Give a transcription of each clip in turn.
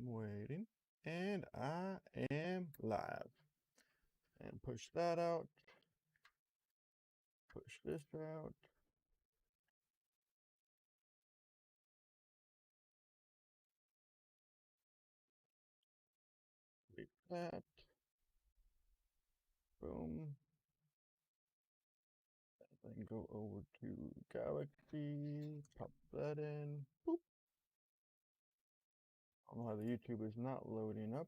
waiting. And I am live. And push that out. Push this out. Delete that. Boom. And then go over to Galaxy. Pop that in. Boop. I don't know how the YouTube is not loading up.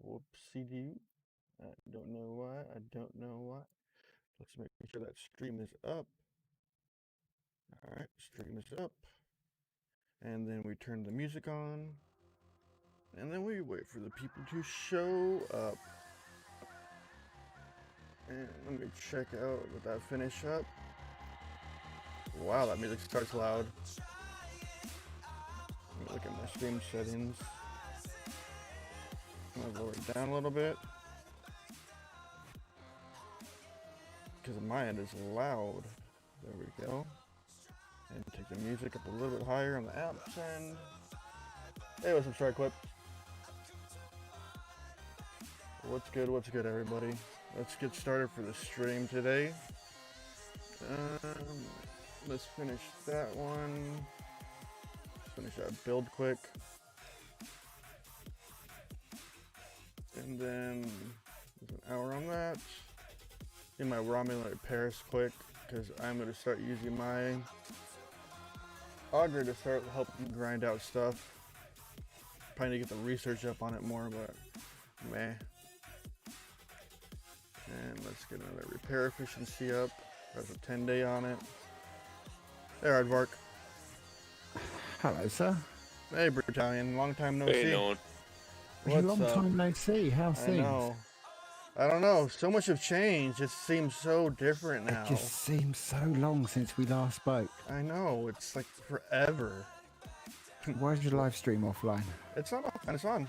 Whoopsie-doo. I don't know why. I don't know why. Let's make sure that stream is up. Alright, stream is up. And then we turn the music on. And then we wait for the people to show up. And let me check out with that finish up. Wow, that music starts loud. Let me look at my stream settings. I'm gonna lower it down a little bit. Because my end is loud. There we go. And take the music up a little bit higher on the apps end. Hey, what's up, Strike Clip? What's good, everybody? Let's get started for the stream today. Let's finish that one. Finish that build quick. And then there's an hour on that. Get my Romulan repairs quick, because I'm going to start using my auger to start helping grind out stuff. Probably need to get the research up on it more, but meh. And let's get another repair efficiency up. There's a 10-day on it. There, Aardvark. Hello, sir. Hey, Brutalian. Long time no see. No. Long time no see. How's things? I know. I don't know. So much have changed. It seems so different now. It just seems so long since we last spoke. I know. It's like forever. Why is your live stream offline? It's not offline. It's on.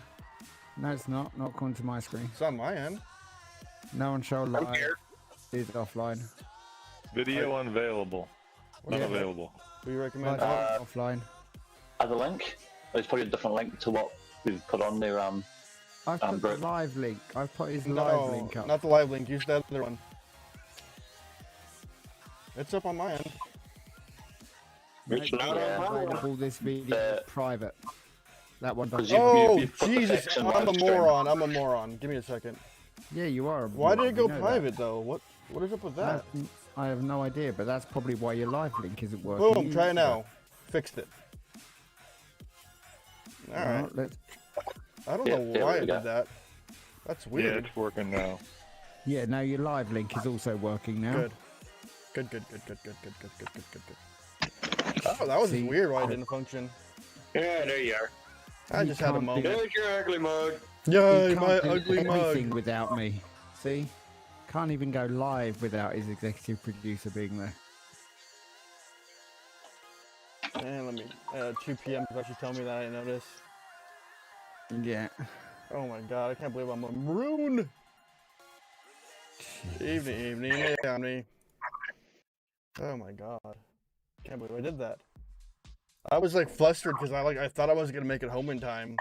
No, it's not. Not according to my screen. It's on my end. No one show live is offline. Video unavailable. Unavailable. We recommend offline. As a link? It's probably a different link to what we've put on there. I've put the live link. I've put his live link up. Not the live link. Use that other one. It's up on my end. It's not available. This video is private. That one doesn't. Oh, Jesus. I'm a moron. I'm a moron. Give me a second. Yeah, you are. Why did it go private, though? What is up with that? I have no idea, but that's probably why your live link isn't working. Boom. Try it now. Fixed it. All right. I don't know why it did that. That's weird. Yeah, it's working now. Yeah, now your live link is also working now. Good. Oh, that was weird why it didn't function. Yeah, there you are. I just had a moment. There's your ugly mug. Yay, my ugly mug. Anything without me. See? Can't even go live without his executive producer being there. And let me, 2 p.m. actually tell me that I noticed. Yeah. Oh my god, I can't believe I'm a maroon. Evening, hey, Omni. Oh my god. Can't believe I did that. I was like flustered because I thought I wasn't gonna make it home in time.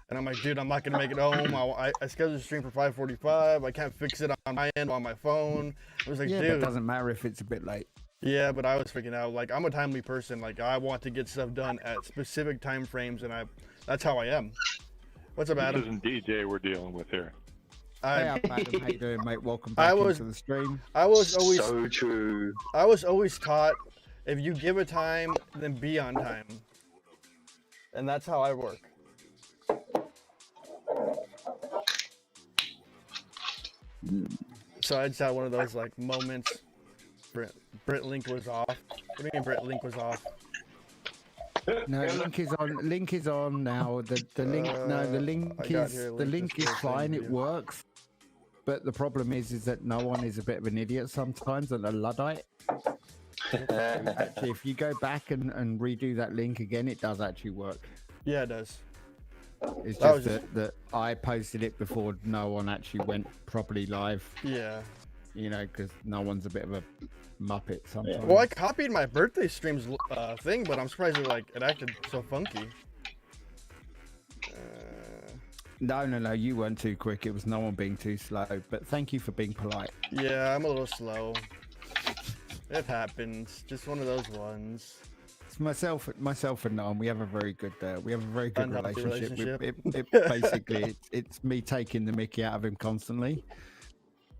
And I'm like, dude, I'm not gonna make it home. I scheduled a stream for 5:45. I can't fix it on my end on my phone. I was like, yeah, dude. but it doesn't matter if it's a bit late. Yeah, but I was freaking out. Like, I'm a timely person. Like, I want to get stuff done at specific time frames, and that's how I am. What's up, Adam? This isn't DJ we're dealing with here. Hey, Adam, how you doing, mate? Welcome back into the stream. I was always so true. I was always taught, if you give a time, then be on time. And that's how I work. So I just had one of those like moments. Brent Link was off. What do you mean Brent Link was off? No, link is on. Link is on now. The link. No, the link is fine. It works. But the problem is that no one is a bit of an idiot sometimes and a luddite. Actually, if you go back and redo that link again, it does actually work. Yeah, it does. It's just that I posted it before no one actually went properly live. Yeah. You know, because no one's a bit of a muppet sometimes. Well, I copied my birthday stream's thing, but I'm surprised it acted so funky. No, you weren't too quick. It was no one being too slow. But thank you for being polite. Yeah, I'm a little slow. It happens. Just one of those ones. It's myself and Noam. We have a very good Unhealthy relationship. relationship. It basically it's me taking the mickey out of him constantly,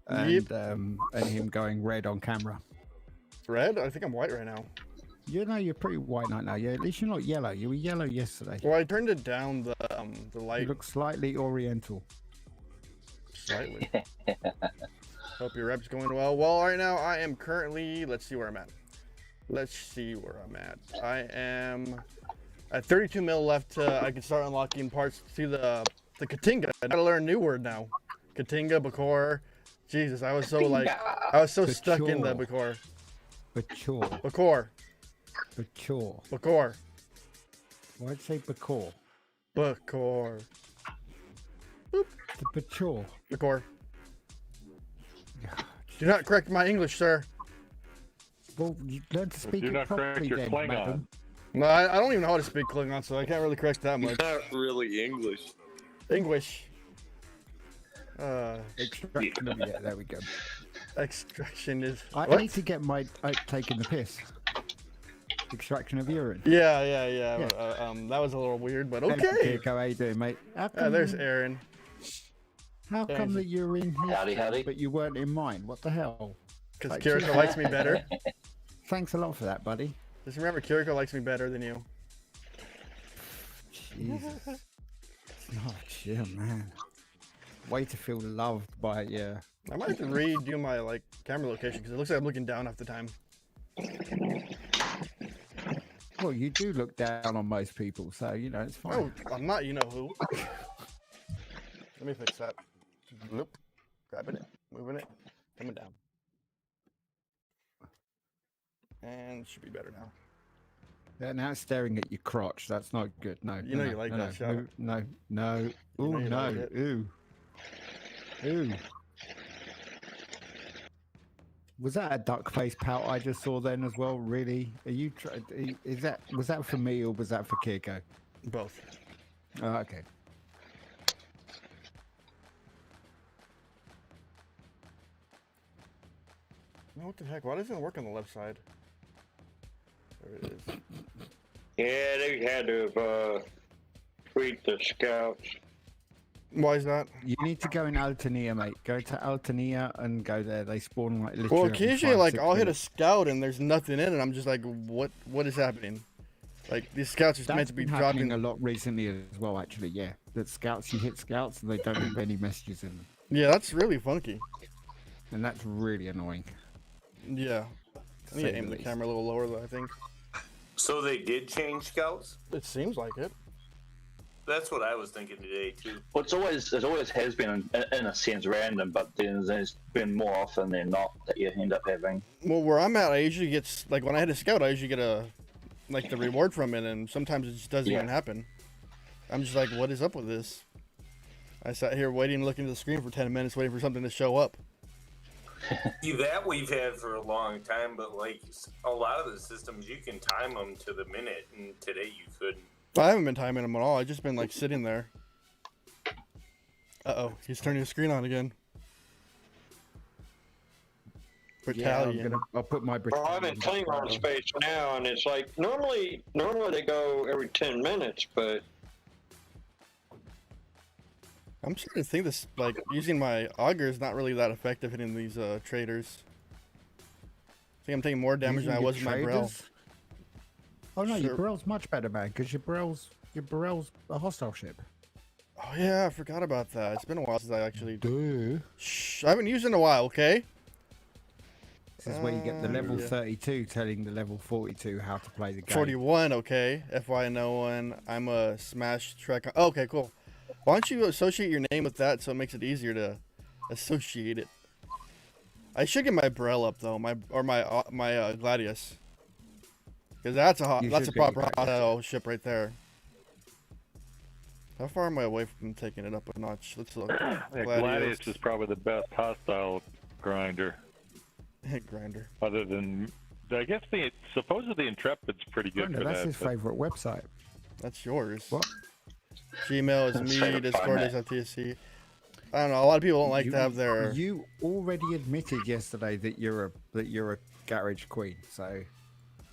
and him going red on camera. Red? I think I'm white right now. You know, you're pretty white right now. Yeah, at least you're not yellow. You were yellow yesterday. Well, I turned it down the light. You look slightly oriental. Slightly. Hope your rep's going well. Well, right now I am currently. Let's see where I'm at. I am at 32 mil left. I can start unlocking parts to the Katinga. I gotta learn a new word now. Katinga, Bakor. Jesus, I was so stuck in the Bakor. Bakor. Why'd you say Bakor? Bakor. The Bakor. Bakor. Do not correct my English, sir. Well, you learn to speak Do it not correct properly your then, Klingon. madam. No, I don't even know how to speak Klingon, so I can't really correct that much. It's not really English. English. Extraction of yeah, there we go. Extraction is. I What? need to get my taking the piss. Extraction of urine. Yeah. That was a little weird, but okay. How you doing, mate? How come, There's Aaron. how come that you're in his, Howdy. but you weren't in mine? What the hell? Because Kiriko likes me better. Thanks a lot for that, buddy. Just remember, Kiriko likes me better than you. Jesus. Oh, chill, man. Way to feel loved by I might have to redo my camera location because it looks like I'm looking down half the time. Well, you do look down on most people, so you know it's fine. Oh, I'm not. You know who? Let me fix that. Bloop. Grabbing it, moving it, coming down, and it should be better now. Yeah, now it's staring at your crotch. That's not good. No. You know you like that shot. No. Ooh, You know you no. like it. Ooh. Was that a duck face pout I just saw then as well? Really? Are you? Was that for me or was that for Kiriko? Both. Oh, okay. No, what the heck? Why doesn't it work on the left side? There it is. Yeah, they had to treat the scouts. Why is that? You need to go in Altania, mate. Go to Altania and go there. They spawn like literally. Well, every occasionally, 5-6 I'll hit a minutes. scout and there's nothing in it. I'm just like, what is happening? Like, these scouts are That's meant to be been happening dropping. a lot recently as well, actually. Yeah, that scouts, you hit scouts and they don't have any messages in them, Yeah, that's really funky. and that's really annoying. Yeah. I need say to aim the the least. camera a little lower, though, I think. So they did change scouts? It seems like it. That's what I was thinking today, too. Well, it always has been in a sense random, but then there's been more often than not that you end up having. Well, where I'm at, I usually get, like, when I hit a scout, I usually get the reward from it, and sometimes it just doesn't even happen. I'm just like, what is up with this? I sat here waiting, looking at the screen for 10 minutes, waiting for something to show up. See, that we've had for a long time, but like a lot of the systems, you can time them to the minute, and today you couldn't. I haven't been timing them at all. I've just been, like, sitting there. Uh-oh, he's turning his screen on again. Battalion. Yeah, I'll put my. Well, I'm in Klingon space now, and it's like normally they go every 10 minutes, but I'm starting to think this, like, using my auger is not really that effective hitting these traders. I think I'm taking more damage than I was with my Brel. Oh no, your Sure. Brel's much better, man, because your Brel's a hostile ship. Oh yeah, I forgot about that. It's been a while since I actually. Duh. Shh, I haven't used it in a while. Okay. This is where you get the level Yeah. 32 telling the level 42 how to play the game. 41. Okay. FY no one. I'm a smash track. Oh, okay, cool. Why don't you associate your name with that so it makes it easier to associate it? I should get my Brel up though, my Gladius, because that's a You that's a should get your proper Gladius. hostile ship right there. How far am I away from taking it up a notch? Let's look. Yeah, Gladius is probably the best hostile grinder. Grinder. Other than, I guess supposedly Intrepid's pretty good No, for that's that. his but favorite website. That's yours. What? Gmail is Straight me. up Discord phone is at TSC. I don't know. A lot of people don't like you, to have their. You already admitted yesterday that you're a garage queen, so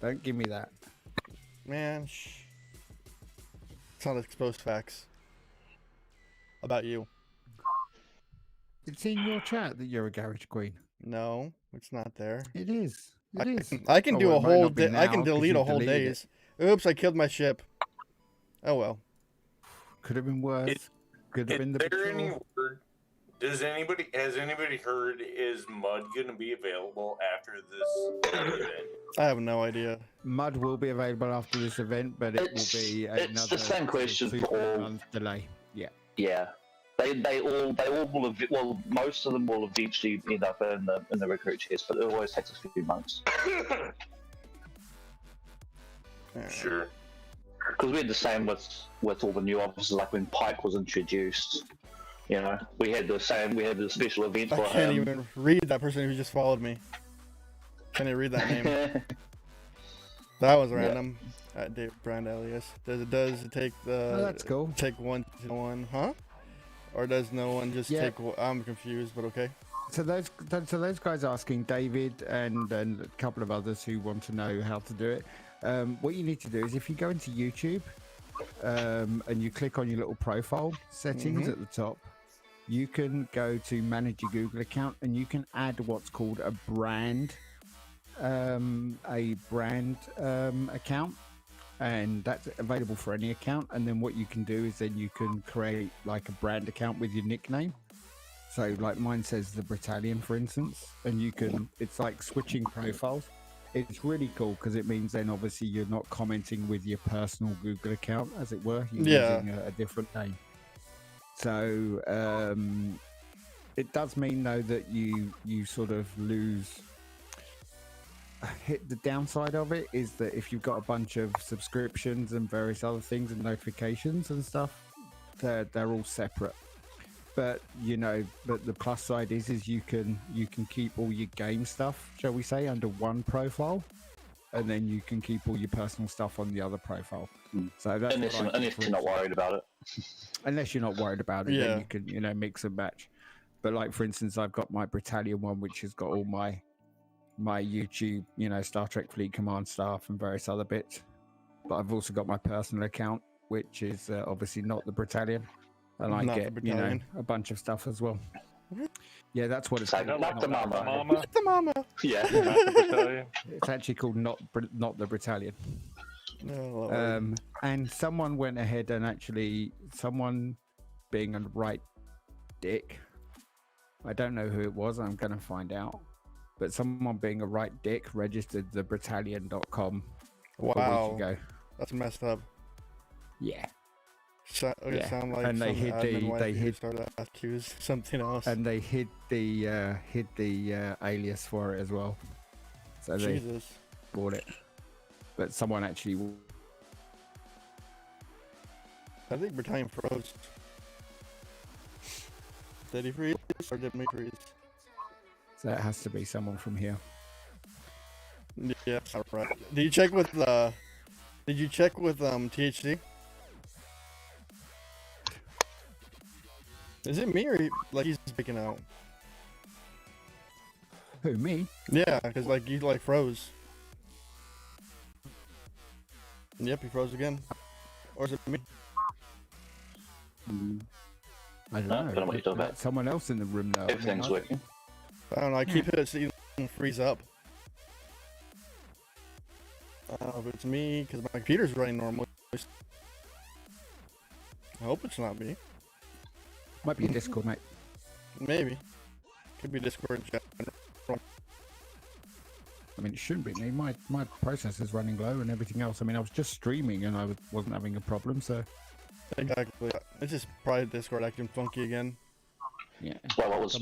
don't give me that. Man, shh. It's not exposed facts about you. It's in your chat that you're a garage queen. No, it's not there. It is. It is. I can Oh, do well, a it might whole not be day. I now, can 'cause delete you a whole deleted days. Oops, I killed my ship. Oh well. Could have been worse. Could have been the Is there any patrol. word? Has anybody heard? Is mud going to be available after this event? I have no idea. Mud will be available after this event, but it It's- will be it's another the same question 2 for all. month delay. Yeah. Yeah. They all will well, most of them will eventually end up in the recruit chest, but it always takes a few months. Sure. Because we had the same with all the new officers, like when Pike was introduced. You know, we had the same. We had the special event I for can't him. even read that person who just followed me. Can't even read that name. That was random. At Dave Brand alias. Does it take the? Oh, that's cool. Take 1 to 1, huh? Or does no one just Yeah. take? I'm confused, but okay. So those guys asking, David and a couple of others who want to know how to do it. What you need to do is if you go into YouTube and you click on your little profile settings at the top, you can go to manage your Google account and you can add what's called a brand account, and that's available for any account. And then what you can do is then you can create like a brand account with your nickname. So like mine says the Battalion, for instance, and you can, it's like switching profiles. It's really cool because it means then obviously you're not commenting with your personal Google account, as it were. You're using a different name. So it does mean though that you sort of lose. Hit the downside of it is that if you've got a bunch of subscriptions and various other things and notifications and stuff, they're all separate. But but the plus side is you can keep all your game stuff, shall we say, under one profile, and then you can keep all your personal stuff on the other profile. So that's Unless you're not worried about it. Unless you're not worried about it, then you can mix and match. But like for instance, I've got my Battalion one, which has got all my YouTube, Star Trek Fleet Command stuff and various other bits. But I've also got my personal account, which is obviously not the Battalion. And I get, a bunch of stuff as well. Yeah, that's what it's called. Not the mama. Not the mama. Yeah. Not the battalion. It's actually called not the Battalion. No, and someone went ahead and actually, someone being a right dick, I don't know who it was, I'm going to find out. But someone being a right dick registered the Battalion.com a week ago. That's messed up. Yeah. Sound like and they hid started to accuse something else. And they hid the alias for it as well. So they bought it. But someone actually. I think Battalion froze. Did he freeze or did me freeze? So it has to be someone from here. Yeah, all right. Did you check with THC? Is it me or he's picking out? Who, me? Yeah, because you froze. Yep, he froze again. Or is it me? I don't know. I don't know what you're talking about. Someone else in the room though. Everything's working. I don't know. I keep hitting it so you don't freeze up. I don't know if it's me because my computer's running normally. I hope it's not me. Might be a Discord, mate. Maybe. Could be Discord chat. I mean, it shouldn't be me. My processor's running low and everything else. I mean, I was just streaming and I wasn't having a problem, so. Exactly. It's just probably Discord acting funky again. Yeah. Well, what was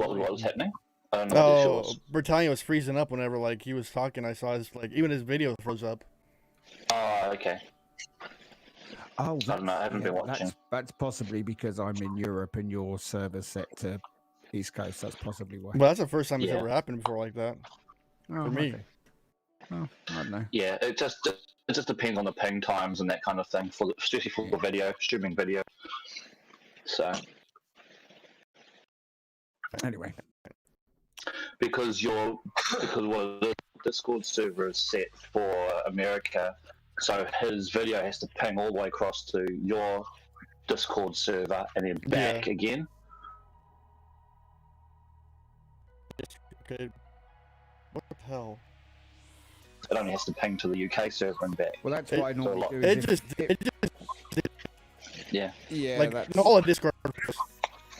happening? I don't know what Britannia was freezing up whenever he was talking. I saw his even his video froze up. Oh, okay. Oh, I don't know. I haven't been watching. That's possibly because I'm in Europe and your server's set to East Coast. That's possibly why. Well, that's the first time it's ever happened before like that. Oh, for me. Okay. Oh, I don't know. Yeah, it just it just depends on the ping times and that kind of thing, especially for the video, streaming video. So anyway, because what the Discord server is set for America, so his video has to ping all the way across to your Discord server and then back again. Okay. What the hell? It only has to ping to the UK server and back. well, that's what I normally do. Yeah. Yeah, like that's... no, all of Discord.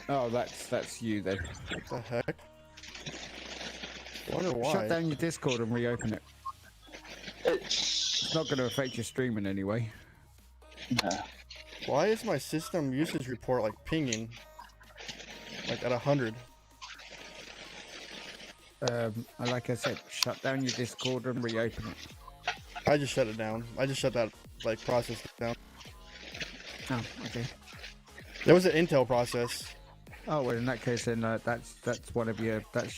Oh, that's you then. What the heck? I wonder why. Shut down your Discord and reopen it. It's It's not going to affect your streaming anyway. no. Why is my system usage report like pinging? Like at 100. Like I said, shut down your Discord and reopen it. I just shut it down. I just shut that like process down. Oh, okay. There was an Intel process. Oh, well, in that case, then that's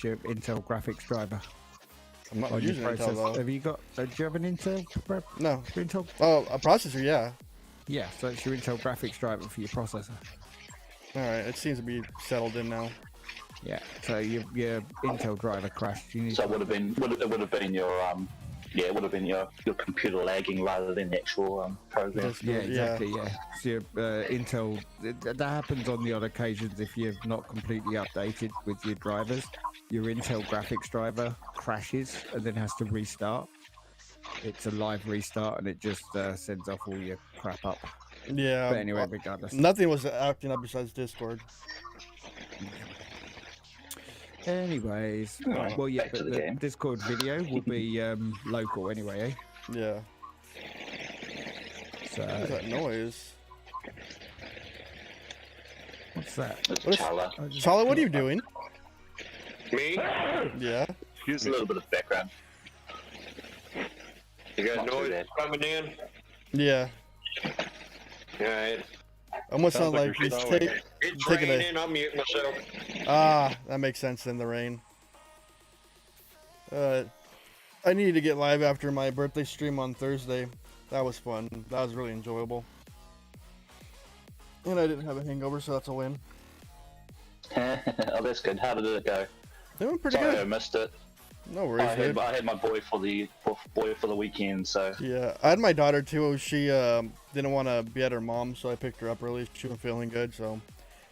your Intel graphics driver. I'm not on your using Intel processor. though. Have you got? Do you have an Intel? No. Intel? Oh, a processor, yeah. Yeah, so it's your Intel graphics driver for your processor. All right, it seems to be settled in now. Yeah. So your Intel driver crashed. You need So it would have been your computer lagging rather than the actual program. Yeah, exactly. Yeah. So your Intel that happens on the odd occasions if you're not completely updated with your drivers. Your Intel graphics driver crashes and then has to restart. It's a live restart and it just sends off all your crap up. Yeah. But anyway, regardless. Nothing was acting up besides Discord. Anyways, well, yeah, but the Discord video will be local anyway, eh? Yeah. So, What is that noise? what's that? It's Chala. Charlie, what are you doing? Me? Yeah. Excuse me. A little bit of background. You got Not too noise bad. coming in? Yeah. Alright. Almost sounds Sounds like like you're he's snowing. It's taking a... raining, I'll mute myself. Ah, that makes sense in the rain. I needed to get live after my birthday stream on Thursday. That was fun. That was really enjoyable. And I didn't have a hangover, so that's a win. Oh, that's good. How did it go? They went pretty Sorry, I good. missed it. No worries, dude. I had my boy for the weekend, so Yeah, I had my daughter too. She didn't want to be at her mom, so I picked her up early. She wasn't feeling good, so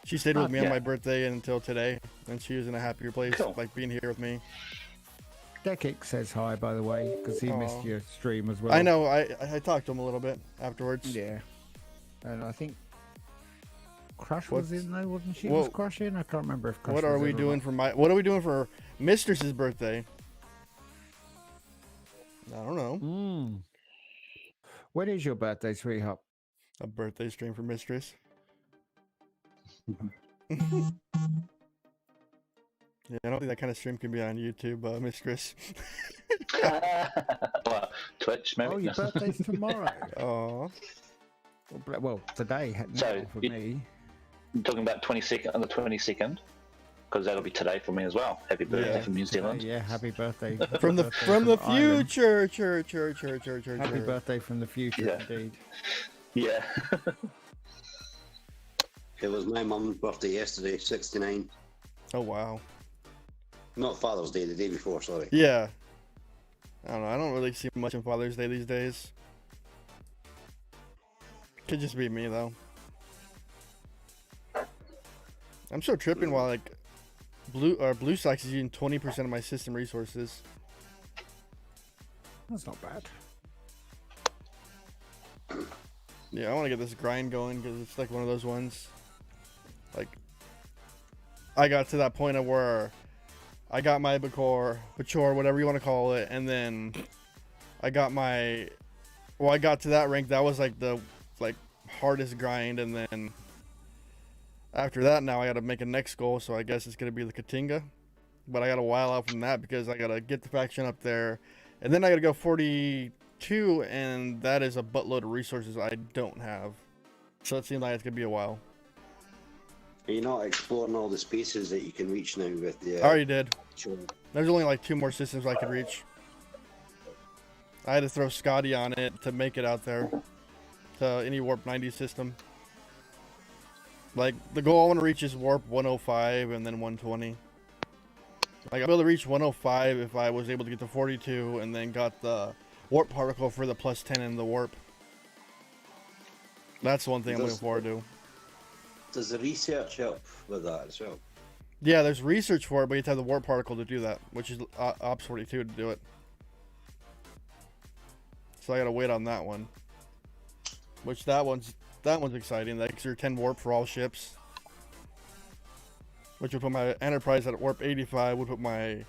she stayed with me on yeah. my birthday until today, and she was in a happier place, Cool. like being here with me. Dekik says hi, by the way, because he missed Aw. your stream as well. I know. I talked to him a little bit afterwards. Yeah. And I think Crush What's- was in though, wasn't she? Well, Was Crush in? I can't remember if Crush What was are in we or doing not. for What are we doing for Mistress's birthday? I don't know. When is your birthday, sweetheart? A birthday stream for Mistress. Yeah, I don't think that kind of stream can be on YouTube, Mistress. well, Twitch maybe. Oh, your birthday's tomorrow. Oh, Well, today, So, for you- me. I'm talking about 22nd on the 22nd, because that'll be today for me as well. Happy birthday Yeah. from New Zealand. Yeah, happy birthday. from the Birthday from the Ireland. future, Happy birthday from the future, Yeah. indeed. Yeah. It was my mum's birthday yesterday, 69. Oh wow. Not Father's Day, the day before, sorry. Yeah. I don't know. I don't really see much on Father's Day these days. Could just be me though. I'm so tripping while like Blue Sox is using 20% of my system resources. That's not bad. Yeah, I want to get this grind going because it's like one of those ones. Like, I got to that point of where I got my Bacor, whatever you want to call it, and then I got my. Well, I got to that rank. That was like the hardest grind, and then after that, now I got to make a next goal. So I guess it's gonna be the Katinga, but I got a while out from that because I gotta get the faction up there, and then I gotta go 42, and that is a buttload of resources I don't have. So it seems like it's gonna be a while. Are you not exploring all the spaces that you can reach now with the... I already did. Sure. There's only like 2 more systems I could reach. I had to throw Scotty on it to make it out there to any warp 90 system. Like, the goal I want to reach is warp 105 and then 120. Like, I'll be able to reach 105 if I was able to get to 42 and then got the warp particle for the plus 10 in the warp. That's the one thing I'm looking forward to. Does the research help with that as well? Yeah, there's research for it, but you have to have the warp particle to do that, which is Ops 42 to do it. So I gotta wait on that one. Which that one's exciting. That's your 10 warp for all ships. Which would put my Enterprise at warp 85. Would put my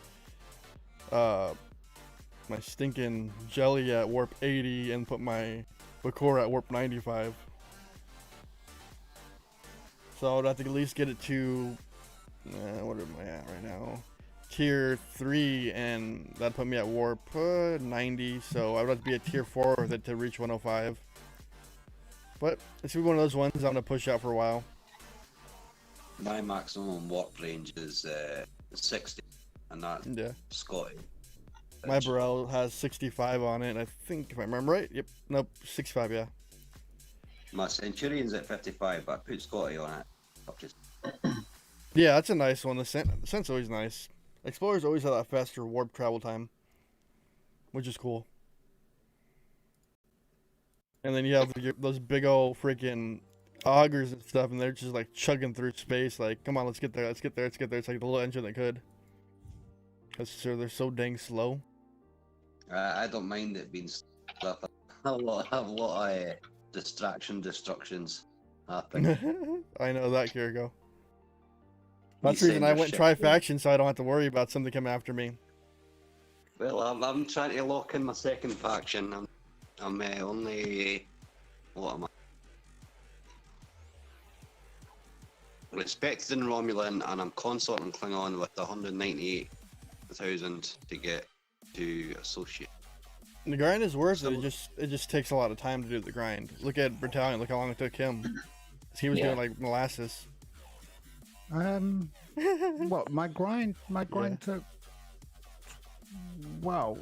my stinking Jelly at warp 80, and put my Bakura at warp 95. So I'd have to at least get it to what am I at right now? Tier 3, and that'd put me at warp 90. So I would have to be at tier 4 with it to reach 105. But it's one of those ones I'm gonna push out for a while. My maximum warp range is 60, and that's Scotty. My Burrell has 65 on it, I think, if I remember right. Yep. Nope, 65, yeah. My Centurion's at 55, but I put Scotty on it. Just... Yeah, that's a nice one. The Scent's always nice. Explorers always have that faster warp travel time, which is cool. And then you have those big old freaking augers and stuff, and they're just like chugging through space. Like, come on, let's get there, let's get there, let's get there. It's like the little engine that could. Because they're so dang slow. I don't mind it being stuff. A lot of destructions happen. I know that, Kiriko. That's the reason I went tri-faction, so I don't have to worry about something coming after me. Well, I'm trying to lock in my second faction. I'm only... What am I? Respected in Romulan, and I'm consort and Klingon with 198,000 to get to associate. The grind is worth it. It just takes a lot of time to do the grind. Look at Battalion. Look how long it took him. He was doing like molasses. What my grind took. Wow,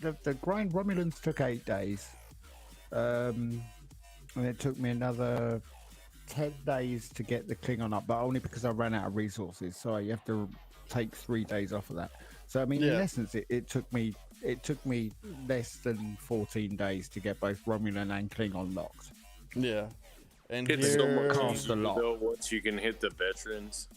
the grind Romulans took 8 days, and it took me another 10 days to get the Klingon up, but only because I ran out of resources. So you have to take 3 days off of that. So I mean, in essence, it took me less than 14 days to get both Romulan and Klingon locked. Yeah, and it's so much easier though once you can hit the veterans.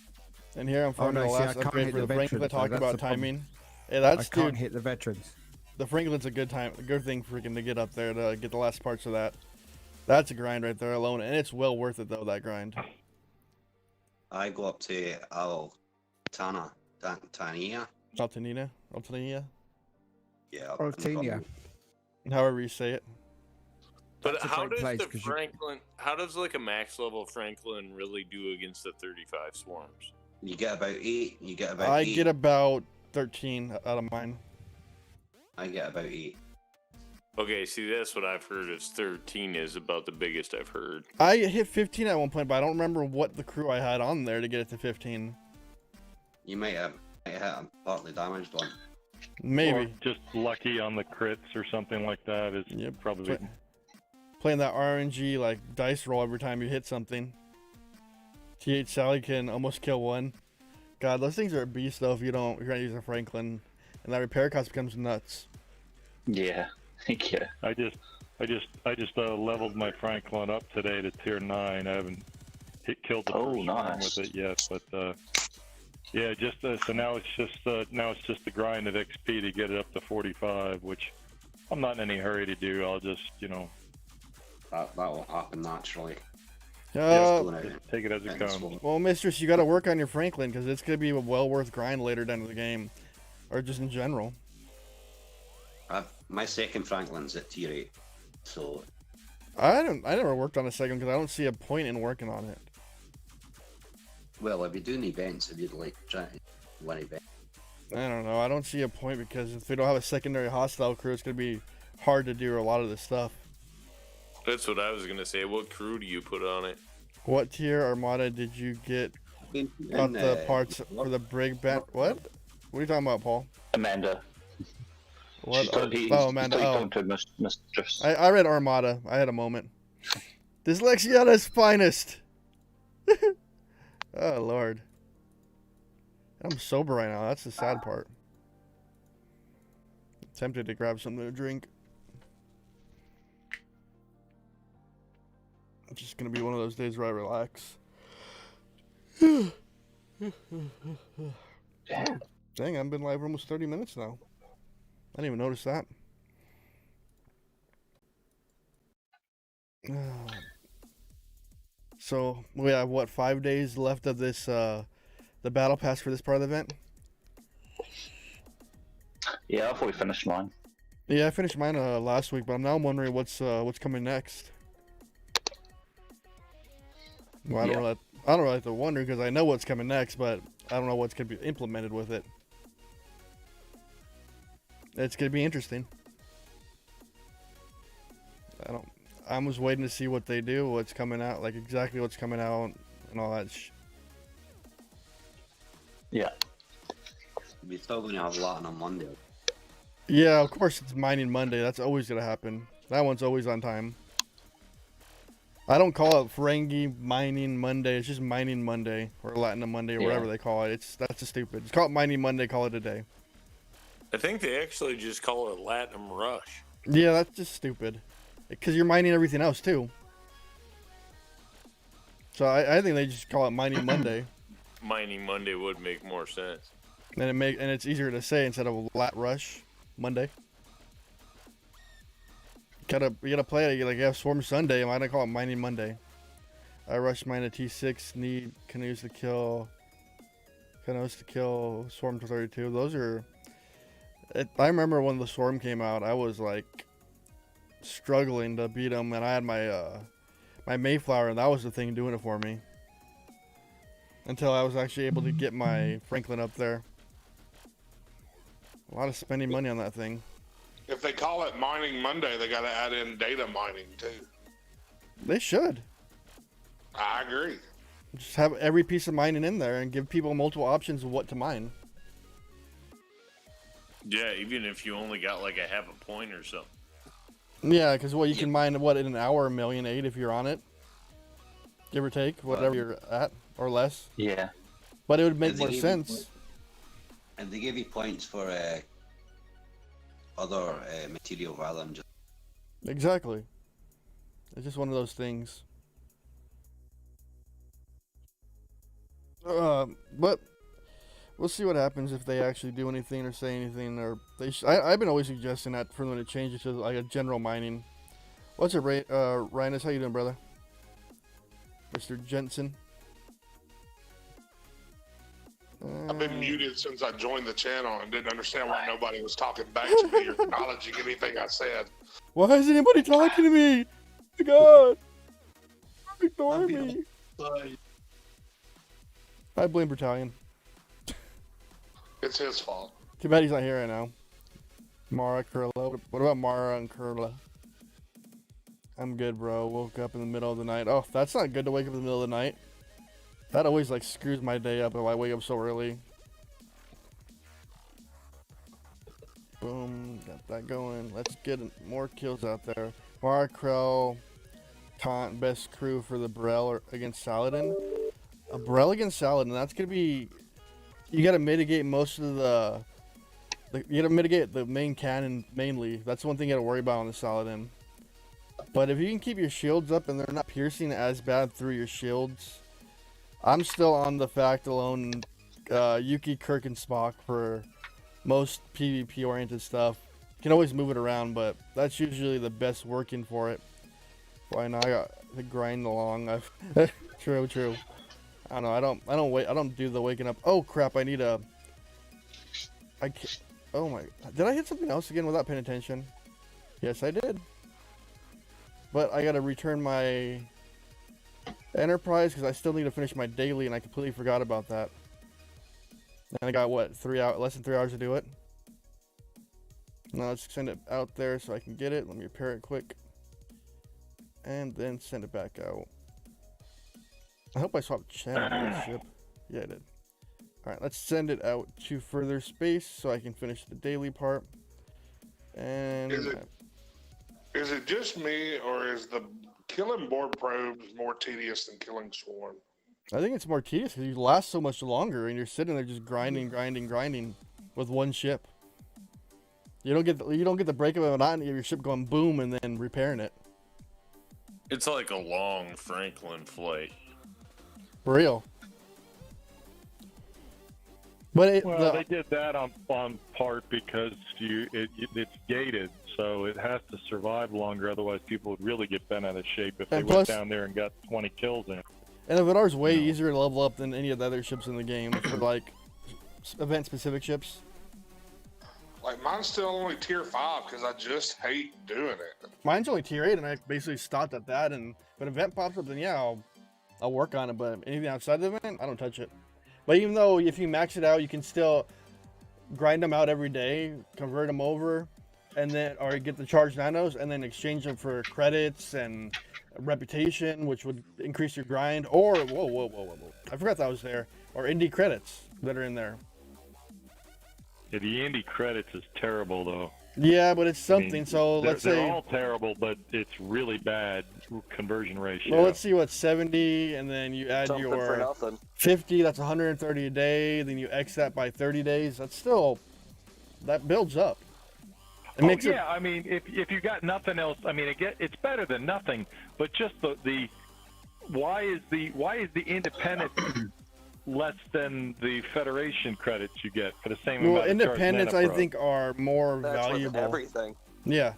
And here I'm finding the last upgrade for the Franklin. Talking about timing. Yeah, that's I can't hit the veterans. The Franklin's a good thing freaking to get up there to get the last parts of that. That's a grind right there alone, and it's well worth it though, that grind. I go up to Altania. Altania? Yeah. Altania. However you say it. But how does the Franklin, how does like a max level Franklin really do against the 35 swarms? You get about 8. I get about 13 out of mine. I get about 8. Okay, see, that's what I've heard is 13 is about the biggest I've heard. I hit 15 at one point, but I don't remember what the crew I had on there to get it to 15. You might have hit a partly damaged one. Maybe. Or just lucky on the crits or something like that is probably... Playing that RNG like dice roll every time you hit something. TH Sally can almost kill one. God, those things are a beast though if you're not using a Franklin. And that repair cost becomes nuts. Yeah. Yeah. I just leveled my Franklin up today to tier 9. I haven't killed the first one with it yet, but yeah, so now it's just the grind of XP to get it up to 45, which I'm not in any hurry to do. I'll just that will happen naturally. Just take it as it comes. Well, Mistress, you got to work on your Franklin because it's gonna be a well worth grind later down in the game, or just in general. My second Franklin's at tier 8, so I never worked on a second because I don't see a point in working on it. Well, if you're doing events, if you'd like try one event, I don't know. I don't see a point because if we don't have a secondary hostile crew, it's gonna be hard to do a lot of this stuff. That's what I was gonna say. What crew do you put on it? What tier Armada did you get? Got the parts for the brig band? What are you talking about, Paul? Amanda. What? Oh, Amanda. Oh. Mistress. I read Armada. I had a moment. Dyslexia at its finest. Oh, Lord. I'm sober right now. That's the sad part. Tempted to grab something to drink. It's just going to be one of those days where I relax. Yeah. Dang, I've been live for almost 30 minutes now. I didn't even notice that. So, we have, what, 5 days left of this, the battle pass for this part of the event? Yeah, I thought we finished mine. Yeah, I finished mine last week, but now I'm wondering what's coming next. Well, I don't really have to wonder because I know what's coming next, but I don't know what's going to be implemented with it. It's going to be interesting. I'm just waiting to see what they do, what's coming out, like exactly what's coming out and all that. Yeah. We're still going to have Latin on Monday. Yeah, of course it's Mining Monday. That's always going to happen. That one's always on time. I don't call it Ferengi Mining Monday. It's just Mining Monday or Latinum Monday or whatever they call it. That's just stupid. Just call it Mining Monday. Call it a day. I think they actually just call it Latinum Rush. Yeah, that's just stupid. Because you're mining everything else too. So I think they just call it Mining Monday. Mining Monday would make more sense. And it's easier to say instead of Lat Rush Monday. You gotta play it like you have Swarm Sunday. Why don't I call it Mining Monday? I rush mine at T6. Need Canoes to kill Swarm to 32. Those are. I remember when the Swarm came out. I was like struggling to beat them, and I had my Mayflower, and that was the thing doing it for me. Until I was actually able to get my Franklin up there. A lot of spending money on that thing. If they call it Mining Monday, they got to add in data mining too. They should. I agree. Just have every piece of mining in there and give people multiple options of what to mine. Yeah, even if you only got like a half a point or something. Yeah, because you can mine in an hour 1,000,008 if you're on it, give or take whatever you're at or less. Yeah. But it would make more sense. And they give you points for other material rather than just. Exactly. It's just one of those things. But we'll see what happens if they actually do anything or say anything. Or I've been always suggesting that for them to change it to like a general mining. What's it, Rhinus? How you doing, brother? Mr. Jensen. I've been muted since I joined the channel and didn't understand why nobody was talking back to me or acknowledging anything I said. Why is anybody talking to me? Oh, God. Ignore me. I blame Battalion. It's his fault. Too bad he's not here right now. Mara, Kurla. What about Mara and Kurla? I'm good, bro. Woke up in the middle of the night. Oh, that's not good to wake up in the middle of the night. That always like screws my day up if I wake up so early. Boom, got that going. Let's get more kills out there. Mara, Krell, Taunt, best crew for the Brel against Saladin. A Brel against Saladin, that's gonna be. You gotta mitigate most of you gotta mitigate the main cannon mainly. That's one thing you gotta worry about on the Saladin. But if you can keep your shields up and they're not piercing as bad through your shields, I'm still on the fact alone Yuki, Kirk, and Spock for most PvP oriented stuff. You can always move it around, but that's usually the best working for it. Why not? I got to grind along. True. I don't know. I don't do the waking up. Oh crap! I need a. Oh my! Did I hit something else again without paying attention? Yes, I did. But I gotta return my Enterprise because I still need to finish my daily, and I completely forgot about that. And I got what, less than 3 hours to do it. Now let's send it out there so I can get it. Let me repair it quick, and then send it back out. I hope I swapped channel on this ship. Yeah, I did. Alright, let's send it out to further space so I can finish the daily part. And is it just me, or is the killing board probes more tedious than killing swarm? I think it's more tedious because you last so much longer, and you're sitting there just grinding with one ship. You don't get the break of a monotony of your ship going boom and then repairing it. It's like a long Franklin flight. For real. But they did that on part because it's gated, so it has to survive longer. Otherwise, people would really get bent out of shape if they went down there and got 20 kills in. And the Vidar's way easier to level up than any of the other ships in the game for like event-specific ships. Like mine's still only tier 5 because I just hate doing it. Mine's only tier 8, and I basically stopped at that. And if an event pops up, then yeah, I'll work on it. But anything outside the event, I don't touch it. But even though if you max it out, you can still grind them out every day, convert them over, and then or get the charged nanos, and then exchange them for credits and reputation, which would increase your grind. Or whoa! I forgot that was there. Or indie credits that are in there. Yeah, the indie credits is terrible though. Yeah, but it's something. I mean, so let's say they're all terrible, but it's really bad conversion ratio. Well, let's see what 70, and then you add Something for your nothing. 50. That's 130 a day. Then you X that by 30 days. That's still that builds up. It makes it. I mean, if you got nothing else, I mean, it's better than nothing. But just the why is the independent less than the Federation credits you get for the same amount of independents, I think, are more valuable. With everything. Yeah.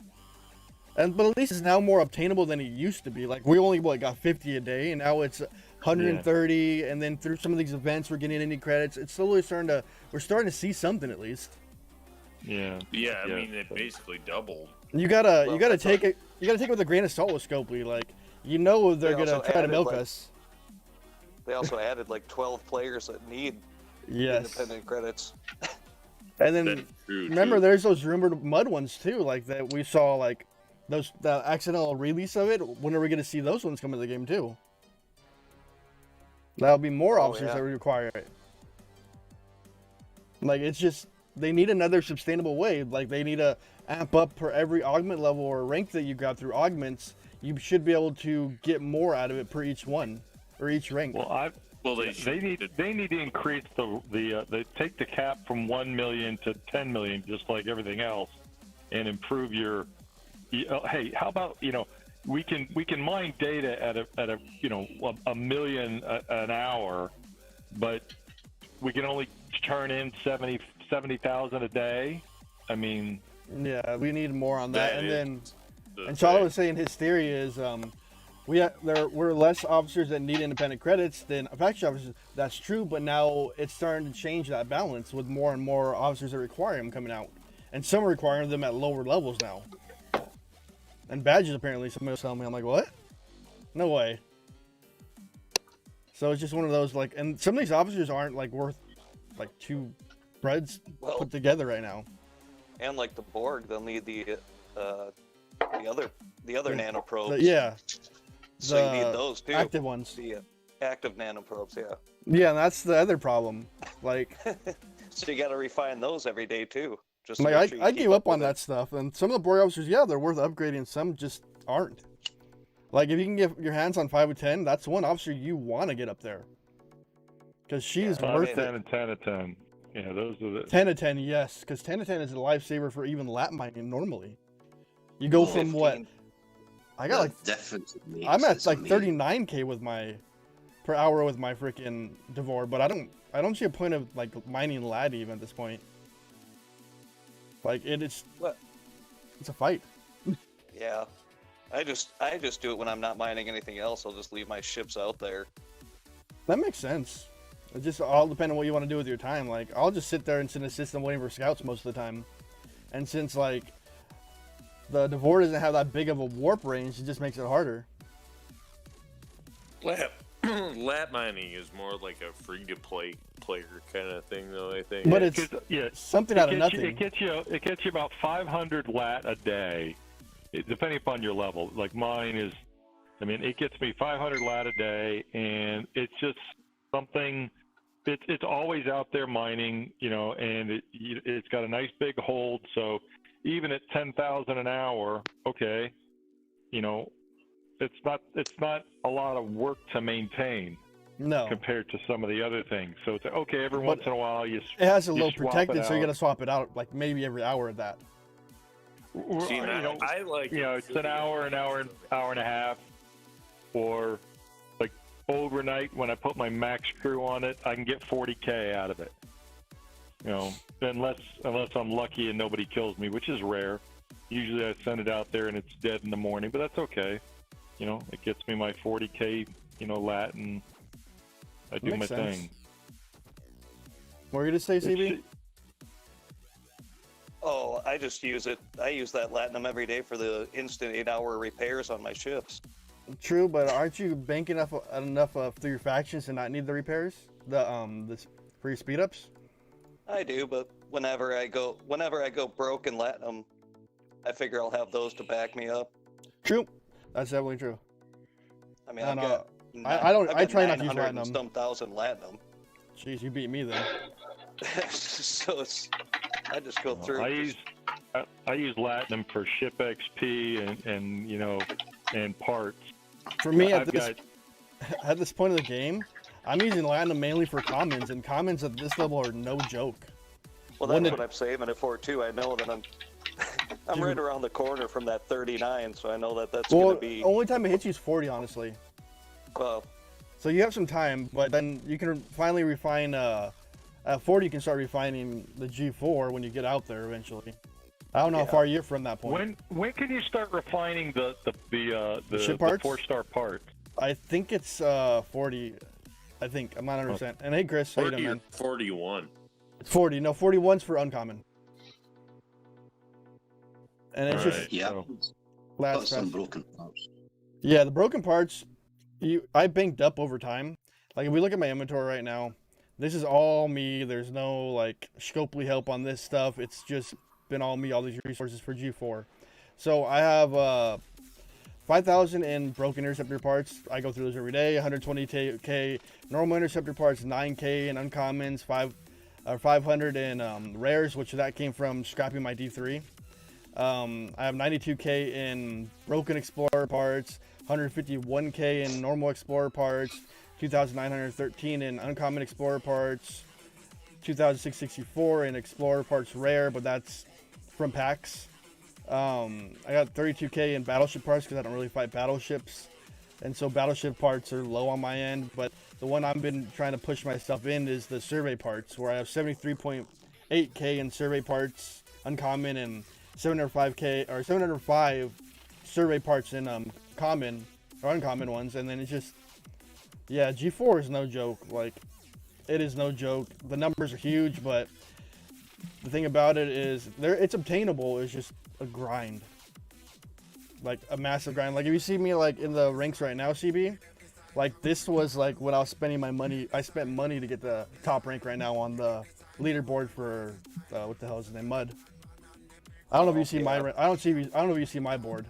But at least it's now more obtainable than it used to be. Like we only got 50 a day, and now it's 130. And then through some of these events, we're getting any credits. It's slowly we're starting to see something at least. Yeah. Yeah, I mean it basically doubled. You gotta take it with a grain of salt with Scopely. Like they're gonna try to milk us. They also added like 12 players that need independent credits. And then remember, there's those rumored mud ones too, like that we saw, like the accidental release of it. When are we gonna see those ones come into the game too? That'll be more officers that require it. Like it's just they need another sustainable way. Like they need to amp up for every augment level or rank that you got through augments. You should be able to get more out of it per each one. Or each rank. Well, they need to increase they take the cap from 1 million to 10 million, just like everything else, and improve your. Hey, how about we can mine data at a a million an hour, but we can only turn in 70,000 a day. I mean. Yeah, we need more on that, and then. And Charlie was saying his theory is we're less officers that need independent credits than faction officers. That's true, but now it's starting to change that balance with more and more officers that require them coming out, and some are requiring them at lower levels now. And badges, apparently, somebody was telling me. I'm like, what? No way. So it's just one of those and some of these officers aren't worth 2 breads put together right now. And like the Borg, they'll need the other nanoprobes. So you need those too. Active ones. The active nanoprobes, yeah. Yeah, and that's the other problem. So you got to refine those every day too. Just I gave up on that stuff, and some of the Borg officers, they're worth upgrading. Some just aren't. Like if you can get your hands on 5 of 10, that's one officer you want to get up there. Because she's worth it. 10 and 10 of 10. Yeah, those are the 10 of 10, yes. Because 10 of 10 is a lifesaver for even lat mining normally. You go from 15. what? I got I'm at 39k with my per hour with my freaking Devore, but I don't see a point of mining lat even at this point. It's a fight. Yeah, I just do it when I'm not mining anything else. I'll just leave my ships out there. That makes sense. It just all depends on what you want to do with your time. I'll just sit there and sit in a system waiting for scouts most of the time, and since the Devore doesn't have that big of a warp range, it just makes it harder. Lat mining is more like a free-to-play player kind of thing, though, I think. But it's something out of nothing. It gets you about 500 lat a day, depending upon your level. Like mine is, it gets me 500 lat a day, and it's just something. It's always out there mining, and it's got a nice big hold, so even at 10,000 an hour, okay, you know, it's not a lot of work to maintain. No. Compared to some of the other things. So it's okay, every once in a while it has a low protected, so you got to swap it out like maybe every hour of that. See, I like it's an hour and a half, or like overnight when I put my max crew on it, I can get 40K out of it. You know, unless I'm lucky and nobody kills me, which is rare. Usually I send it out there and it's dead in the morning, but that's okay. You know, it gets me my 40K, you know, Latin. I do my thing. What were you going to say, CB? Oh, I just use it. I use that Latinum every day for the instant 8-hour repairs on my ships. True, but aren't you banking enough through your factions to not need the repairs? For your speed ups? I do, but whenever I go broke in Latinum, I figure I'll have those to back me up. True, that's definitely true. I mean, I try not to use Latinum. Some thousand Latinum. Jeez, you beat me then. So I just go through. I use Latinum for ship XP and you know, and parts. For me, at this point of the game, I'm using Latinum mainly for commons, and commons at this level are no joke. Well, that's what I'm saving it for too. I know that I'm right around the corner from that 39, so I know that that's going to be. Only time it hits you is 40, honestly. Well, so you have some time, but then you can finally refine. At 40, you can start refining the G4 when you get out there eventually. I don't know how far you're from that point. When can you start refining the ship parts? The 4-star parts? I think it's 40. I think I'm not 100%. And hey, Chris, 40 or 41. It's 40. No, 41's for uncommon. And it's got some broken parts. Yeah, the broken parts. I banked up over time. Like if we look at my inventory right now, this is all me. There's no like Scopely help on this stuff. It's just been all me, all these resources for G4. So I have 5,000 in broken interceptor parts. I go through those every day. 120K normal interceptor parts, 9K in uncommons, 500 in rares, which that came from scrapping my D3. I have 92K in broken explorer parts, 151K in normal explorer parts, 2,913 in uncommon explorer parts, 2,664 in explorer parts rare, but that's from packs. I got 32K in battleship parts because I don't really fight battleships, and so battleship parts are low on my end. But the one I've been trying to push myself in is the survey parts, where I have 73.8K in survey parts uncommon and 705 survey parts in common or uncommon ones, and then it's just. Yeah, G4 is no joke. Like, it is no joke. The numbers are huge, but the thing about it is, it's obtainable. It's just a grind, like a massive grind. Like if you see me like in the ranks right now, CB, like this was like when I was spending my money. I spent money to get the top rank right now on the leaderboard for what the hell is his name, Mud. I don't know if you see my. I don't know if you see my board.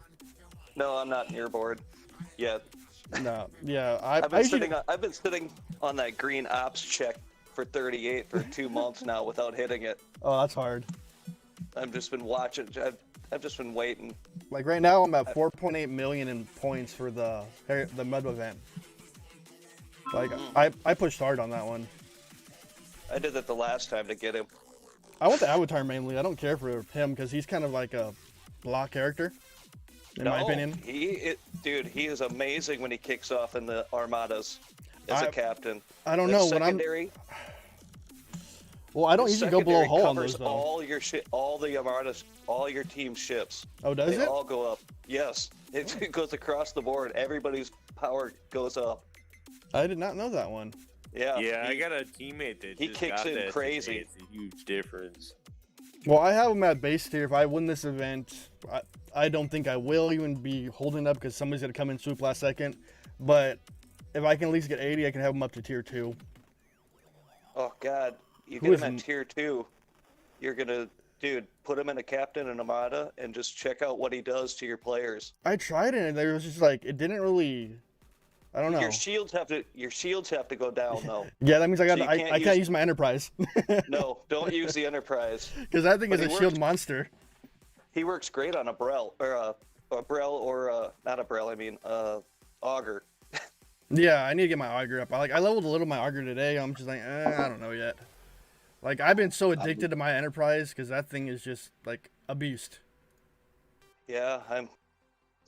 No, I'm not in your board yet. No, yeah, I've been sitting on that green ops check for 38 for 2 months now without hitting it. Oh, that's hard. I've just been watching. I've just been waiting. Like right now, I'm at 4.8 million in points for the Mud event. Like I pushed hard on that one. I did that the last time to get him. I want the Avatar mainly. I don't care for him because he's kind of like a block character. In my opinion, dude, he is amazing when he kicks off in the Armadas as a captain. I don't know secondary, Well, I don't usually go below hull on those though. All your shit, all the Armadas, all your team ships. Oh, does it? They all go up. Yes, it goes across the board. Everybody's power goes up. I did not know that one. Yeah. Yeah, I got a teammate that he just kicks got in that crazy. It's a huge difference. Well, I have him at base tier. If I win this event, I don't think I will even be holding up because somebody's gonna come in swoop last second. But if I can at least get 80, I can have him up to tier 2. Oh God, you get him at tier 2. You're gonna, dude, put him in a captain in Armada and just check out what he does to your players. I tried it and there was just like it didn't really. I don't know. Your shields have to go down though. Yeah, that means I can't use my Enterprise. No, don't use the Enterprise. Because I think it's a shield monster. He works great on a Brel or a Brel or not a Brel. I mean, Auger. Yeah, I need to get my Auger up. I leveled a little my Auger today. I'm just like, I don't know yet. Like, I've been so addicted to my Enterprise because that thing is just like a beast. Yeah, I'm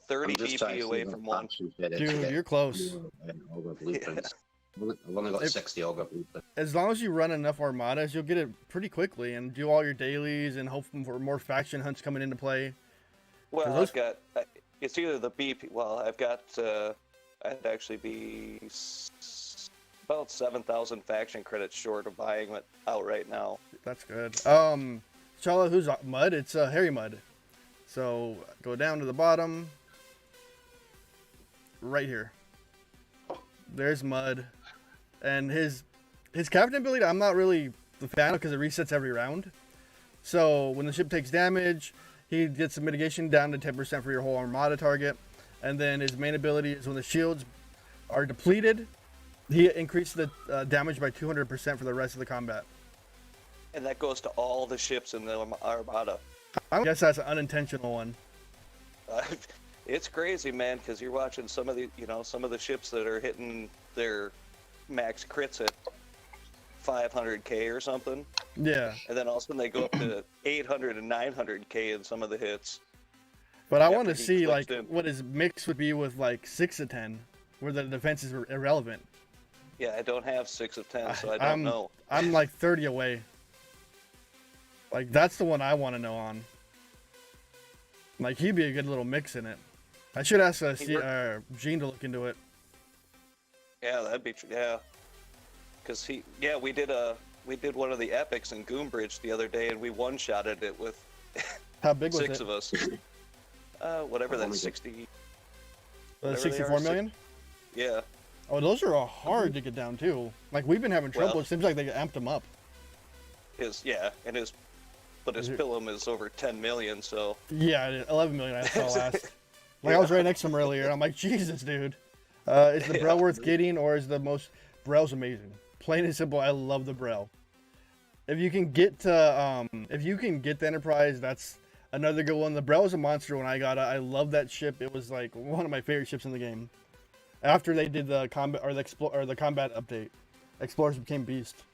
30 BP away from one. Dude, you're close. I've only got 60 Auger blueprints. As long as you run enough Armadas, you'll get it pretty quickly and do all your dailies and hope for more faction hunts coming into play. Well, I've got, it's either the BP, well, I've got, I'd actually be about 7,000 faction credits short of buying it outright now. That's good. Chala, who's Mud? It's Harry Mud. So go down to the bottom. Right here. There's Mud. And his captain ability, I'm not really the fan of because it resets every round. So when the ship takes damage, he gets the mitigation down to 10% for your whole Armada target. And then his main ability is when the shields are depleted, he increases the damage by 200% for the rest of the combat. And that goes to all the ships in the Armada. I guess that's an unintentional one. It's crazy, man, because you're watching some of the ships that are hitting their max crits at 500k or something. Yeah. And then all of a sudden they go up to 800 and 900k in some of the hits. But I want to see like what his mix would be with like 6 of 10, where the defenses were irrelevant. Yeah, I don't have 6 of 10, so I don't know. I'm like 30 away. Like that's the one I want to know on. Like he'd be a good little mix in it. I should ask Gene to look into it. Yeah, that'd be yeah. Because we did one of the epics in Goombridge the other day, and we one-shotted it with how big was 6 it? of us. Whatever that 60. 64 million? Yeah. Oh, those are hard to get down too. Like we've been having trouble. Well, it seems like they amped them up. His Pilum is over 10 million, so. Yeah, 11 million I saw last. Like I was right next to him earlier, and I'm like, Jesus, dude. Is the Brel worth getting, or is the most Brel's amazing? Plain and simple, I love the Brel. If you can get to, the Enterprise, that's another good one. The Brel was a monster when I got it. I love that ship. It was like one of my favorite ships in the game. After they did the combat the combat update, Explorers became beast.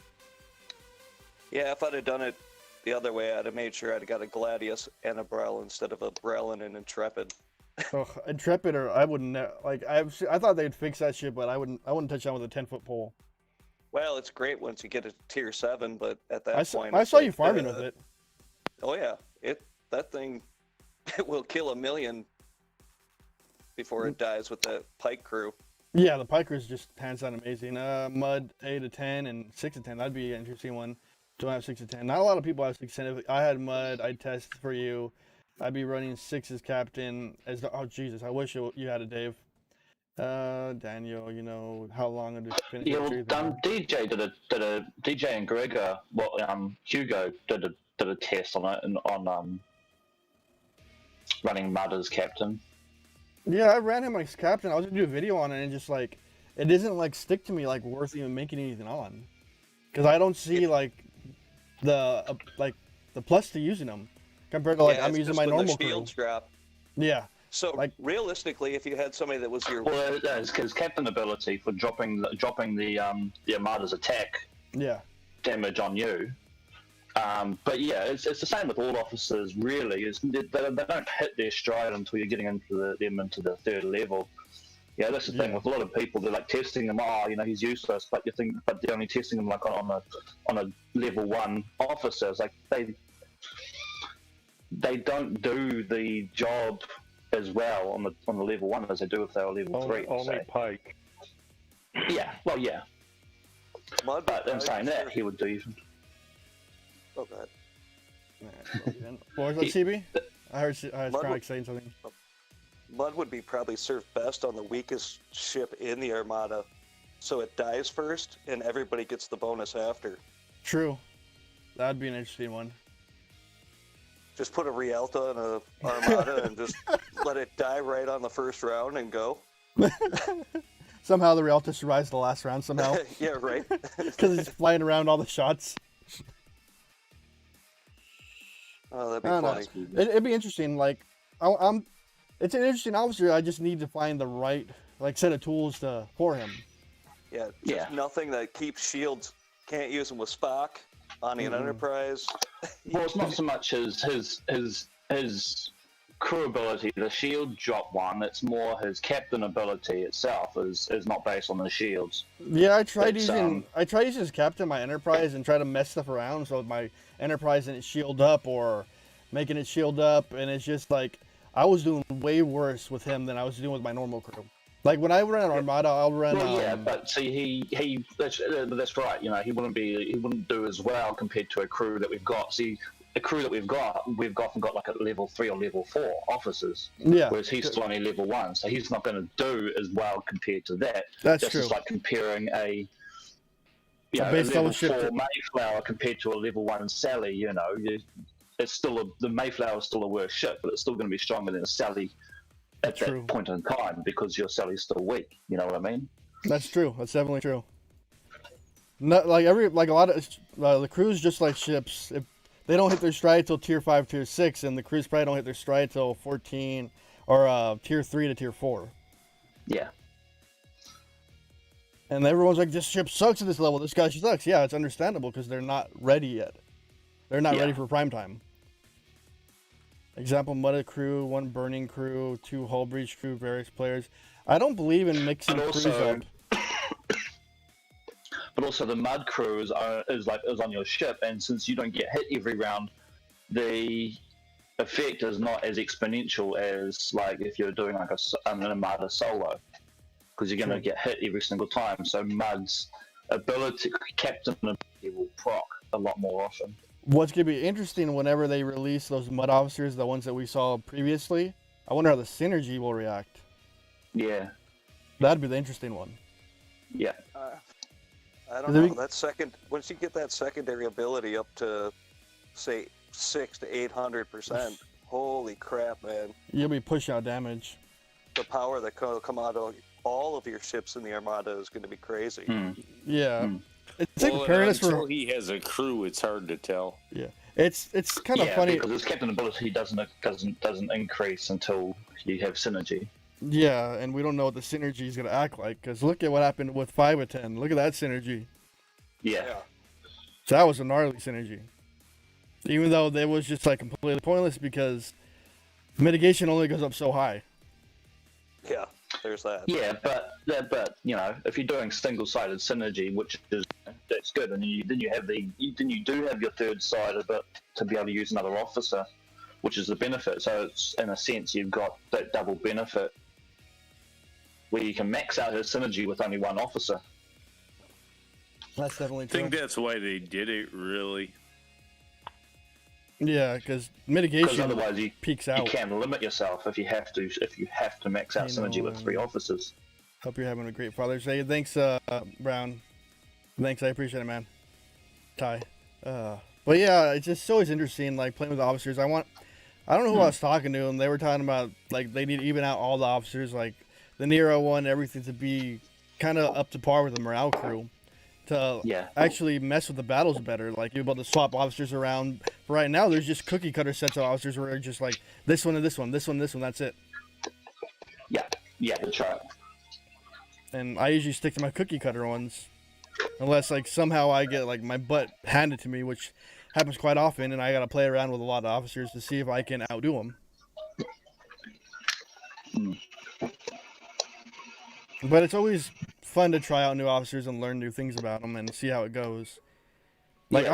Yeah, if I'd have done it the other way, I'd have made sure I'd got a Gladius and a Brel instead of a Brel and an Intrepid. Oh, Intrepid, or I wouldn't like. I thought they'd fix that shit, but I wouldn't touch that with a 10-foot pole. Well, it's great once you get a tier 7, but at that point, I saw you farming with it. Oh yeah, that thing it will kill 1 million before it dies with that Pike crew. Yeah, the Pike crew's just hands down amazing. Mud 8 of 10 and 6 of 10. That'd be an interesting one. Don't have 6 of 10. Not a lot of people have 6 of 10. If I had Mud, I'd test for you. I'd be running 6 as captain. Oh Jesus, I wish you had it, Dave. Daniel, you know how long it is. Yeah, well, DJ did a DJ and Gregor, Hugo did a test on it on running Mud as captain. Yeah, I ran him as captain. I was gonna do a video on it, and just like it doesn't like stick to me like worth even making anything on, because I don't see like the plus to using them compared to like I'm using my normal shields crew. Drop. Yeah. So like realistically, if you had somebody that was your it's because captain ability for dropping the Armada's attack damage on you. But yeah, it's the same with all officers really. They don't hit their stride until you're getting into the third level. Yeah, that's the thing with a lot of people. They're like testing them. Oh, he's useless. But they're only testing them like on a level 1 officer. It's like they don't do the job as well on the level 1 as they do if they were level 3. Only Pike. Yeah, well, yeah. But in saying that, he would do even. Oh god. What was that, CB? I heard Chronic saying something. Mud would be probably served best on the weakest ship in the Armada, so it dies first, and everybody gets the bonus after. True. That'd be an interesting one. Just put a Rialta in a Armada and just let it die right on the first round and go. Somehow the Rialta survives the last round somehow. Yeah, right. Because it's flying around all the shots. Oh, that'd be I don't know. funny. It'd be interesting. Like, it's an interesting officer. I just need to find the right set of tools for him. Yeah, just nothing that keeps shields. Can't use them with Spock on an Enterprise. Well, it's not so much his crew ability, the shield drop one. It's more his captain ability itself is not based on the shields. Yeah, I tried using his captain my Enterprise and try to mess stuff around so my Enterprise didn't shield up or making it shield up, and it's just like I was doing way worse with him than I was doing with my normal crew. Like when I run Armada, I'll run. Well, yeah, but see, that's right. You know, he wouldn't do as well compared to a crew that we've got. See, the crew that we've often got like at level 3 or level 4 officers. Yeah. Whereas he's still only level 1, so he's not going to do as well compared to that. That's Just true. as like comparing a base level fellowship 4 Mayflower compared to a level 1 Sally. You know, it's still the Mayflower is still a worse ship, but it's still going to be stronger than a Sally at that point in time because your Sally's still weak. You know what I mean? That's true. That's definitely true. Not like a lot of the crews, just like ships, if they don't hit their stride till tier 5, tier 6, and the crews probably don't hit their stride till 14 or tier 3 to tier 4. Yeah. And everyone's like, this ship sucks at this level. This guy sucks. Yeah, it's understandable because they're not ready yet. They're not ready for prime time. Example, Mudda crew, 1 burning crew, 2 hull breach crew, various players. I don't believe in mixing crews up. But also the mud crew is on your ship, and since you don't get hit every round, the effect is not as exponential as like if you're doing like an Armada solo, because you're going to get hit every single time. So Mud's captain ability will proc a lot more often. What's going to be interesting whenever they release those Mud officers, the ones that we saw previously, I wonder how the synergy will react. Yeah. That'd be the interesting one. Yeah. I don't know. Once you get that secondary ability up to, say, 600 to 800%, holy crap, man! You'll be pushing out damage. The power that come out of all of your ships in the Armada is going to be crazy. Yeah. It's well, like preparing us until for. he has a crew, it's hard to tell. Yeah, it's kind of funny because his captain ability doesn't increase until you have synergy. Yeah, and we don't know what the synergy is going to act like, because look at what happened with 5 of 10. Look at that synergy. Yeah. So that was a gnarly synergy. Even though it was just like completely pointless because mitigation only goes up so high. Yeah, there's that. Yeah, but you know, if you're doing single-sided synergy, which is that's good, and then you do have your third side of it to be able to use another officer, which is the benefit. So it's, in a sense, you've got that double benefit where you can max out his synergy with only 1 officer. That's definitely I true. think that's why they did it, really. Yeah, because mitigation otherwise peaks out. You can limit yourself if you have to max out synergy with 3 officers. Hope you're having a great Father's Day. Thanks, Brown. Thanks, I appreciate it, man. Ty. But yeah, it's just always interesting, like playing with the officers. I don't know who I was talking to, and they were talking about like they need to even out all the officers, like the Nero one, everything to be kind of up to par with the morale crew. To actually mess with the battles better, like you're able to swap officers around. Right now, there's just cookie cutter sets of officers where they're just like this one and this one, this one, this one. That's it. Yeah, that's right. And I usually stick to my cookie cutter ones, unless like somehow I get like my butt handed to me, which happens quite often, and I gotta play around with a lot of officers to see if I can outdo them. But it's always fun to try out new officers and learn new things about them and see how it goes. Like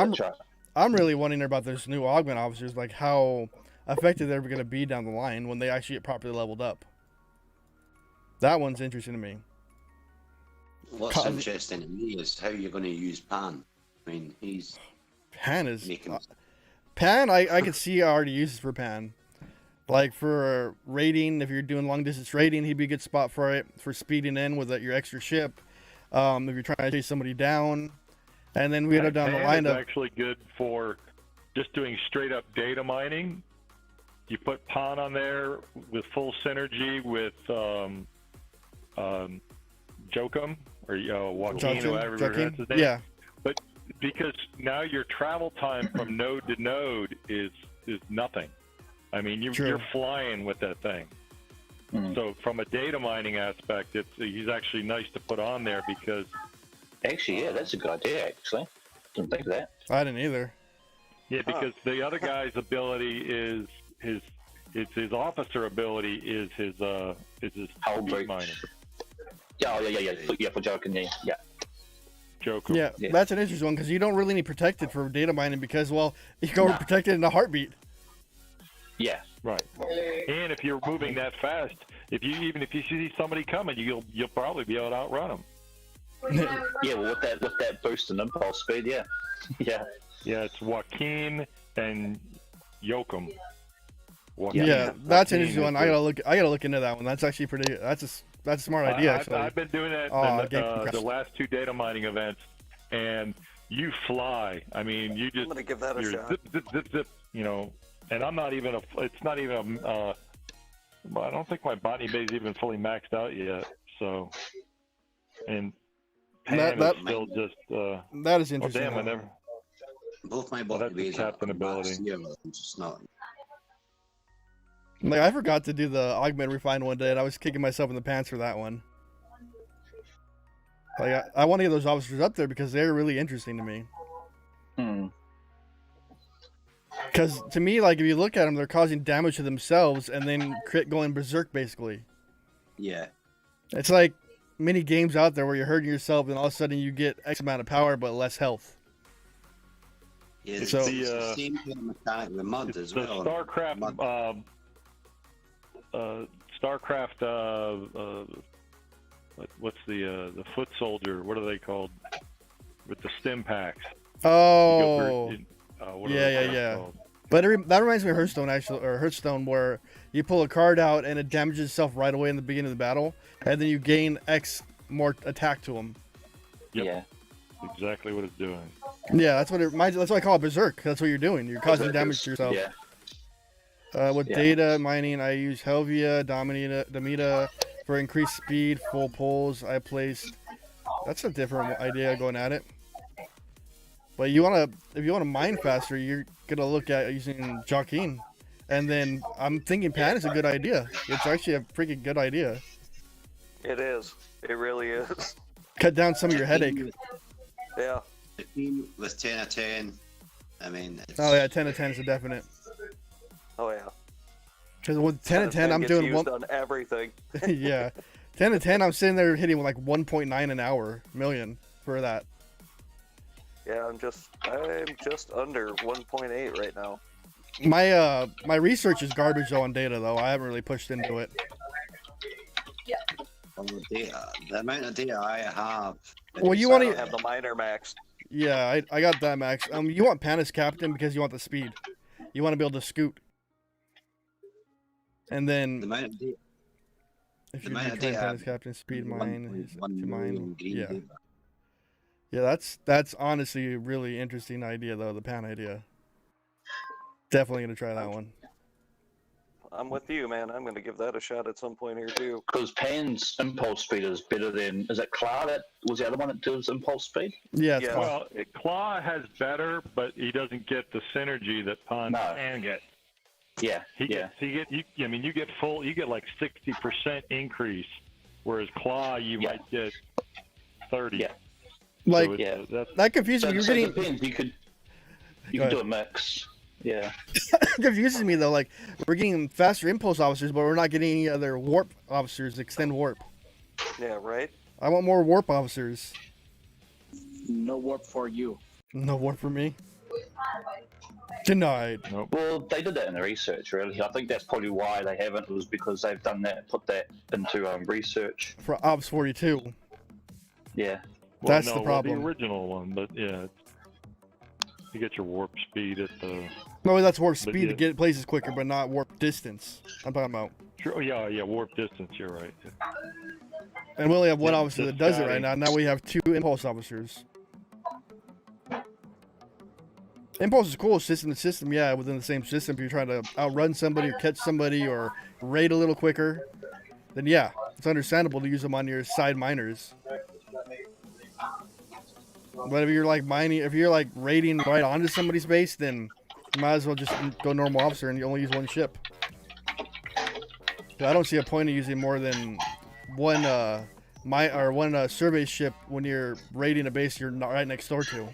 I'm really wondering about those new augment officers, like how effective they're going to be down the line when they actually get properly leveled up. That one's interesting to me. What's interesting to me is how you're going to use Pan. I mean, Pan is Pan. I could see already uses for Pan. Like for raiding, if you're doing long distance raiding, he'd be a good spot for it. For speeding in with your extra ship, if you're trying to chase somebody down, and then we go down the line of. It's actually good for just doing straight up data mining. You put Pawn on there with full synergy with Jokum or Joaquin or whatever that's his name. Yeah. But because now your travel time from node to node is is nothing. I mean, True. you're flying with that thing. Mm. So from a data mining aspect, he's actually nice to put on there because. Actually, yeah, that's a good idea. Actually, didn't think of that. I didn't either. Yeah, because the other guy's ability is his officer ability is his Hull speed breach. mining. Yeah, for joking, yeah. Joker. Yeah, that's an interesting one because you don't really need protected for data mining because, well, you go protected in a heartbeat. Yeah. Right. And if you're moving that fast, if you see somebody coming, you'll probably be able to outrun them. Yeah, well, with that boost in impulse speed, yeah. Yeah, it's Joaquin and Yoakum. Yeah, that's an interesting one. I gotta look into that one. That's actually pretty. That's a smart idea. Actually, I've been doing that the last 2 data mining events, and you fly. I mean, you just. I'm gonna give that a shot. Zip, zip, zip, zip. You know, and I'm not even It's not even I don't think my body bay is even fully maxed out yet. So, and Pam is still just. That is interesting. Oh, damn! I never. Both my body bays are captain ability. Just not. Like I forgot to do the augment refine one day, and I was kicking myself in the pants for that one. Like I want to get those officers up there because they're really interesting to me. Because to me, like if you look at them, they're causing damage to themselves and then going berserk basically. Yeah. It's like many games out there where you're hurting yourself and all of a sudden you get X amount of power but less health. Yeah, it's so the same kind of mechanic with mud as well. StarCraft. What's the foot soldier? What are they called? With the stim packs. Oh. What Yeah. But that reminds me of Hearthstone, where you pull a card out and it damages itself right away in the beginning of the battle, and then you gain X more attack to them. Yep. Yeah. Exactly what it's doing. Yeah, that's what it reminds. That's why I call it berserk. That's what you're doing. You're causing damage to yourself. Yeah. With data mining, I use Helvia, Domita for increased speed, full pulls. I placed. That's a different idea going at it. But if you wanna mine faster, you're gonna look at using Joaquin, and then I'm thinking Pan is a good idea. It's actually a freaking good idea. It is. It really is. Cut down some of your headache. Yeah. The team with 10 out of 10. I mean. Oh yeah, 10 out of 10 is a definite. Oh yeah. Because with 10 out of 10, I'm doing used on everything. Yeah, 10 out of 10, I'm sitting there hitting with like 1.9 an hour million for that. Yeah, I'm just under 1.8 right now. My research is garbage though on data though. I haven't really pushed into it. On the data, the amount of data I have. Well, you want to have the miner max. Yeah, I got that max. You want Pan as captain because you want the speed. You want to be able to scoot. And then the amount of data. If you do Pan as captain, speed mine is to mine. Yeah. Data. Yeah, that's honestly a really interesting idea though, the Pan idea. Definitely gonna try that one. I'm with you, man. I'm gonna give that a shot at some point here too. Because Pan's impulse speed is better than. Is it Claw that was the other one that does impulse speed? Yeah. Well, Claw has better, but he doesn't get the synergy that Pan can get. Yeah. You get like 60% increase, whereas Claw you might get 30. Yeah. Like so that confuses me. You're getting. Depends. You could do a mix. Yeah. It confuses me though. Like we're getting faster impulse officers, but we're not getting any other warp officers. Extend warp. Yeah. Right. I want more warp officers. No warp for you. No warp for me. Denied. Nope. Well, they did that in the research, really. I think that's probably why they haven't. It was because they've done that, put that into research. For Ops 42. Yeah. That's the problem. The original one, but yeah, you get your warp speed at the. No, that's warp speed to get places quicker, but not warp distance. I'm talking about. Sure. Yeah. Warp distance. You're right. And we only have one officer that does it right now. Now we have 2 impulse officers. Impulse is cool, system to system, yeah, within the same system. If you're trying to outrun somebody or catch somebody or raid a little quicker, then yeah, it's understandable to use them on your side miners. But if you're like raiding right onto somebody's base, then You might as well just go normal officer and you only use one ship. I don't see a point of using more than one survey ship when you're raiding a base you're not right next door to.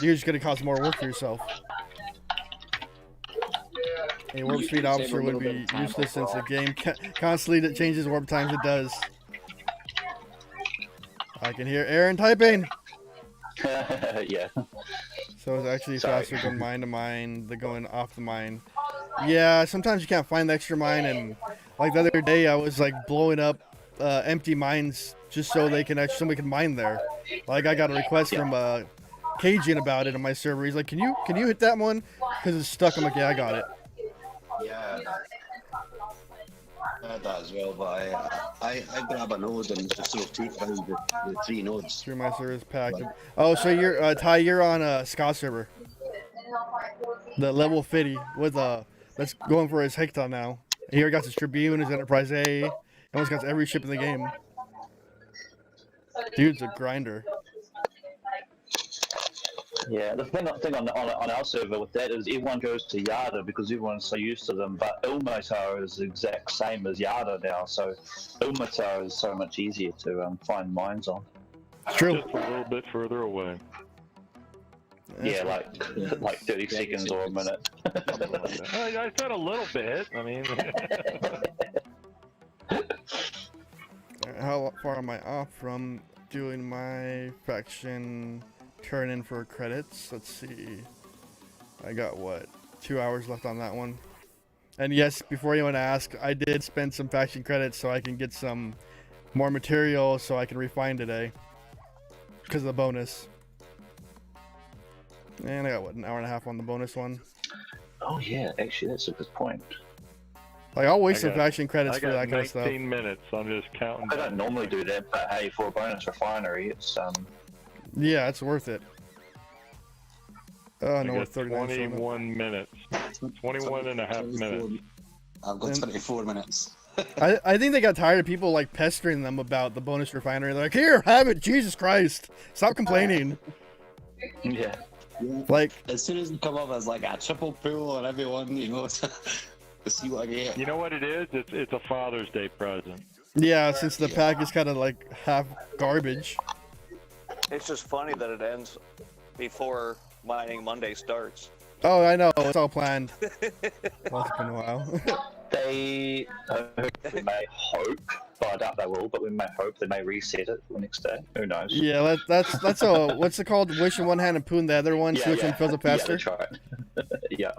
You're just gonna cause more work for yourself. A warp speed officer would be useless since the game constantly changes warp times. It does. I can hear Aaron typing. Yeah. So it's actually faster going mine to mine than going off the mine. Yeah, sometimes you can't find the extra mine, and like the other day I was like blowing up empty mines just so somebody can mine there. Like I got a request from Cajun about it on my server. He's like, can you hit that one because it's stuck? I'm like, yeah, I got it. Yeah, I had that as well, but I grab a node and just sort of toot around the 3 nodes. Through my service pack. Oh, so you're Ty, you're on a Scott server. The level 50 with that's going for his Hector now. He already got his Tribune, his Enterprise A. He almost got every ship in the game. Dude's a grinder. Yeah, the thing on our server with that is everyone goes to Yada because everyone's so used to them, but Ilmatar is the exact same as Yada now, so Ilmatar is so much easier to find mines on. True. Just a little bit further away. Yeah, like 30 seconds or a minute. I said a little bit. I mean, how far am I off from doing my faction turn in for credits? Let's see. I got what, 2 hours left on that one. And yes, before anyone asks, I did spend some faction credits so I can get some more material so I can refine today because of the bonus. And I got what, an hour and a half on the bonus one. Oh yeah, actually that's a good point. Like I'll waste some faction credits for that kind of stuff. 19 minutes. I'm just counting. I don't normally do that, but hey, for a bonus refinery, it's yeah, it's worth it. Oh no, we're 21 minutes. 21 and a half minutes. I've got 24 minutes. I think they got tired of people like pestering them about the bonus refinery. They're like, here, have it, Jesus Christ. Stop complaining. Yeah. Like as soon as you come up as like a triple pool on everyone, you know, to see what I get. You know what it is? It's a Father's Day present. Yeah, since the pack is kind of like half garbage. It's just funny that it ends before Mining Monday starts. Oh, I know. It's all planned. Well, it's been a while. we may hope, but I doubt they will, but we may hope they may reset it the next day. Who knows? Yeah, that's a, what's it called? Wish in one hand and poo in the other one, switch and fills up faster? Yeah, that's right. Yeah.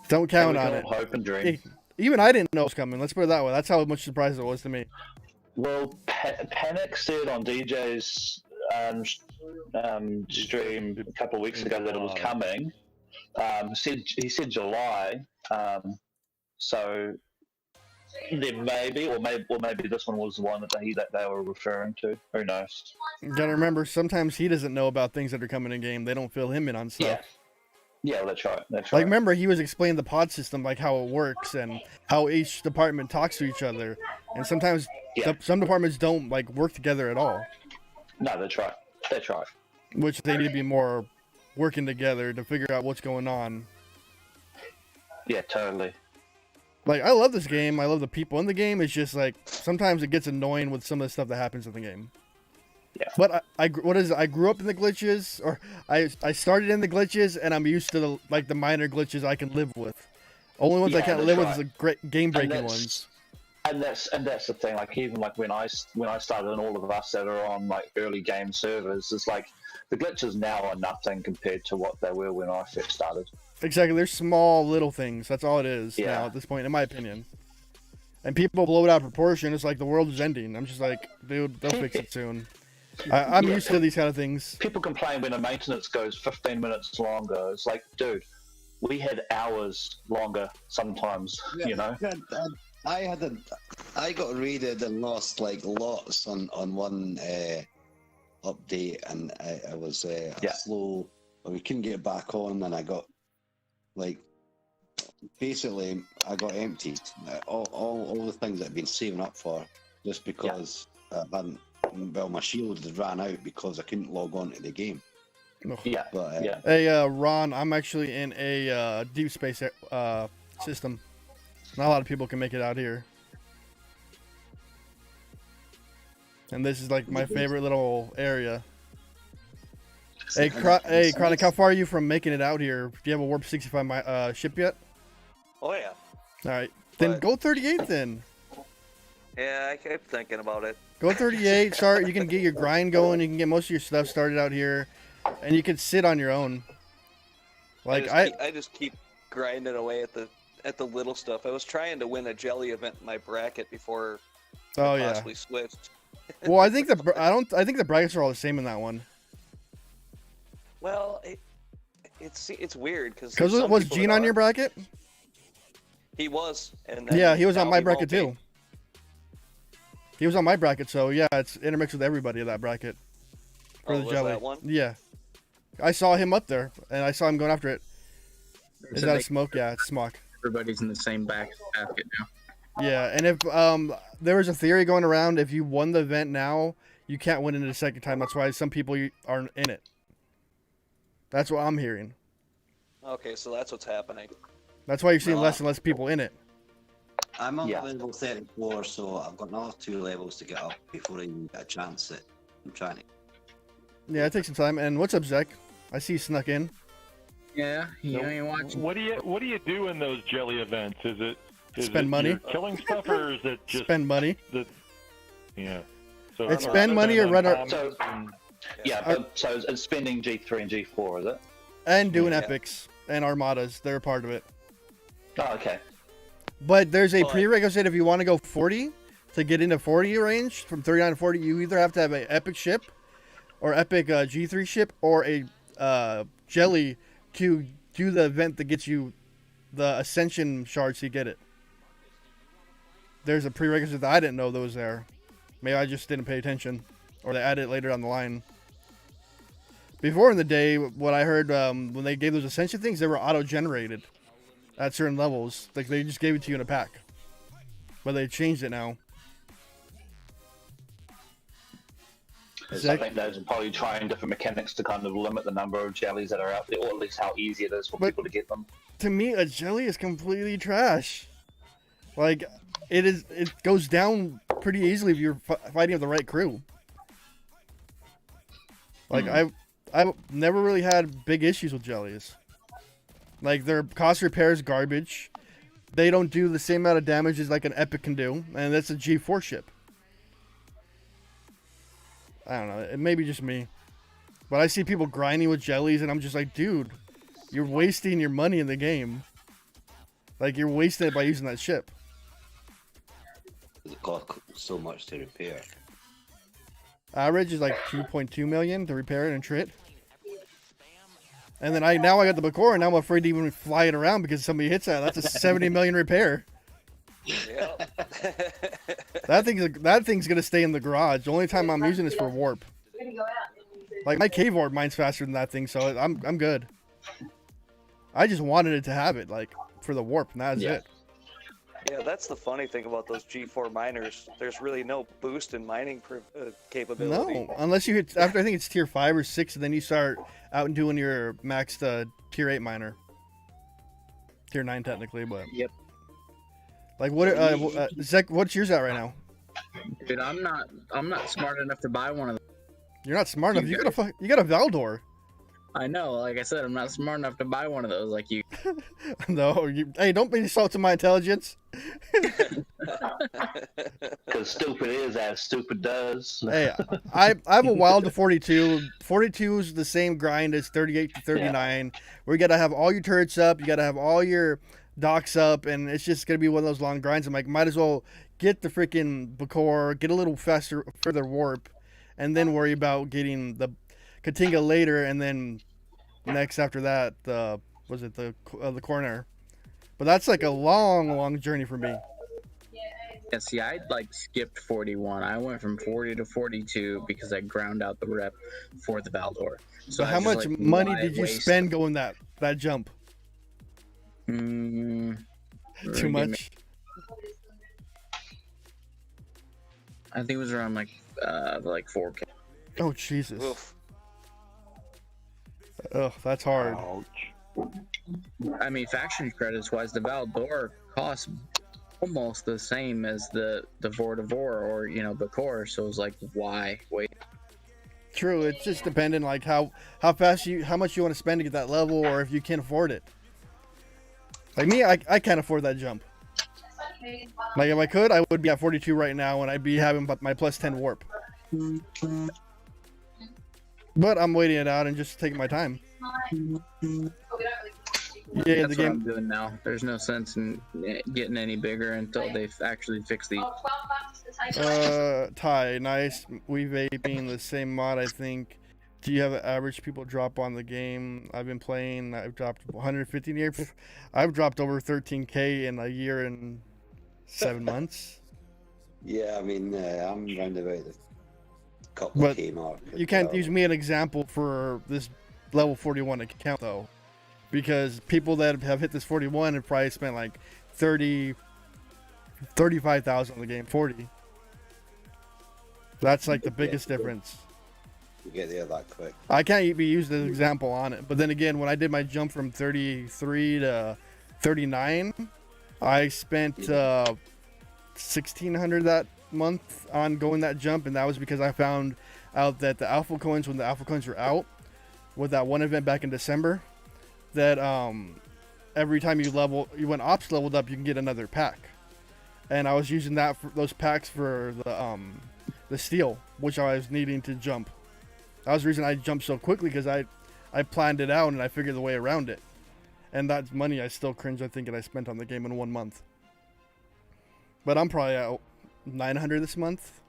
Don't count on it. Hope and dream. Even I didn't know it was coming. Let's put it that way. That's how much surprise it was to me. Well, Panic said on DJ's stream a couple of weeks ago that it was coming. He said July. So there may be, or maybe this one was the one that they were referring to. Who knows? You gotta remember, sometimes he doesn't know about things that are coming in game. They don't fill him in on stuff. Yeah, well, that's right. Like, remember, he was explaining the pod system, like how it works and how each department talks to each other. And sometimes some departments don't like work together at all. No, that's right. That's right. Which they need to be more working together to figure out what's going on. Yeah, totally. Like, I love this game. I love the people in the game. It's just like sometimes it gets annoying with some of the stuff that happens in the game. Yeah. But I grew up in the glitches, or I started in the glitches, and I'm used to the minor glitches I can live with. Only ones I can't live with is the great game-breaking ones. And that's the thing. Like even like when I started, and all of us that are on like early game servers, it's like the glitches now are nothing compared to what they were when I first started. Exactly. They're small little things. That's all it is now at this point, in my opinion. And people blow it out of proportion. It's like the world is ending. I'm just like, dude, they'll fix it soon. I'm used to these kind of things. People complain when a maintenance goes 15 minutes longer. It's like, dude, we had hours longer sometimes. Yeah, you know. I got raided and lost like lots on one update, and I was slow. We couldn't get back on, and I got basically I got emptied. All the things that I'd been saving up for, just because I hadn't. Well, my shield had ran out because I couldn't log on to the game. Yeah. But, yeah. Hey, Ron, I'm actually in a deep space system. Not a lot of people can make it out here. And this is like my favorite little area. Hey, Chronic, how far are you from making it out here? Do you have a Warp 65 ship yet? Oh yeah. All right, then go 38 then. Yeah, I kept thinking about it. Go 38. Start. You can get your grind going. You can get most of your stuff started out here, and you can sit on your own. Like I just keep grinding away at the little stuff. I was trying to win a jelly event in my bracket before I possibly switched. Well, I think the brackets are all the same in that one. Well, it's weird because was Gene on your bracket? He was, and yeah, he was on my bracket too. He was on my bracket, so yeah, it's intermixed with everybody in that bracket for the jelly. That one? Yeah, I saw him up there, and I saw him going after it. Is that a smoke? Yeah, it's smoke. Everybody's in the same basket now. Yeah, and if there was a theory going around, if you won the event now, you can't win it a second time. That's why some people aren't in it. That's what I'm hearing. Okay, so that's what's happening. That's why you're seeing less and less people in it. I'm on level 34, so I've got another 2 levels to get up before I even get a chance at. I'm trying to. Yeah, it takes some time. And what's up, Zach? I see you snuck in. Yeah, you ain't watching. What do you do in those jelly events? Is it spend money, you're killing stuff, or is it just spend money? Yeah. So it's spend money or run our. So it's spending G3 and G4, is it? And doing epics and armadas, they're a part of it. Oh, okay. But there's a prerequisite if you want to go 40 to get into 40 range from 39 to 40. You either have to have an epic ship, or epic G3 ship, or a jelly to do the event that gets you the ascension shards to get it. There's a prerequisite that I didn't know that was there. Maybe I just didn't pay attention, or they added it later down the line. Before in the day, what I heard when they gave those ascension things, they were auto-generated at certain levels. Like they just gave it to you in a pack, but they changed it now. I think those are probably trying different mechanics to kind of limit the number of jellies that are out there, or at least how easy it is for people to get them. To me, a jelly is completely trash. Like, it goes down pretty easily if you're fighting with the right crew. Like, I've never really had big issues with jellies. Like, their cost repair is garbage. They don't do the same amount of damage as like an epic can do, and that's a G4 ship. I don't know. It may be just me. But I see people grinding with jellies, and I'm just like, dude, you're wasting your money in the game. Like, you're wasting it by using that ship. It costs so much to repair. Average is like 2.2 million to repair it and trit. And then I got the Bakor, and now I'm afraid to even fly it around because somebody hits that. That's a 70 million repair. Yeah. That thing's gonna stay in the garage. The only time I'm using is for warp. Like my cave warp mine's faster than that thing, so I'm good. I just wanted it to have it like for the warp, and that's it. Yeah, that's the funny thing about those G4 miners. There's really no boost in mining capability. No, unless you hit after I think it's tier 5 or 6, and then you start out and doing your maxed tier 8 miner. Tier 9 technically, but yep. Like what? Zach, what's yours at right now? Dude, I'm not smart enough to buy one of them. You're not smart enough. You got a Valdor. I know. Like I said, I'm not smart enough to buy one of those like you. No, hey, don't be insulting my intelligence. Because stupid is as stupid does. Hey, I have a wild to 42. 42 is the same grind as 38 to 39. Where you gotta have all your turrets up, you gotta have all your docks up, and it's just gonna be one of those long grinds. I'm like, might as well get the freaking Bakor, get a little further warp, and then worry about getting the Katinga later, and then next after that, the Coroner. But that's like a long journey for me. Yeah, see, I skipped 41. I went from 40 to 42 because I ground out the rep for the Valdor. So how much money did you spend going that jump? Too much. I think it was around like 4K. Oh Jesus! Oof. Ugh, that's hard. Ouch. I mean, faction credits wise, the Valdor costs almost the same as the Vordivor or the core. So it's like, why wait? True, it's just dependent like how much you want to spend to get that level, or if you can afford it. Like me, I can't afford that jump. Like if I could, I would be at 42 right now, and I'd be having my plus 10 warp. But I'm waiting it out and just taking my time. Yeah, That's what I'm doing now. There's no sense in getting any bigger until they've actually fixed the. Ty, nice. We vaping the same mod, I think. Do you have an average people drop on the game? I've been playing. I've dropped 150 in a year. I've dropped over 13K in a year and 7 months. Yeah, I mean, I'm round about the couple of K mark. You can't use me an example for this level 41 account though, because people that have hit this 41 have probably spent like 35,000 on the game. 40. That's like the biggest difference. You get there that quick. I can't be used as an example on it, but then again, when I did my jump from 33 to 39, I spent 1,600 that month on going that jump, and that was because I found out that the alpha coins, when the alpha coins were out with that one event back in December, that every time when ops leveled up, you can get another pack, and I was using those packs for the steel, which I was needing to jump. That was the reason I jumped so quickly, because I planned it out and I figured the way around it. And that's money I still cringe, I think, that I spent on the game in 1 month. But I'm probably at 900 this month,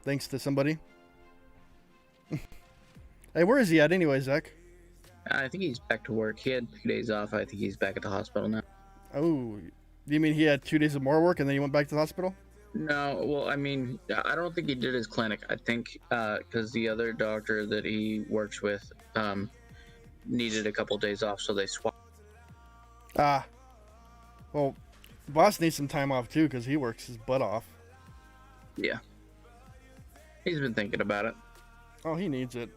thanks to somebody. Hey, where is he at anyway, Zach? I think he's back to work. He had 2 days off. I think he's back at the hospital now. Oh, do you mean he had 2 days of more work and then he went back to the hospital? No, well, I mean, I don't think he did his clinic. I think because the other doctor that he works with needed a couple days off, so they swapped. Well, boss needs some time off too, because he works his butt off. Yeah. He's been thinking about it. Oh, he needs it.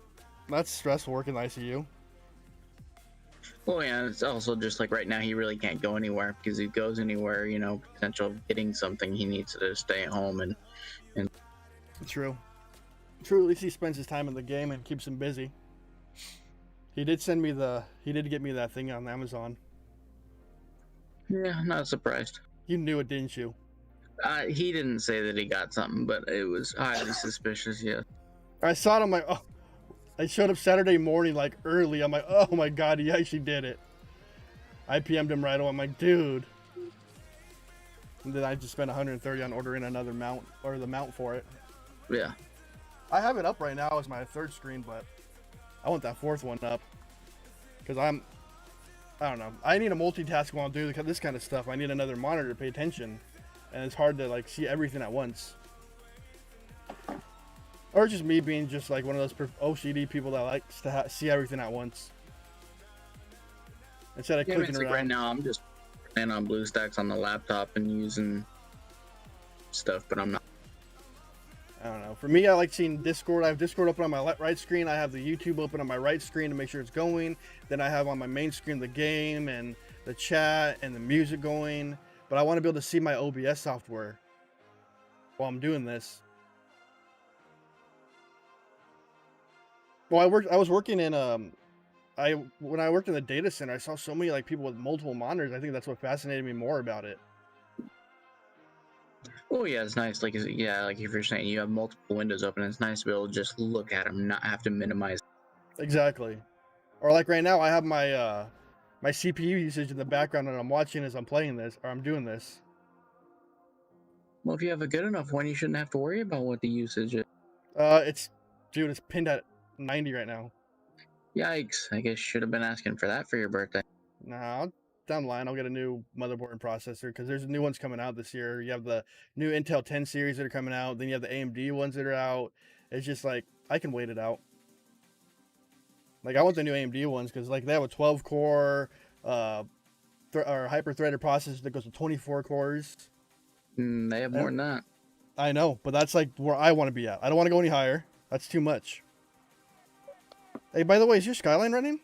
That's stressful working in the ICU. Well, yeah, it's also just like right now he really can't go anywhere, because if he goes anywhere, potential of getting something, he needs to stay at home and. True. At least he spends his time in the game and keeps him busy. He did get me that thing on Amazon. Yeah, not surprised. You knew it, didn't you? He didn't say that he got something, but it was highly suspicious, yeah. I saw it on my. Oh, I showed up Saturday morning, like early. I'm like, oh my god, he actually did it. I PM'd him right away. I'm like, dude. And then I just spent 130 on ordering another mount, or the mount for it. Yeah. I have it up right now as my third screen, but I want that fourth one up. Because I don't know. I need a multitask while I'm doing this kind of stuff. I need another monitor to pay attention. And it's hard to like see everything at once. Or just me being just like one of those OCD people that likes to see everything at once. Instead of clicking around. Right now, I'm just playing on BlueStacks on the laptop and using stuff, but I'm not. I don't know. For me, I like seeing Discord. I have Discord open on my right screen. I have the YouTube open on my right screen to make sure it's going. Then I have on my main screen the game and the chat and the music going. But I want to be able to see my OBS software while I'm doing this. Well, I was working in when I worked in the data center, I saw so many like people with multiple monitors. I think that's what fascinated me more about it. Oh yeah, it's nice. Like, yeah, like if you're saying you have multiple windows open, it's nice to be able to just look at them, not have to minimize. Exactly. Or like right now, I have my my CPU usage in the background, and I'm watching as I'm playing this, or I'm doing this. Well, if you have a good enough one, you shouldn't have to worry about what the usage is. It's pinned at 90 right now. Yikes! I guess you should have been asking for that for your birthday. Nah, down the line I'll get a new motherboard and processor, because there's new ones coming out this year. You have the new Intel 10 series that are coming out, then you have the AMD ones that are out. It's just like I can wait it out. Like I want the new AMD ones because like they have a 12 core or hyper threaded processor that goes to 24 cores. They have more than that. I know, but that's like where I want to be at. I don't want to go any higher. That's too much. Hey, by the way, is your Skyline running?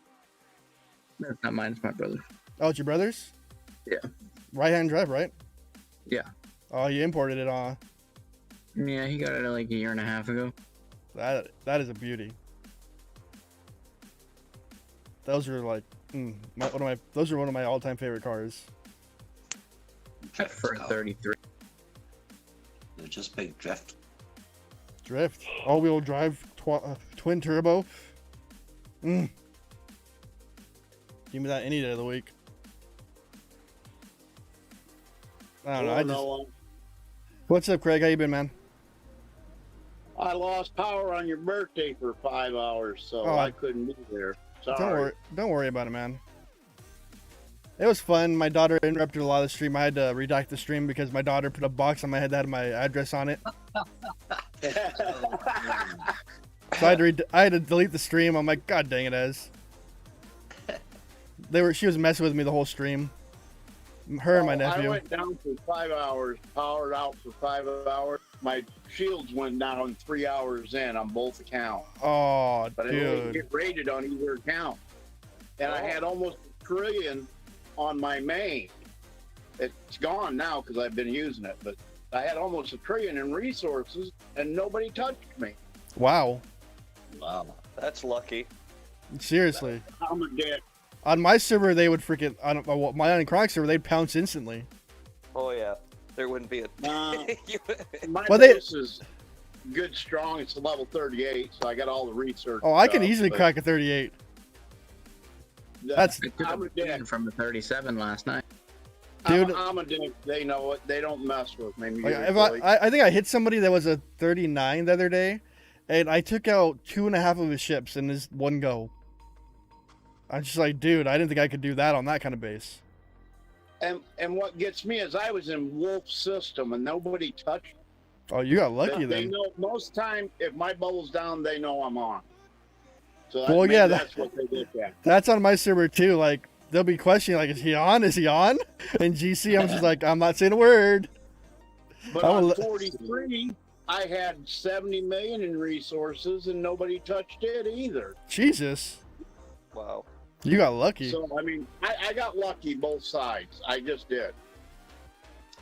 That's not mine. It's my brother. Oh, it's your brother's? Yeah. Right-hand drive, right? Yeah. Oh, you imported it on. Yeah, he got it like a year and a half ago. That is a beauty. Those are like those are one of my all-time favorite cars. For 33. They're just big drift. Drift, all-wheel drive, twin turbo. Give me that any day of the week. I don't know. What's up, Craig? How you been, man? I lost power on your birthday for 5 hours, so I couldn't be there. Sorry. Don't worry about it, man. It was fun. My daughter interrupted a lot of the stream. I had to redact the stream because my daughter put a box on my head that had my address on it. So I had to delete the stream. I'm like, God dang it, Ez. She was messing with me the whole stream. Her and my nephew. I went down for 5 hours, powered out for 5 hours. My shields went down 3 hours in on both accounts. Oh, but dude. I didn't get rated on either account. And I had almost $1 trillion on my main. It's gone now because I've been using it, but I had almost $1 trillion in resources and nobody touched me. Wow. Wow. That's lucky. Seriously. I'm a dick. On my server, they would freaking, on my Chronic server, they'd pounce instantly. Oh, yeah. There wouldn't be a... my base is good, strong. It's a level 38, so I got all the research. Oh, I can easily crack a 38. That's I'm a dick. From the 37 last night. Dude, I'm a dick. They know it. They don't mess with me. Like, I think I hit somebody that was a 39 the other day, and I took out 2.5 of his ships in this one go. I'm just like, dude, I didn't think I could do that on that kind of base. And what gets me is I was in Wolf's system and nobody touched me. Oh, you got lucky They then. know most time if my bubble's down, they know I'm on. So Well, yeah, that's what they did there. That's on my server too. Like, they'll be questioning, like, is he on? Is he on? And GC, I'm just like, I'm not saying a word. But on 43, I had 70 million in resources and nobody touched it either. Jesus. Wow. You got lucky. So, I mean, I got lucky both sides. I just did.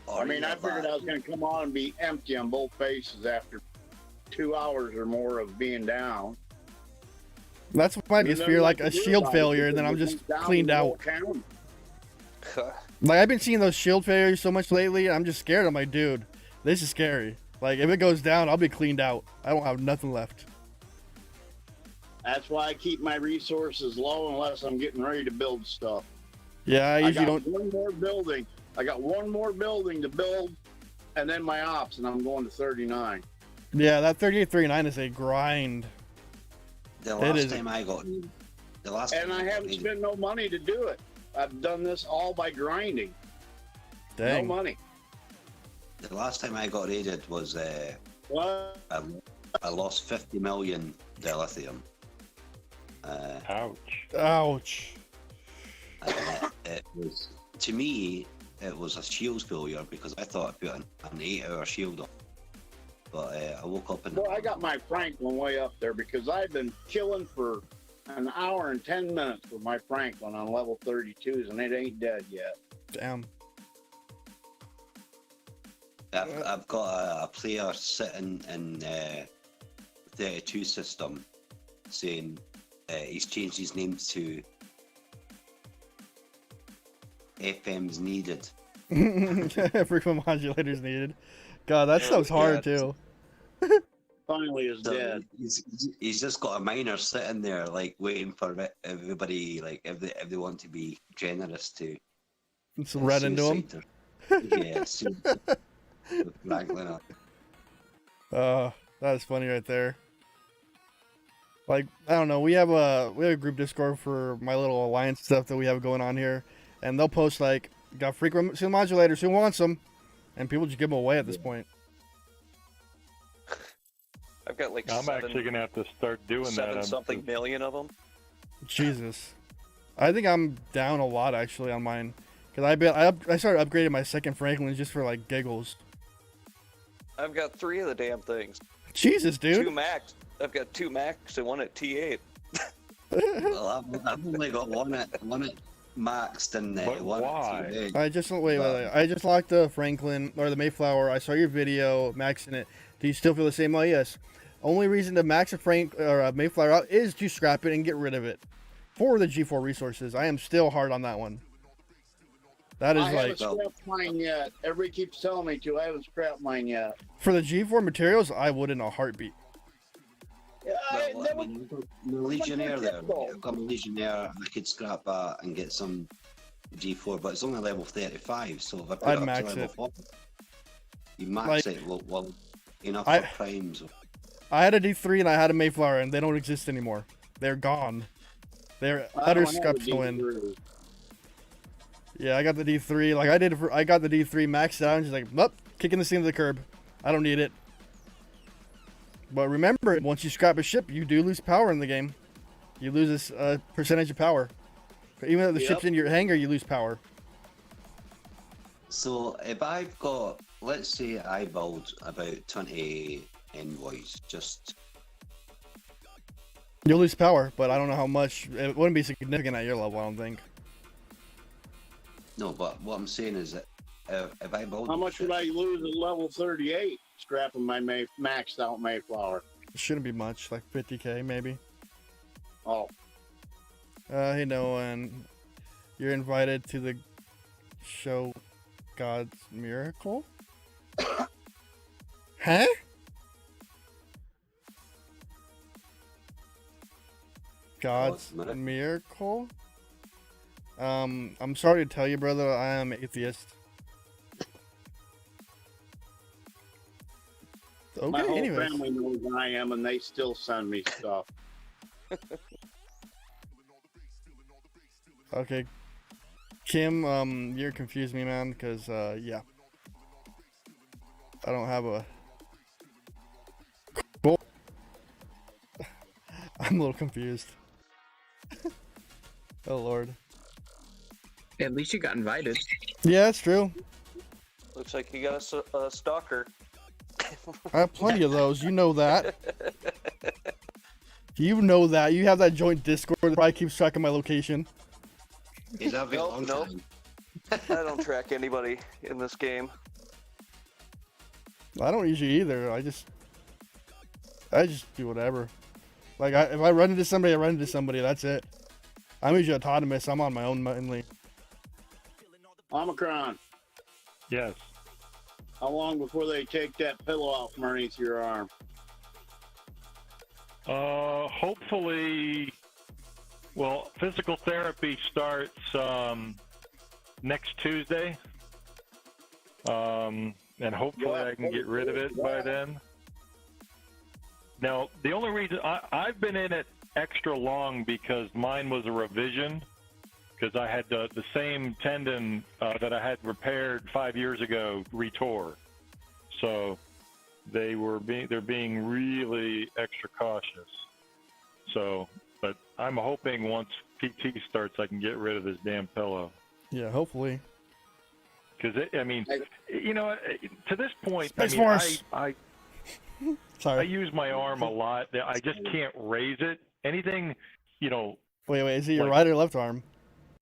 Oh, I mean, I figured I was going to come on and be empty on both bases after 2 hours or more of being down. That's my biggest fear, like a shield failure, and then I'm just cleaned out. Like, I've been seeing those shield failures so much lately, and I'm just scared. I'm like, dude, this is scary. Like, if it goes down, I'll be cleaned out. I won't have nothing left. That's why I keep my resources low unless I'm getting ready to build stuff. Yeah, I usually don't. One more building. I got one more building to build, and then my ops, and I'm going to 39. Yeah, that 38-39 is a grind. The last time I got, and I haven't spent no money to do it. I've done this all by grinding. Dang. No money. The last time I got raided was What? I lost 50 million dilithium. Ouch. It was, to me, it was a shield failure because I thought I put an 8-hour shield on. But I woke up and... Well, I got my Franklin way up there because I've been killing for an hour and 10 minutes with my Franklin on level 32s, and it ain't dead yet. Damn. I've got a player sitting in 32 system saying he's changed his name to FM's needed. Frequent modulators needed. God, that stuff's hard too. Finally is dead. He's just got a miner sitting there, like waiting for everybody, like if they want to be generous to. Some red into him. Yeah, Franklin. That's funny right there. Like, I don't know, we have a group Discord for my little alliance stuff that we have going on here, and they'll post like, got frequent modulators, who wants them? And people just give them away at this point. I've got like I'm actually gonna have to start doing that. Something million of them. Jesus, I think I'm down a lot actually on mine, because I started upgrading my second Franklin just for like giggles. I've got 3 of the damn things. Jesus, dude. 2 max. I've got 2 max and 1 at T8. I've only got one maxed in there. Why? I just wait. I just locked the Franklin or the Mayflower. I saw your video maxing it. Do you still feel the same way? Yes. Only reason to max a Mayflower out is to scrap it and get rid of it for the G4 resources. I am still hard on that one. That is I haven't scrapped mine yet. Everybody keeps telling me to. I haven't scrapped mine yet. For the G4 materials, I would in a heartbeat. The Legionnaire there. I've got a Legionnaire. I could scrap that and get some G4, but it's only level 35. So if I put I'd it up max to level it. 4, you max it. Well, enough I- for primes. I had a D3 and I had a Mayflower, and they don't exist anymore. They're gone. They're utter scups to win. Yeah, I got the D3. Like I got the D3 maxed out, and just like, nope, kicking this thing to the curb. I don't need it. But remember, once you scrap a ship, you do lose power in the game. You lose this percentage of power. Even though the ship's in your hangar, you lose power. So if I've got, let's say I build about 20 envoys, just You'll lose power, but I don't know how much. It wouldn't be significant at your level, I don't think. no. But what I'm saying is that if I build, How much would I lose at level 38 scrapping my maxed out Mayflower? It shouldn't be much, like 50k maybe. Oh. Hey Noah, you're invited to the show God's Miracle? Huh? God's Miracle? I'm sorry to tell you, brother, I am atheist. Okay, My whole anyways. family knows I am, and they still send me stuff. Okay. Kim, you're confused me, man, because, yeah. I don't have a... Cool. I'm a little confused. Oh, Lord. At least you got invited. Yeah, that's true. Looks like you got a stalker. I have plenty of those. You know that. You know that. You have that joint Discord that probably keeps track of my location. Is that Nope. I don't track anybody in this game. I don't usually either. I just do whatever. Like, if I run into somebody, I run into somebody. That's it. I'm usually autonomous. I'm on my own mainly. Omicron, Yes. how long before they take that pillow out from underneath your arm? Hopefully, well, physical therapy starts next Tuesday. And hopefully I can get rid of it by then. Now, the only reason I've been in it extra long because mine was a revision, because I had the same tendon that I had repaired 5 years ago retore. So they're being really extra cautious. So, but I'm hoping once PT starts, I can get rid of this damn pillow. Yeah, hopefully. Because I mean, you know, to this point, Space I mean, Force. I use my arm a lot. I just can't raise it. Anything, you know. Wait, is it your like- right or left arm?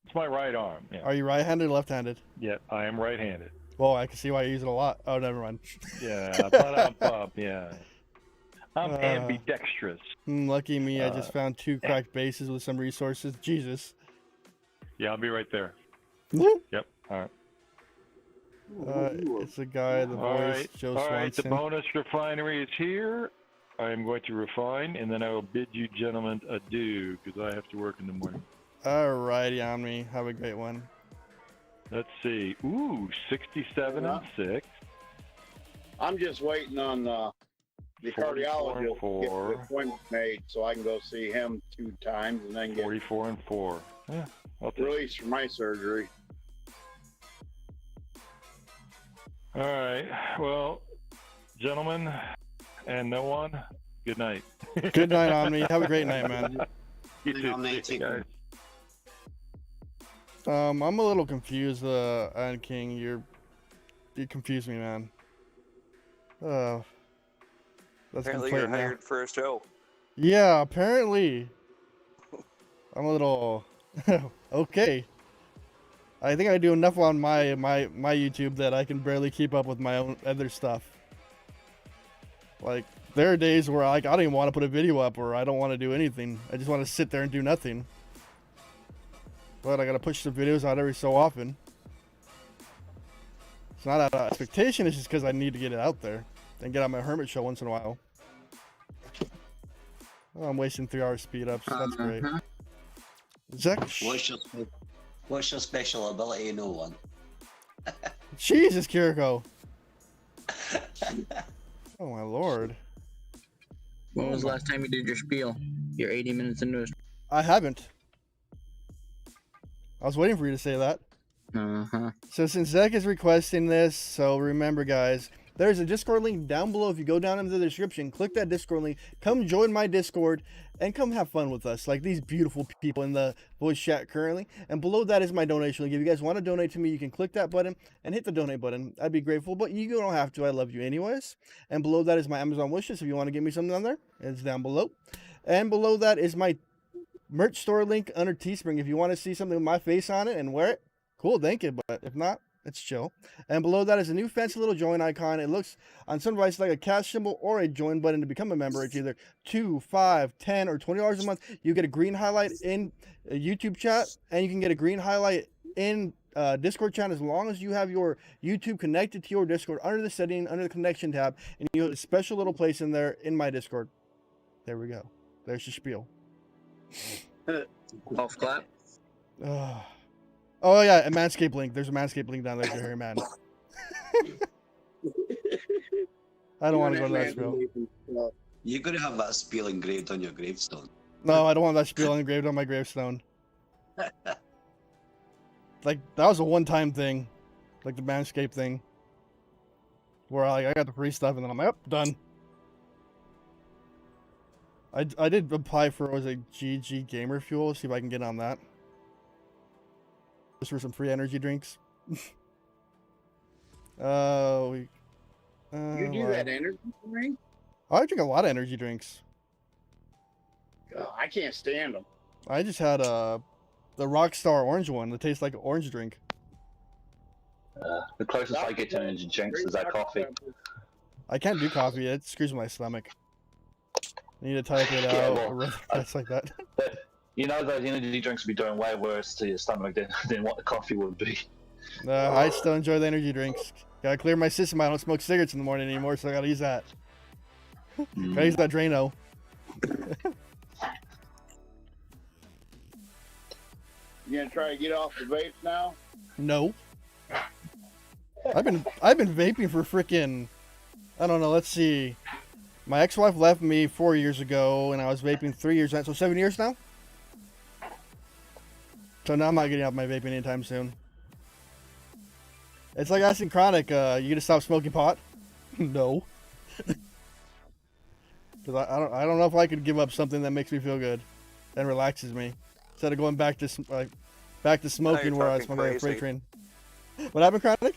It's my right arm. Yeah. Are you right-handed or left-handed? Yeah, I am right-handed. Well, I can see why you use it a lot. Oh, never mind. Yeah, but yeah. I'm ambidextrous. Lucky me, I just found 2 cracked bases with some resources. Jesus. Yeah, I'll be right there. Woo. Yep. All right. It's a guy, the voice, Joe All right. The Swanson. bonus refinery is here. I am going to refine, and then I will bid you gentlemen adieu because I have to work in the morning. Alrighty, Omni. Have a great one. Let's see. Ooh, 67 and 6. I'm just waiting on the 44 and cardiologist to 4. get the appointment made so I can go see him 2 times and then get 44 and 4. Yeah. released from my surgery. All right. Well, gentlemen, and no one, good night. Good night, Omni. Have a great night, man. You too. See you guys. I'm a little confused, Iron King. You confused me, man. That's Apparently complete you're now. hired for a show. Yeah, apparently. I'm a little okay. I think I do enough on my YouTube that I can barely keep up with my own other stuff. Like there are days where I don't even want to put a video up, or I don't want to do anything. I just want to sit there and do nothing. But I gotta push the videos out every so often. It's not out of expectation, it's just because I need to get it out there and get on my hermit show once in a while. Oh, I'm wasting 3 hours speed ups. That's great. Zach, what's your special ability? No one. Jesus, Kiriko. Oh my lord. When was the last time you did your spiel? You're 80 minutes into it. I haven't. I was waiting for you to say that. So since Zach is requesting this, so remember guys, there's a Discord link down below. If you go down into the description, click that Discord link, come join my Discord, and come have fun with us, like these beautiful people in the voice chat currently. And below that is my donation link. If you guys want to donate to me, you can click that button and hit the donate button. I'd be grateful, but you don't have to. I love you anyways. And below that is my Amazon wishlist. If you want to give me something on there, it's down below. And below that is my merch store link under Teespring. If you want to see something with my face on it and wear it, cool, thank you. But if not, it's chill. And below that is a new fancy little join icon. It looks on some devices like a cash symbol or a join button to become a member. It's either $2, $5, $10, or $20 a month. You get a green highlight in a YouTube chat, and you can get a green highlight in Discord chat as long as you have your YouTube connected to your Discord under the setting, under the connection tab, and you have a special little place in there in my Discord. There we go. There's your spiel. Golf clap. Oh yeah, a Manscaped link. There's a Manscaped link down there if you're hairy man. I don't want to go to that spiel. You're going to have that spiel engraved on your gravestone. No, I don't want that spiel engraved on my gravestone. Like, that was a one-time thing. Like the Manscaped thing. Where I got the free stuff and then I'm like, oh, done. I did apply for, was it GG Gamer Fuel? See if I can get on that. Just for some free energy drinks. You do that energy drink? I drink a lot of energy drinks. I can't stand them. I just had the Rockstar orange one that tastes like an orange drink. The closest I get to energy drinks is that coffee. I can't do coffee. It screws my stomach. I need to type it out. That's like that. You know those energy drinks would be doing way worse to your stomach than what the coffee would be. I still enjoy the energy drinks. Gotta clear my system. I don't smoke cigarettes in the morning anymore, so I gotta use that. Gotta use that Drano. You gonna try to get off the vape now? No. I've been vaping for freaking, I don't know, let's see. My ex-wife left me 4 years ago, and I was vaping 3 years now, so 7 years now? So now I'm not getting off my vaping anytime soon. It's like asking Chronic, you gonna stop smoking pot? No. Because I don't know if I could give up something that makes me feel good and relaxes me, instead of going back to smoking where I was smoking a freight train. What happened, Chronic?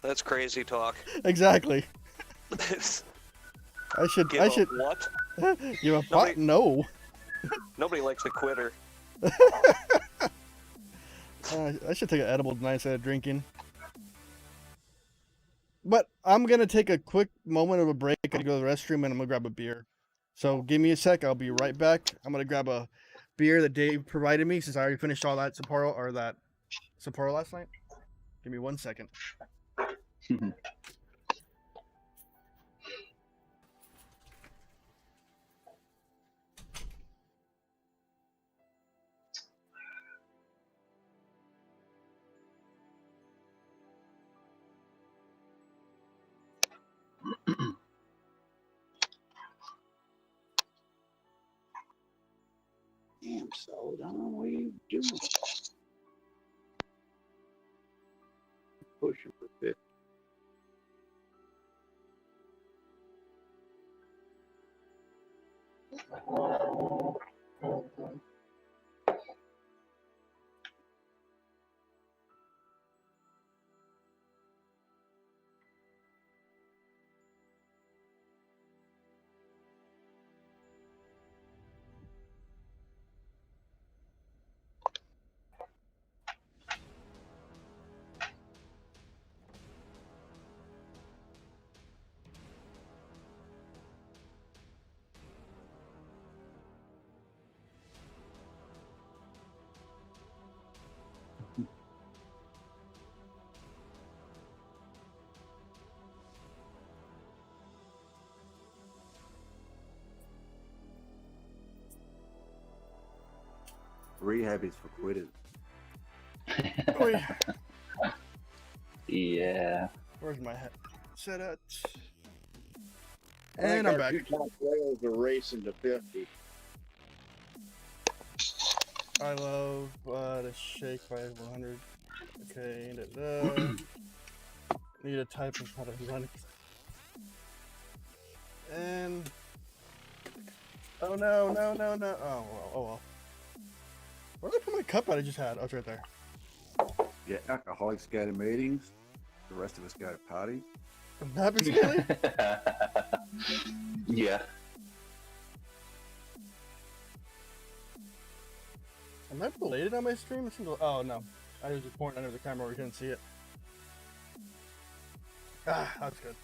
That's crazy talk. Exactly. I should what? Give a pot? No. Nobody likes a quitter. I should take an edible tonight instead of drinking. But I'm going to take a quick moment of a break. I'm going to go to the restroom and I'm going to grab a beer. So give me a sec. I'll be right back. I'm going to grab a beer that Dave provided me since I already finished all that Sapporo last night. Give me 1 second. Damn, so what are you doing? Pushing for 50. rehab is for quitters. Yeah. Where's my head? Set it. And I'm back. Two top whales are racing to 50. I love the shake by 100. Okay, need a type of how to run it. And oh no. Oh well. Where did I put my cup out I just had? Oh, it's right there. Yeah, alcoholics go to meetings. The rest of us go to parties. Happens, Kelly? Yeah. Am I belated on my stream? Oh no. I was just pointing under the camera where you couldn't see it. Ah, that's good.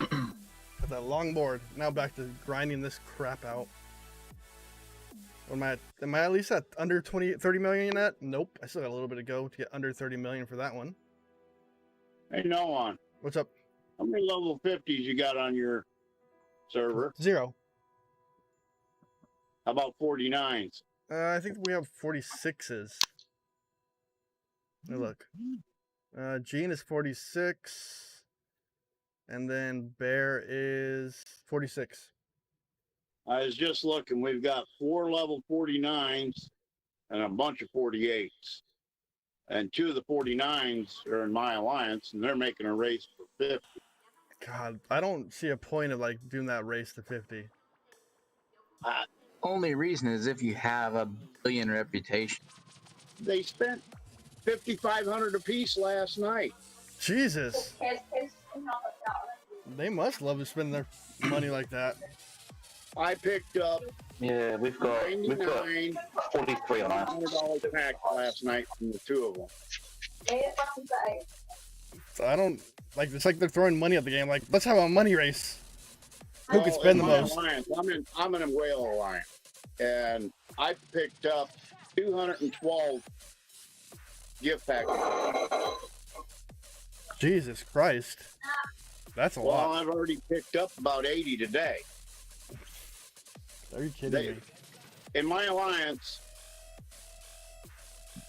Got that long board. Now back to grinding this crap out. Am I at least at under 30 million yet? Nope. I still got a little bit to go to get under 30 million for that one. Hey, Nolan. What's up? How many level 50s you got on your server? 0. How about 49s? I think we have 46s. Hey, look. Gene is 46. And then Bear is 46. I was just looking. We've got 4 level 49s and a bunch of 48s. And 2 of the 49s are in my alliance, and they're making a race for 50. God, I don't see a point of like doing that race to 50. Only reason is if you have a billion reputation. They spent 5,500 apiece last night. Jesus. They must love to spend their money like that. I picked up. Yeah, we've got 43 on us. $100 pack last night from the 2 of them. So I don't like. It's like they're throwing money at the game. Like, let's have a money race. Who can spend the most? Alliance, I'm in a whale alliance, and I picked up 212 gift packages. Jesus Christ, that's a lot. Well, I've already picked up about 80 today. Are you kidding me? In my alliance,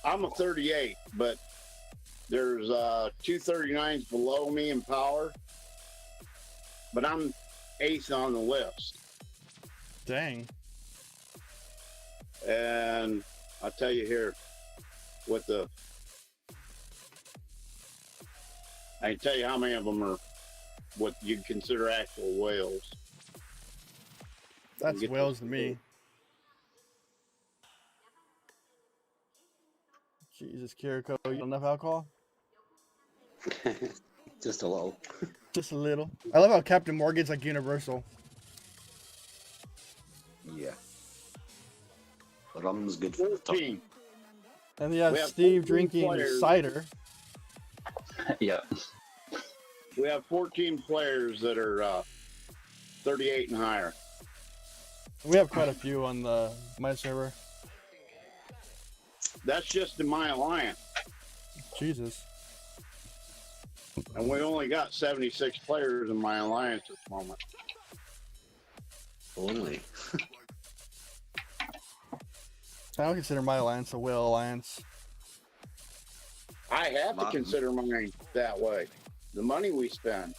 I'm a 38, but there's 2 39s below me in power, but I'm 8th on the list. Dang. And I'll tell you here, I can tell you how many of them are what you'd consider actual whales. That's whales to me. Jesus, Kiriko, you got enough alcohol? Just a little. Just a little. I love how Captain Morgan's like universal. Yeah. Rum's good for the tongue. And you have Steve drinking players. cider. Yeah. We have 14 players that are 38 and higher. We have quite a few on my server. That's just in my alliance. Jesus. And we only got 76 players in my alliance at the moment. Only. I don't consider my alliance a whale alliance. I have to consider mine that way. The money we spend.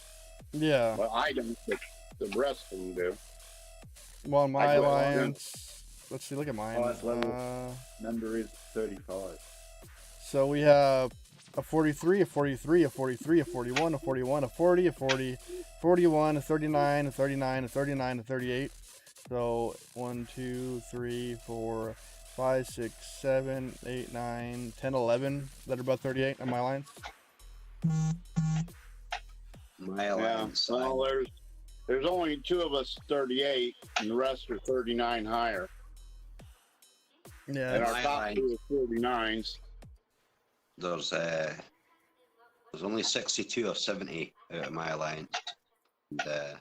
Yeah. Well, I don't, but the rest of them do. Well, my alliance. Let's see. Look at mine. Number is 35. So we have a 43, a 43, a 43, a 41, a 41, a 40, a 40, 41, a 39, a 39, a 39, a 38. So 1, 2, 3, 4, 5, 6, 7, 8, 9, 10, 11 that are about 38 on my alliance. My alliance. Yeah, well, there's only 2 of us 38, and the rest are 39 higher. Yeah. And our top 2 are 49s. There's only 62 or 70 out of my alliance. And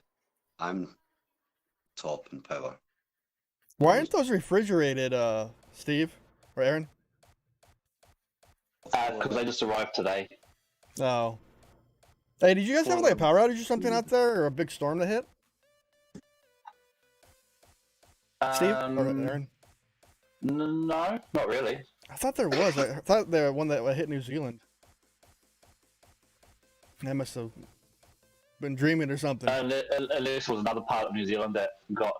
I'm top in power. Why aren't those refrigerated, Steve or Aaron? Because I just arrived today. No. Hey, did you guys have like a power outage or something out there, or a big storm that hit? Steve or Aaron? No, not really. I thought there was. I thought there was one that hit New Zealand. I must have been dreaming or something. Unless it was another part of New Zealand that got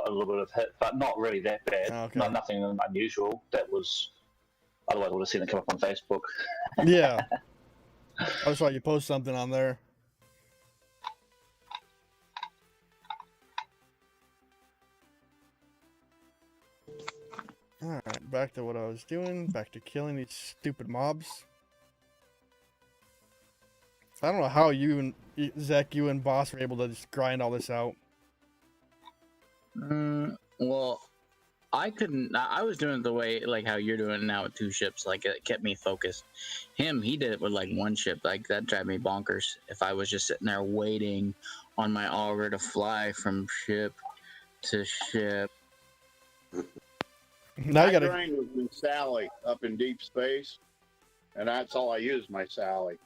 a little bit of hit, but not really that bad. Oh, okay. Nothing unusual. That was. Otherwise, I would have seen it come up on Facebook. Yeah. I saw you post something on there. Alright, back to what I was doing. Back to killing these stupid mobs. I don't know how you and Zach, you and Boss were able to just grind all this out. Well, I couldn't. I was doing it the way like how you're doing it now with 2 ships. Like it kept me focused. He did it with like 1 ship. Like that drive me bonkers. If I was just sitting there waiting on my auger to fly from ship to ship. Now you gotta grind with my Sally up in deep space, and that's all I use, my Sally.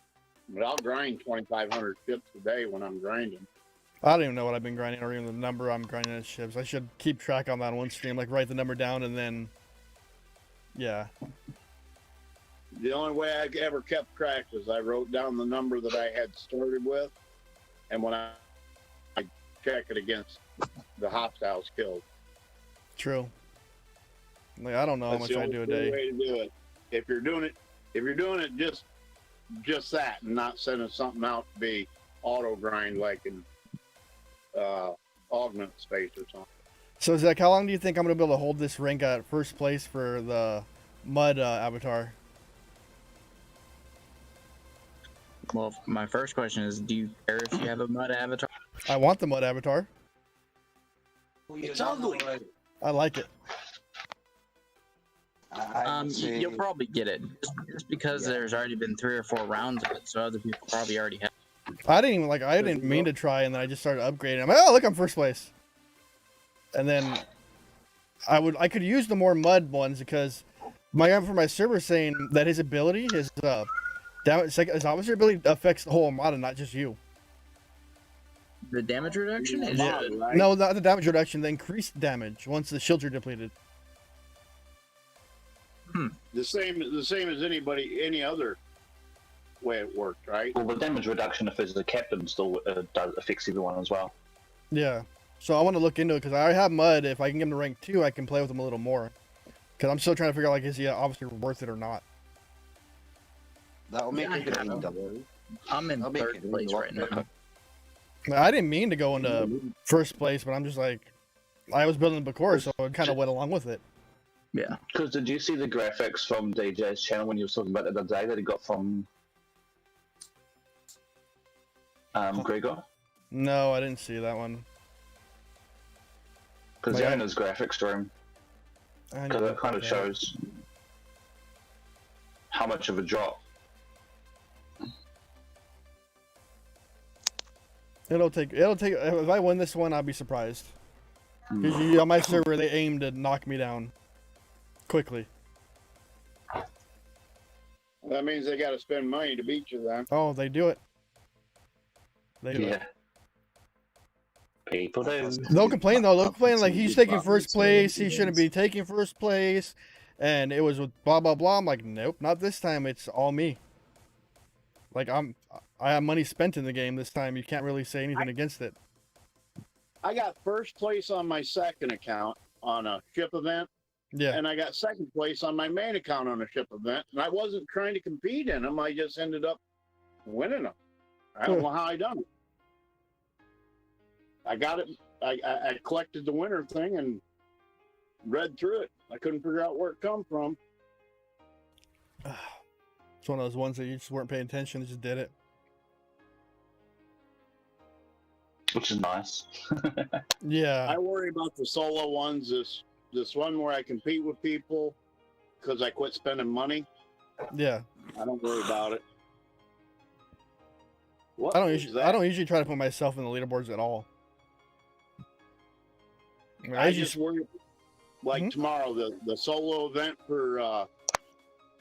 But I'll grind 2,500 ships a day when I'm grinding. I don't even know what I've been grinding or even the number I'm grinding as ships. I should keep track on that one stream, like write the number down and then, yeah. The only way I ever kept track was I wrote down the number that I had started with, and when I check it against the hostiles killed. True. Like I don't know how much I do a day. Way to do it. If you're doing it just that, and not sending something out to be auto grind like in augment space or something. So Zach, how long do you think I'm gonna be able to hold this rank at first place for the mud avatar? Well, my first question is, do you care if you have a mud avatar? I want the mud avatar. It's ugly. I like it. You'll probably get it just because there's already been 3 or 4 rounds of it, so other people probably already have. I didn't mean to try, and then I just started upgrading. I'm like, oh look, I'm first place. And then I could use the more mud ones because my guy for my server saying that his ability, his officer ability affects the whole Armada, not just you. The damage reduction? Is it? Right? No, not the damage reduction. The increased damage once the shields are depleted. The same as any other way it worked, right? Well, the damage reduction if it's the captain still affects everyone as well. Yeah. So I want to look into it because I have mud. If I can get him to rank 2, I can play with him a little more. Because I'm still trying to figure out like is he obviously worth it or not. That'll make it I'm in 3rd place right now. I didn't mean to go into first place, but I'm just like, I was building Bakor, so I kind of went along with it. Yeah. Because did you see the graphics from DJ's channel when you were talking about it the other day that he got from Gregor? No, I didn't see that one. Because they're in his graphics stream. Because it kind of shows how much of a drop. It'll take. If I win this one, I'll be surprised. Because on my server, they aim to knock me down quickly. That means they got to spend money to beat you, then. Oh, they do it. They do it. People do. They'll complain though. They'll complain like he's taking first place. He shouldn't be taking first place, and it was with blah blah blah. I'm like, nope, not this time. It's all me. Like I have money spent in the game this time. You can't really say anything against it. I got first place on my second account on a ship event. Yeah. And I got second place on my main account on a ship event. And I wasn't trying to compete in them. I just ended up winning them. I don't know how I done it. I got it. I collected the winner thing and read through it. I couldn't figure out where it come from. It's one of those ones that you just weren't paying attention. They just did it. Which is nice. Yeah. I worry about the solo ones. This one where I compete with people because I quit spending money. Yeah. I don't worry about it. I don't usually try to put myself in the leaderboards at all. I just worry. Like tomorrow, the solo event for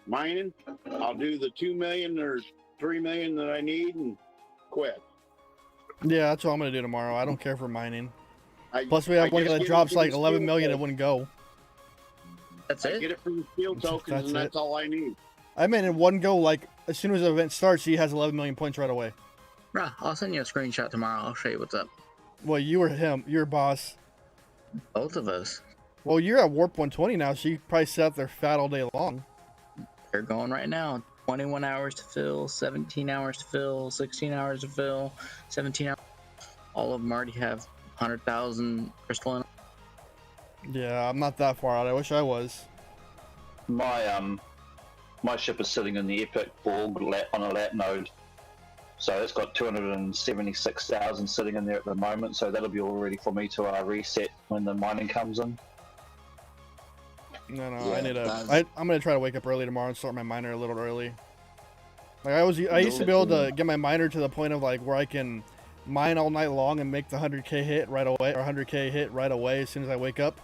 mining, I'll do the 2 million or 3 million that I need and quit. Yeah, that's what I'm gonna do tomorrow. I don't care for mining. Plus, we have one that drops like 11 million. It wouldn't go. That's I it? get it from the field tokens, and that's all I need. I mean, in one go, like, as soon as the event starts, he has 11 million points right away. Bruh, I'll send you a screenshot tomorrow. I'll show you what's up. Well, you or him. You're boss. Both of us. Well, you're at Warp 120 now, so you probably sit out there fat all day long. They're going right now. 21 hours to fill, 17 hours to fill, 16 hours to fill, 17 hours. All of them already have 100,000 crystal in them. Yeah, I'm not that far out. I wish I was. My ship is sitting in the Epic Borg on a lat node, so it's got 276,000 sitting in there at the moment. So that'll be all ready for me to reset when the mining comes in. No, Yeah, I need I'm gonna try to wake up early tomorrow and start my miner a little early. Like I used to be able to get my miner to the point of like where I can mine all night long and make the 100k hit right away, or 100k hit right away as soon as I wake up.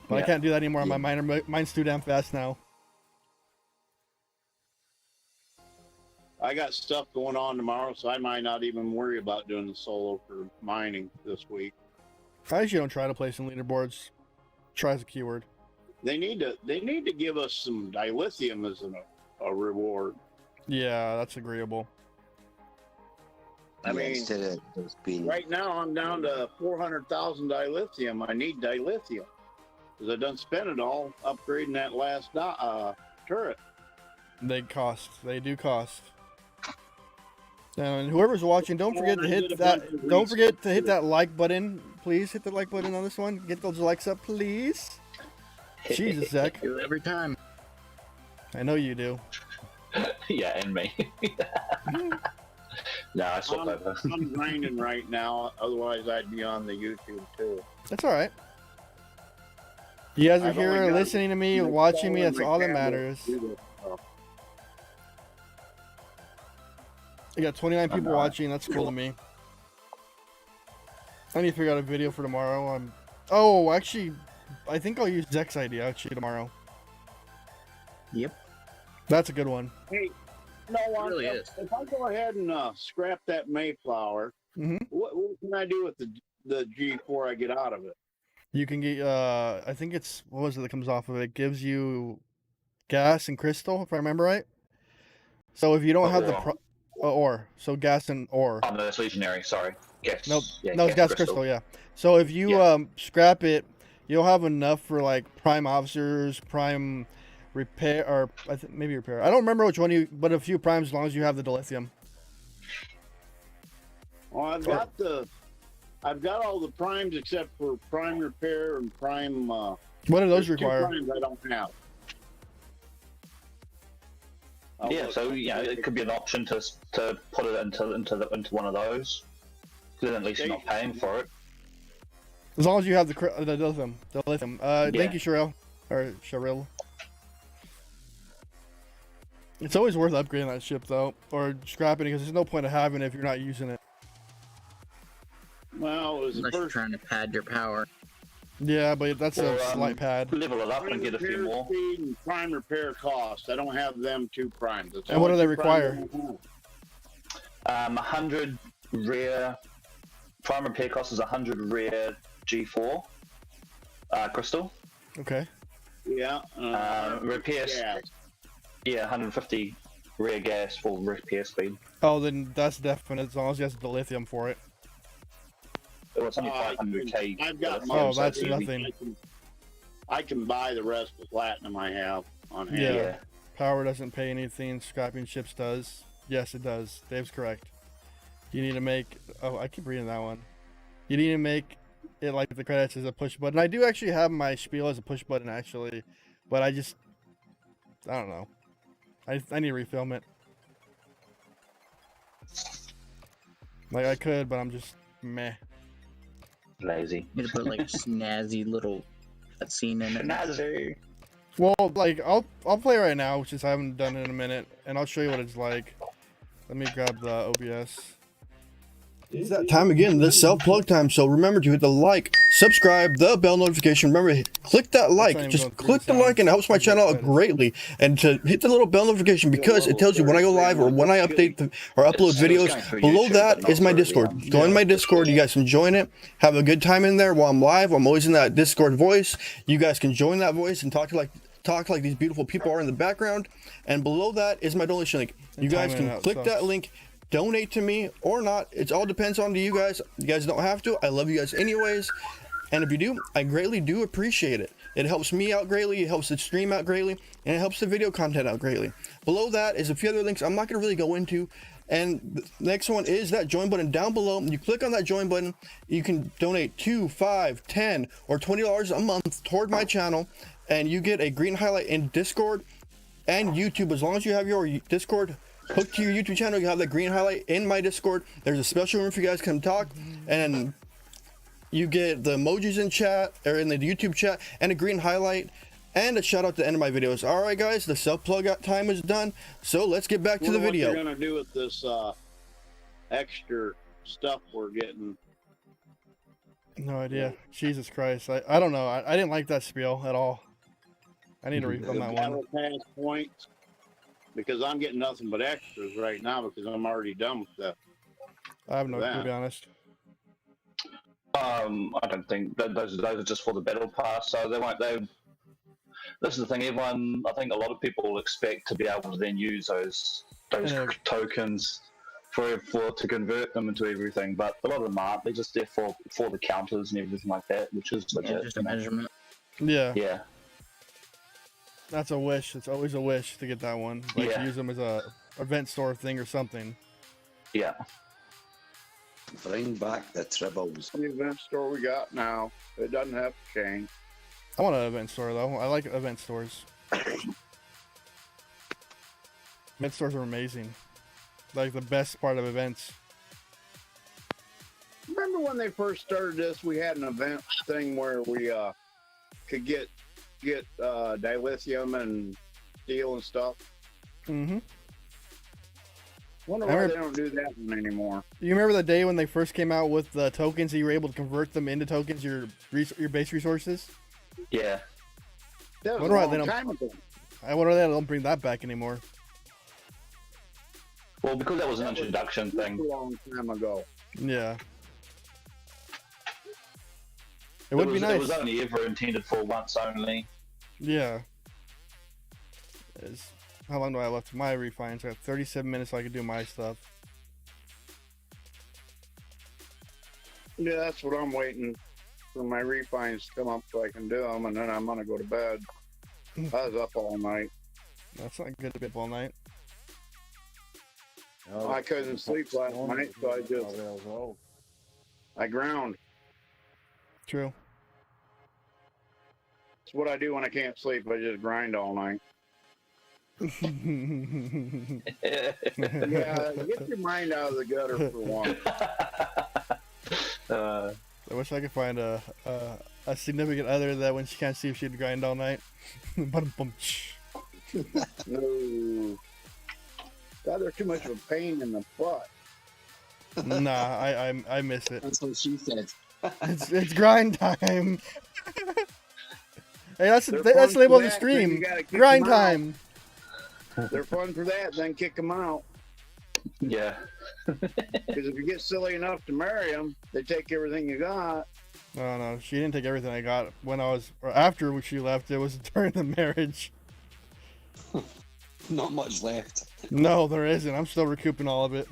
But I can't do that anymore. My miner, mine's too damn fast now. I got stuff going on tomorrow, so I might not even worry about doing the solo for mining this week. I usually don't try to play some leaderboards. Try as a keyword. They need to give us some dilithium as a reward. Yeah, that's agreeable. I mean, right now I'm down to 400,000 dilithium. I need dilithium because I done spent it all upgrading that last turret. They cost. They do cost. And whoever's watching, don't forget to hit that. Don't forget to hit that like button. Please hit the like button on this one. Get those likes up, please. Jesus, Zach. Do it every time. I know you do. Yeah, and me. No, I swapped over. I'm grinding right now. Otherwise, I'd be on the YouTube too. That's all right. You guys are I've only here got listening to me, my watching me. phone and That's my all that camera matters. to do this stuff. I got 29 people watching. That's cool to me. I need to figure out a video for tomorrow. Oh, actually, I think I'll use Zek's idea actually tomorrow. Yep. That's a good one. Hey, no, really if I go ahead and scrap that Mayflower, what can I do with the G4 I get out of it? You can get, I think it's, what was it that comes off of it? It gives you gas and crystal, if I remember right. So if you don't have the ore, so gas and ore. Oh, no, that's legionary. Sorry. Gas. Nope. Yeah, No, it's gas crystal. Yeah. So if you scrap it, you'll have enough for like prime officers, prime repair, or I think maybe repair. I don't remember which one but a few primes as long as you have the dilithium. Well, I've got all the primes except for prime repair and prime. What do those require? Two primes I don't have. Yeah, so it could be an option to put it into one of those. Then at least you're not paying for it. As long as you have the dilithium. Thank you, Sherrill. Or Sherrill. It's always worth upgrading that ship though, or scrapping it, because there's no point of having it if you're not using it. Well, it was unless you're trying to pad your power. Yeah, but that's a slight pad. Level it up and get a few more. Speed and prime repair cost. I don't have them two primes. And what do they require? 100 rare. Prime repair cost is 100 rare G4 crystal. Okay. Yeah. Repair. Yeah, 150 rare gas for repair speed. Oh, then that's definite as long as you have the lithium for it. Well, it's only 500k. I've got oh, that's nothing. I can buy the rest with Latinum I have on hand. Yeah. Power doesn't pay anything. Scrapping ships does. Yes, it does. Dave's correct. You need to make... Oh, I keep reading that one. You need to make it like the credits as a push button. I do actually have my spiel as a push button, actually. But I just... I don't know. I need to refilm it. Like, I could, but I'm just meh. Lazy. You need to put like a snazzy little scene in it. Snazzy. Well, like, I'll play right now, since I haven't done it in a minute, and I'll show you what it's like. Let me grab the OBS. It's that time again, this self-plug time, so remember to hit the like, subscribe, the bell notification. Remember, click that like. Just click the like, and it helps my channel out greatly. And to hit the little bell notification because it tells you when I go live or when I update or upload videos. Below that is my Discord. Join my Discord. You guys can join it. Have a good time in there while I'm live. I'm always in that Discord voice. You guys can join that voice and talk like these beautiful people are in the background. And below that is my donation link. You guys can click that link. Donate to me or not. It all depends on you guys. You guys don't have to. I love you guys anyways. And if you do, I greatly do appreciate it. It helps me out greatly. It helps the stream out greatly. And it helps the video content out greatly. Below that is a few other links I'm not going to really go into. And the next one is that join button down below. You click on that join button. You can donate $2, $5, $10, or $20 a month toward my channel. And you get a green highlight in Discord and YouTube. As long as you have your Discord hooked to your YouTube channel, you have that green highlight in my Discord. There's a special room for you guys to come talk, and you get the emojis in chat or in the YouTube chat and a green highlight and a shout out at the end of my videos. All right, guys, the self plug out time is done. So let's get back to the video. What you're gonna do with this extra stuff we're getting? No idea. Jesus Christ, I don't know. I didn't like that spiel at all. I need to refund that one. Battle pass points. Because I'm getting nothing but extras right now because I'm already done with that. I have no clue, to be honest. I don't think those are just for the battle pass, so they won't. This is the thing. Everyone, I think, a lot of people will expect to be able to then use those tokens to convert them into everything, but a lot of them aren't. They're just there for the counters and everything like that, which is legit. Just a measurement. Yeah. Yeah. That's a wish. It's always a wish to get that one. Like use them as a event store thing or something. Yeah. Bring back the tribbles. The event store we got now, it doesn't have to change. I want an event store though. I like event stores. Event stores are amazing. Like the best part of events. Remember when they first started this? We had an event thing where we could get dilithium and steel and stuff. Mm-hmm. Wonder why they don't do that one anymore. You remember the day when they first came out with the tokens and you were able to convert them into tokens, your base resources? Yeah. That was a long time ago. I wonder why they don't bring that back anymore. Well, because that was an introduction thing. A long time ago. Yeah. It would be nice. It was only ever intended for once only. Yeah. How long do I have left for my refines? I have 37 minutes so I can do my stuff. Yeah, that's what I'm waiting for, my refines to come up so I can do them, and then I'm going to go to bed. I was up all night. That's not good to be up all night. I couldn't sleep last night, so I ground. True. It's what I do when I can't sleep. I just grind all night. Yeah, get your mind out of the gutter for one. I wish I could find a significant other that when she can't sleep, she'd grind all night. No. God, they're too much of a pain in the butt. Nah, I miss it. That's what she said. It's grind time. Hey, that's the label of the stream. Grind time. They're fun for that, then kick them out. Yeah. Because if you get silly enough to marry them, they take everything you got. No, she didn't take everything I got when I was, or after she left. It was during the marriage. Not much left. No, there isn't. I'm still recouping all of it.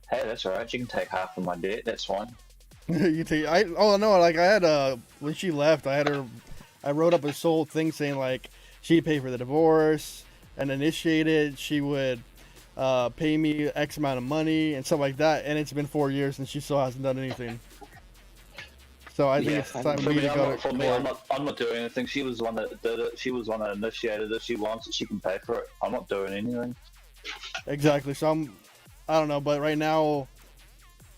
Hey, that's alright. You can take half of my debt. That's fine. You take. Oh no! Like I had when she left, I wrote up a whole thing saying like she'd pay for the divorce and initiate it. She would pay me X amount of money and stuff like that. And it's been 4 years and she still hasn't done anything. So I think it's time for me to go to court. I'm not doing anything. She was the one that did it. She was the one that initiated it. She wants it. She can pay for it. I'm not doing anything. Exactly. So I don't know, but right now,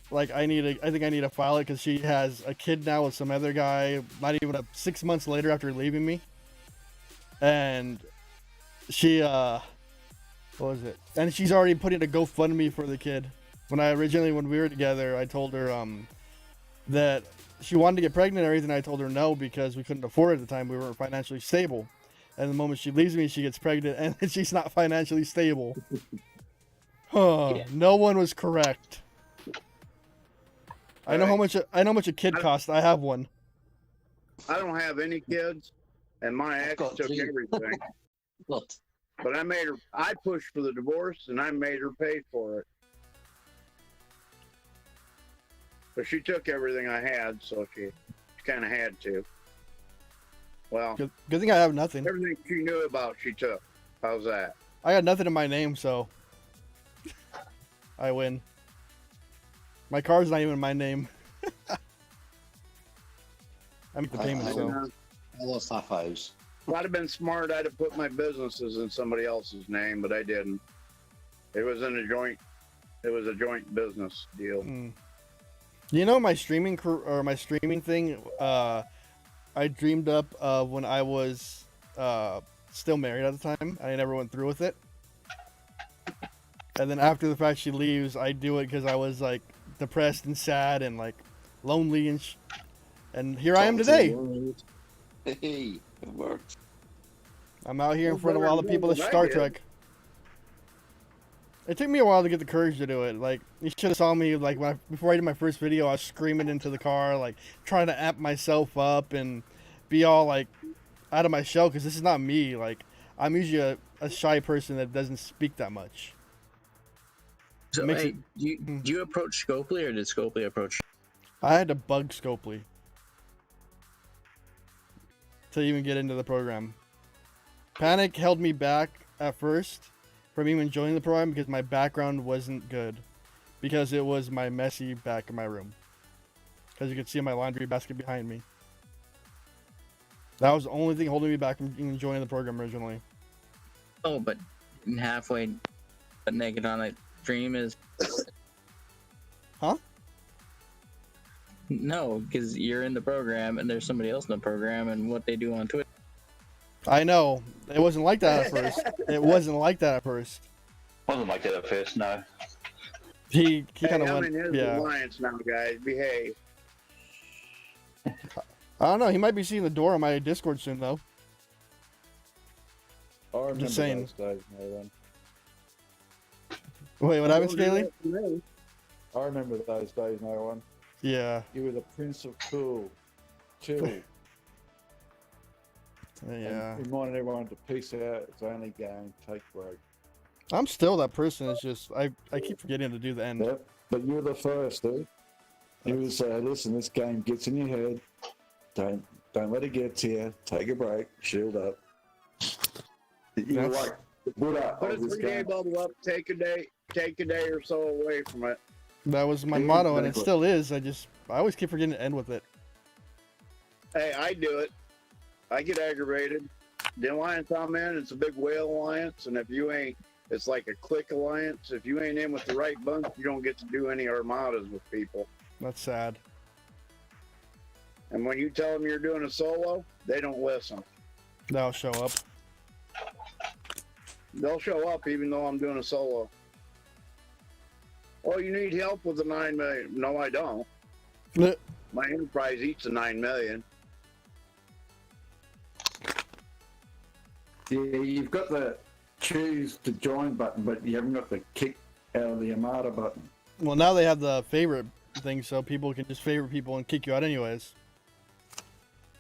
like I think I need to file it because she has a kid now with some other guy. Not even 6 months later after leaving me, and she what was it? And she's already putting a GoFundMe for the kid. When we were together, I told her that she wanted to get pregnant and everything. I told her no because we couldn't afford it at the time. We weren't financially stable. And the moment she leaves me, she gets pregnant, and she's not financially stable. No one was correct. I know how much a kid costs. I have one. I don't have any kids, and my ex took everything. What? But I pushed for the divorce, and I made her pay for it. But she took everything I had, so she kind of had to. Well, good thing I have nothing. Everything she knew about, she took. How's that? I got nothing in my name, so I win. My car's not even in my name. I make the payment, so. I lost half house. If I'd have been smart, I'd have put my businesses in somebody else's name, but I didn't. It was in a joint. It was a joint business deal. You know, my streaming thing. I dreamed up of when I was still married at the time. I never went through with it. And then after the fact she leaves, I do it because I was like depressed and sad and like lonely and here I am today. Hey, it worked. I'm out here in front of all the people at Star Trek. It took me a while to get the courage to do it. Like, you should have saw me like before I did my first video. I was screaming into the car, like trying to amp myself up and be all like out of my shell because this is not me. Like, I'm usually a shy person that doesn't speak that much. So, hey, do you approach Scopely or did Scopely approach? I had to bug Scopely to even get into the program. Panic held me back at first from even joining the program because my background wasn't good. Because it was my messy back in my room. As you can see my laundry basket behind me. That was the only thing holding me back from even joining the program originally. Oh, but halfway but naked on a stream is... Huh? No, because you're in the program and there's somebody else in the program and what they do on Twitch. I know. It wasn't like that at first. It wasn't like that at first. Wasn't like that at first, no. He kind of I'm went, in his yeah. alliance now, guys. Behave. I don't know. He might be seeing the door on my Discord soon, though. I remember Just saying. those days, man. Wait, what happened, Scaly? I remember those days, no one. Yeah. You were the Prince of Cool. Chill. Yeah. And reminding everyone to peace out. It's only game. Take break. I'm still that person. It's just I keep forgetting to do the end. Yep. But you were the first, dude. You would say, listen, this game gets in your head. Don't let it get to you. Take a break. Shield up. You were like the Buddha Put a of this 3-day game. bubble up. Take a day or so away from it. That was my motto, and it still is. I always keep forgetting to end with it. Hey, I do it. I get aggravated. The alliance I'm in, it's a big whale alliance, and if you ain't, it's like a clique alliance. If you ain't in with the right bunch, you don't get to do any armadas with people. That's sad. And when you tell them you're doing a solo, they don't listen. They'll show up. They'll show up even though I'm doing a solo. Oh, you need help with the 9 million. No, I don't. My enterprise eats the 9 million. Yeah, you've got the choose to join button, but you haven't got the kick out of the Armada button. Well, now they have the favorite thing, so people can just favorite people and kick you out anyways.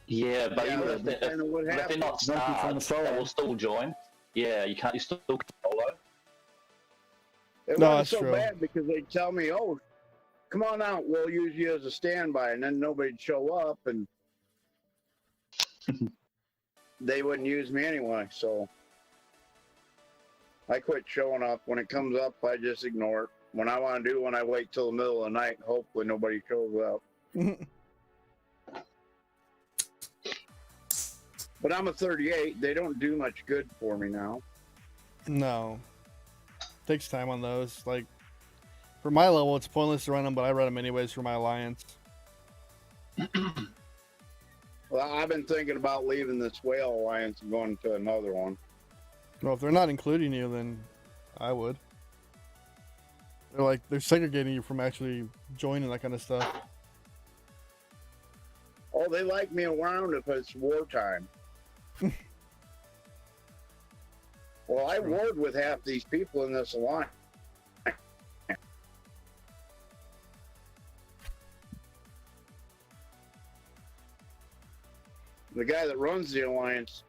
Yeah, but Yeah, even that's kinda what if they're not happens. stars, they will still join. Yeah, you still can solo. It No, wasn't that's so true. bad because they'd tell me, oh, come on out, we'll use you as a standby, and then nobody'd show up, and they wouldn't use me anyway, so I quit showing up. When it comes up, I just ignore it. When I want to do one, I wait till the middle of the night, and hopefully nobody shows up. But I'm a 38. They don't do much good for me now. No. Takes time on those. Like, for my level, it's pointless to run them, but I run them anyways for my alliance. Well, I've been thinking about leaving this whale alliance and going to another one. Well, if they're not including you, then I would. They're segregating you from actually joining that kind of stuff. Oh, they like me around if it's wartime. Well, I warred with half these people in this alliance. The guy that runs the alliance,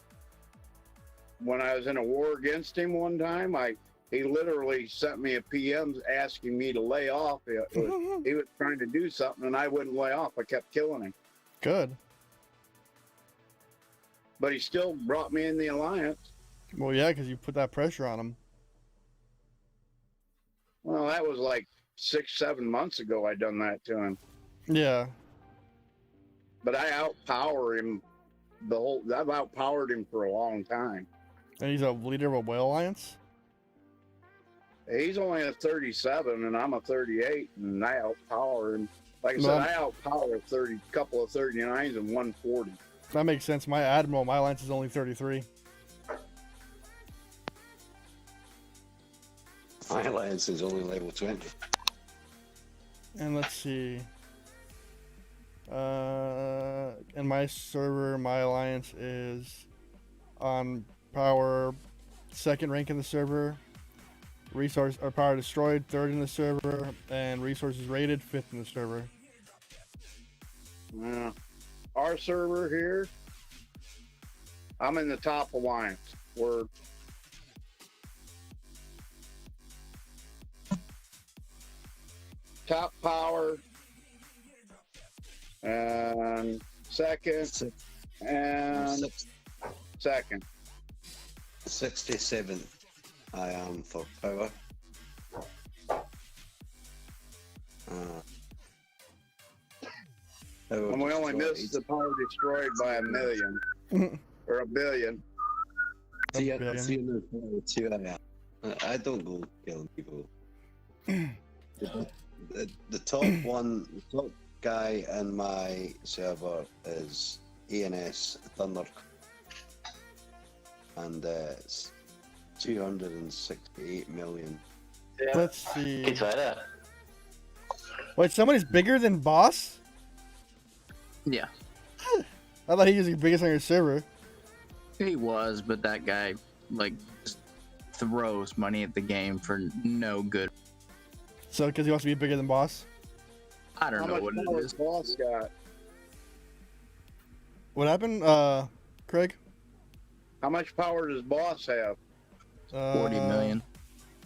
when I was in a war against him one time, he literally sent me a PM asking me to lay off. He was trying to do something, and I wouldn't lay off. I kept killing him. Good. But he still brought me in the alliance. Well, yeah, because you put that pressure on him. Well, that was like 6-7 months ago I done that to him. Yeah. But I outpower him I've outpowered him for a long time. And he's a leader of a whale alliance? He's only a 37 and I'm a 38, and I outpower him. Like I said, I outpower a couple of 39s and 140. That makes sense. My admiral, my alliance is only 33. My alliance is only level 20. And let's see. In my server, my alliance is on power, 2nd rank in the server. Resource or power destroyed, 3rd in the server, and resources rated, 5th in the server. Yeah. Our server here, I'm in the top alliance. We're top power and 2nd and 2nd. 67th I am for power. And we only missed the power destroyed by 1 million or 1 billion. I don't go killing people. The top one, the top guy in my server is ANS Thunder, and it's 268 million. Yeah. Let's see. It's right there. Wait, somebody's bigger than Boss? Yeah. I thought he was the biggest on your server. He was, but that guy, like, just throws money at the game for no good. So, because he wants to be bigger than Boss? I don't know what it is. Boss got? What happened, Craig? How much power does Boss have? 40 million.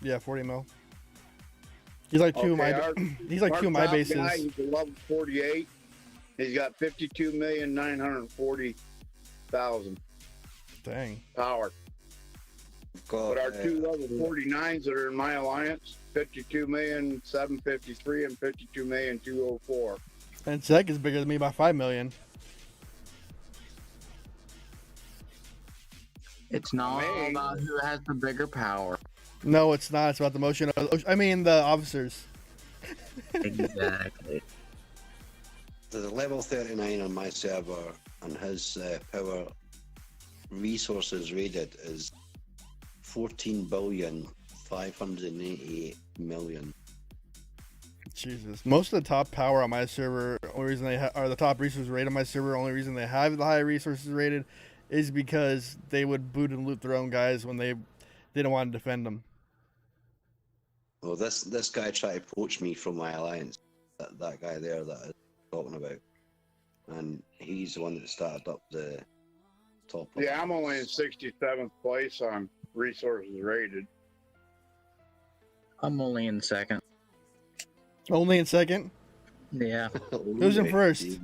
Yeah, 40 mil. He's like two of my. He's like two of my bases. Guy, he's a level 48. He's got 52,940,000. Dang. Power. But our two level 49s that are in my alliance, 52,753,000 and 52,204,000. And Zek is bigger than me by 5 million. It's not all about who has the bigger power. No, it's not. It's about the motion of, I mean, the officers. Exactly. There's a level 39 on my server, and his power resources rated is 14,588,000,000. Jesus. Most of the top power on my server, only reason they are the top resources rated on my server, only reason they have the high resources rated is because they would boot and loot their own guys when they didn't want to defend them. Well, this guy tried to poach me from my alliance. That guy there that I was talking about, and he's the one that started up the top. Yeah, I'm only in 67th place on resources rated. I'm only in 2nd. Only in 2nd? Yeah. Who's in 1st?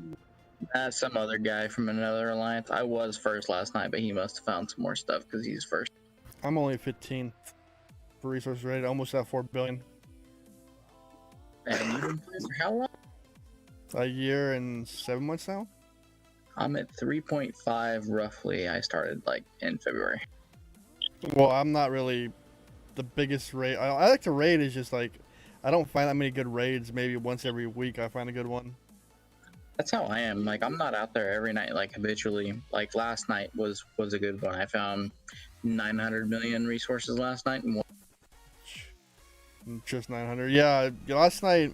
Some other guy from another alliance. I was 1st last night, but he must have found some more stuff because he's 1st. I'm only 15th for resources rated. Almost at 4 billion. And you've been playing for how long? A year and 7 months now. I'm at 3.5 roughly. I started like in February. Well, I'm not really the biggest raid. I like to raid. Is just like I don't find that many good raids. Maybe once every week I find a good one. That's how I am. Like I'm not out there every night like habitually. Like last night was a good one. I found 900 million resources last night. Just 900. Yeah, last night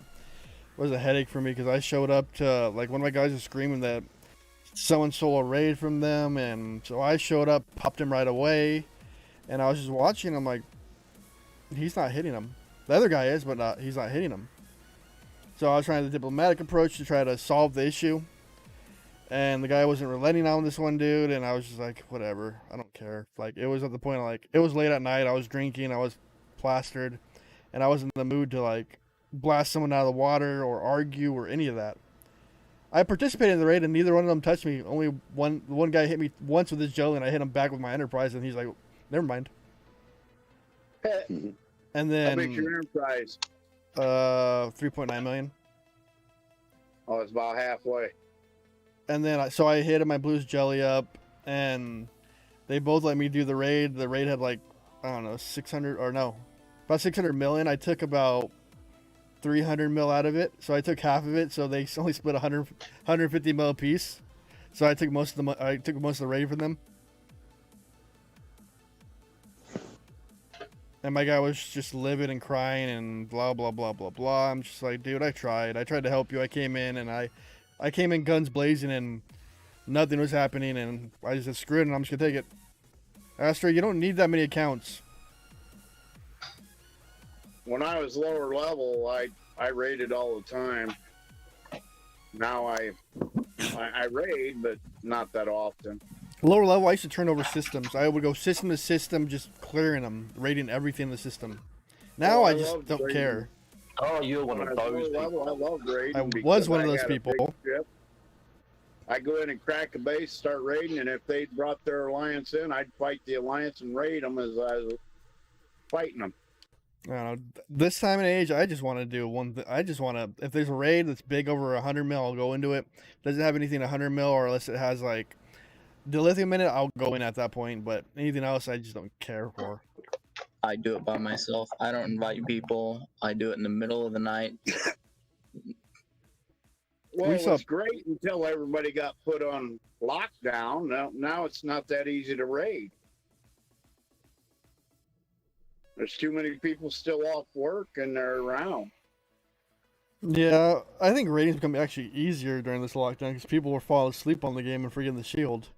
was a headache for me because I showed up to like one of my guys was screaming that someone stole a raid from them, and so I showed up, popped him right away, and I was just watching. I'm like, he's not hitting him. The other guy is, but he's not hitting him. So I was trying the diplomatic approach to try to solve the issue, and the guy wasn't relenting on this one dude, and I was just like, whatever, I don't care. Like, it was at the point of, like, it was late at night, I was drinking, I was plastered, and I wasn't in the mood to, like, blast someone out of the water or argue or any of that. I participated in the raid, and neither one of them touched me. Only one guy hit me once with his jelly, and I hit him back with my Enterprise, and he's like, never mind. And then... How big's your Enterprise? 3.9 million. Oh, it's about halfway. And then I hit my Blues jelly up, and they both let me do the raid. The raid had, like, I don't know, 600 or no, about 600 million. I took about 300 mil out of it, so I took half of it. So they only split 150 mil a piece. So I took most of the raid from them. And my guy was just livid and crying and blah blah blah blah blah. I'm just like, dude, I tried to help you. I came in and I came in guns blazing and nothing was happening, and I just said, screw it, and I'm just gonna take it. Astro, you don't need that many accounts. When I was lower level, I raided all the time. Now I raid, but not that often. Lower level, I used to turn over systems. I would go system to system, just clearing them, raiding everything in the system. Now I just don't raiding. care. Oh, you're one of those people. I love raiding. I was one of those people. I go in and crack a base, start raiding, and if they brought their alliance in, I'd fight the alliance and raid them as I was fighting them. I don't know. This time in age, I just want to do one thing. I just want to, if there's a raid that's big over 100 mil, I'll go into it. Doesn't have anything 100 mil, or unless it has like dilithium in it, I'll go in at that point. But anything else, I just don't care for. I do it by myself. I don't invite people. I do it in the middle of the night. Well, it was great until everybody got put on lockdown. Now it's not that easy to raid. There's too many people still off work and they're around. Yeah, I think raiding's become actually easier during this lockdown because people were falling asleep on the game and forgetting the shield.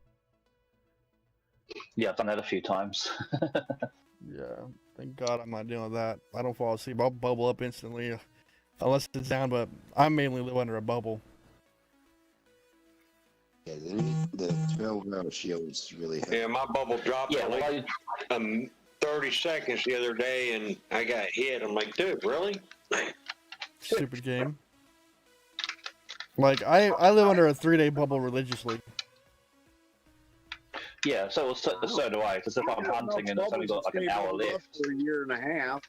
Yeah, I've done that a few times. Yeah, thank God I'm not doing that. I don't fall asleep. I'll bubble up instantly, unless it's down, but I mainly live under a bubble. Yeah, the 12-hour shield is really heavy. Yeah, my bubble dropped Yeah, like 30 seconds the other day, and I got hit. I'm like, dude, really? Stupid game. Like, I live under a 3-day bubble religiously. Yeah, so do I, because if I'm hunting and it's only got like an hour left. For a year and a half.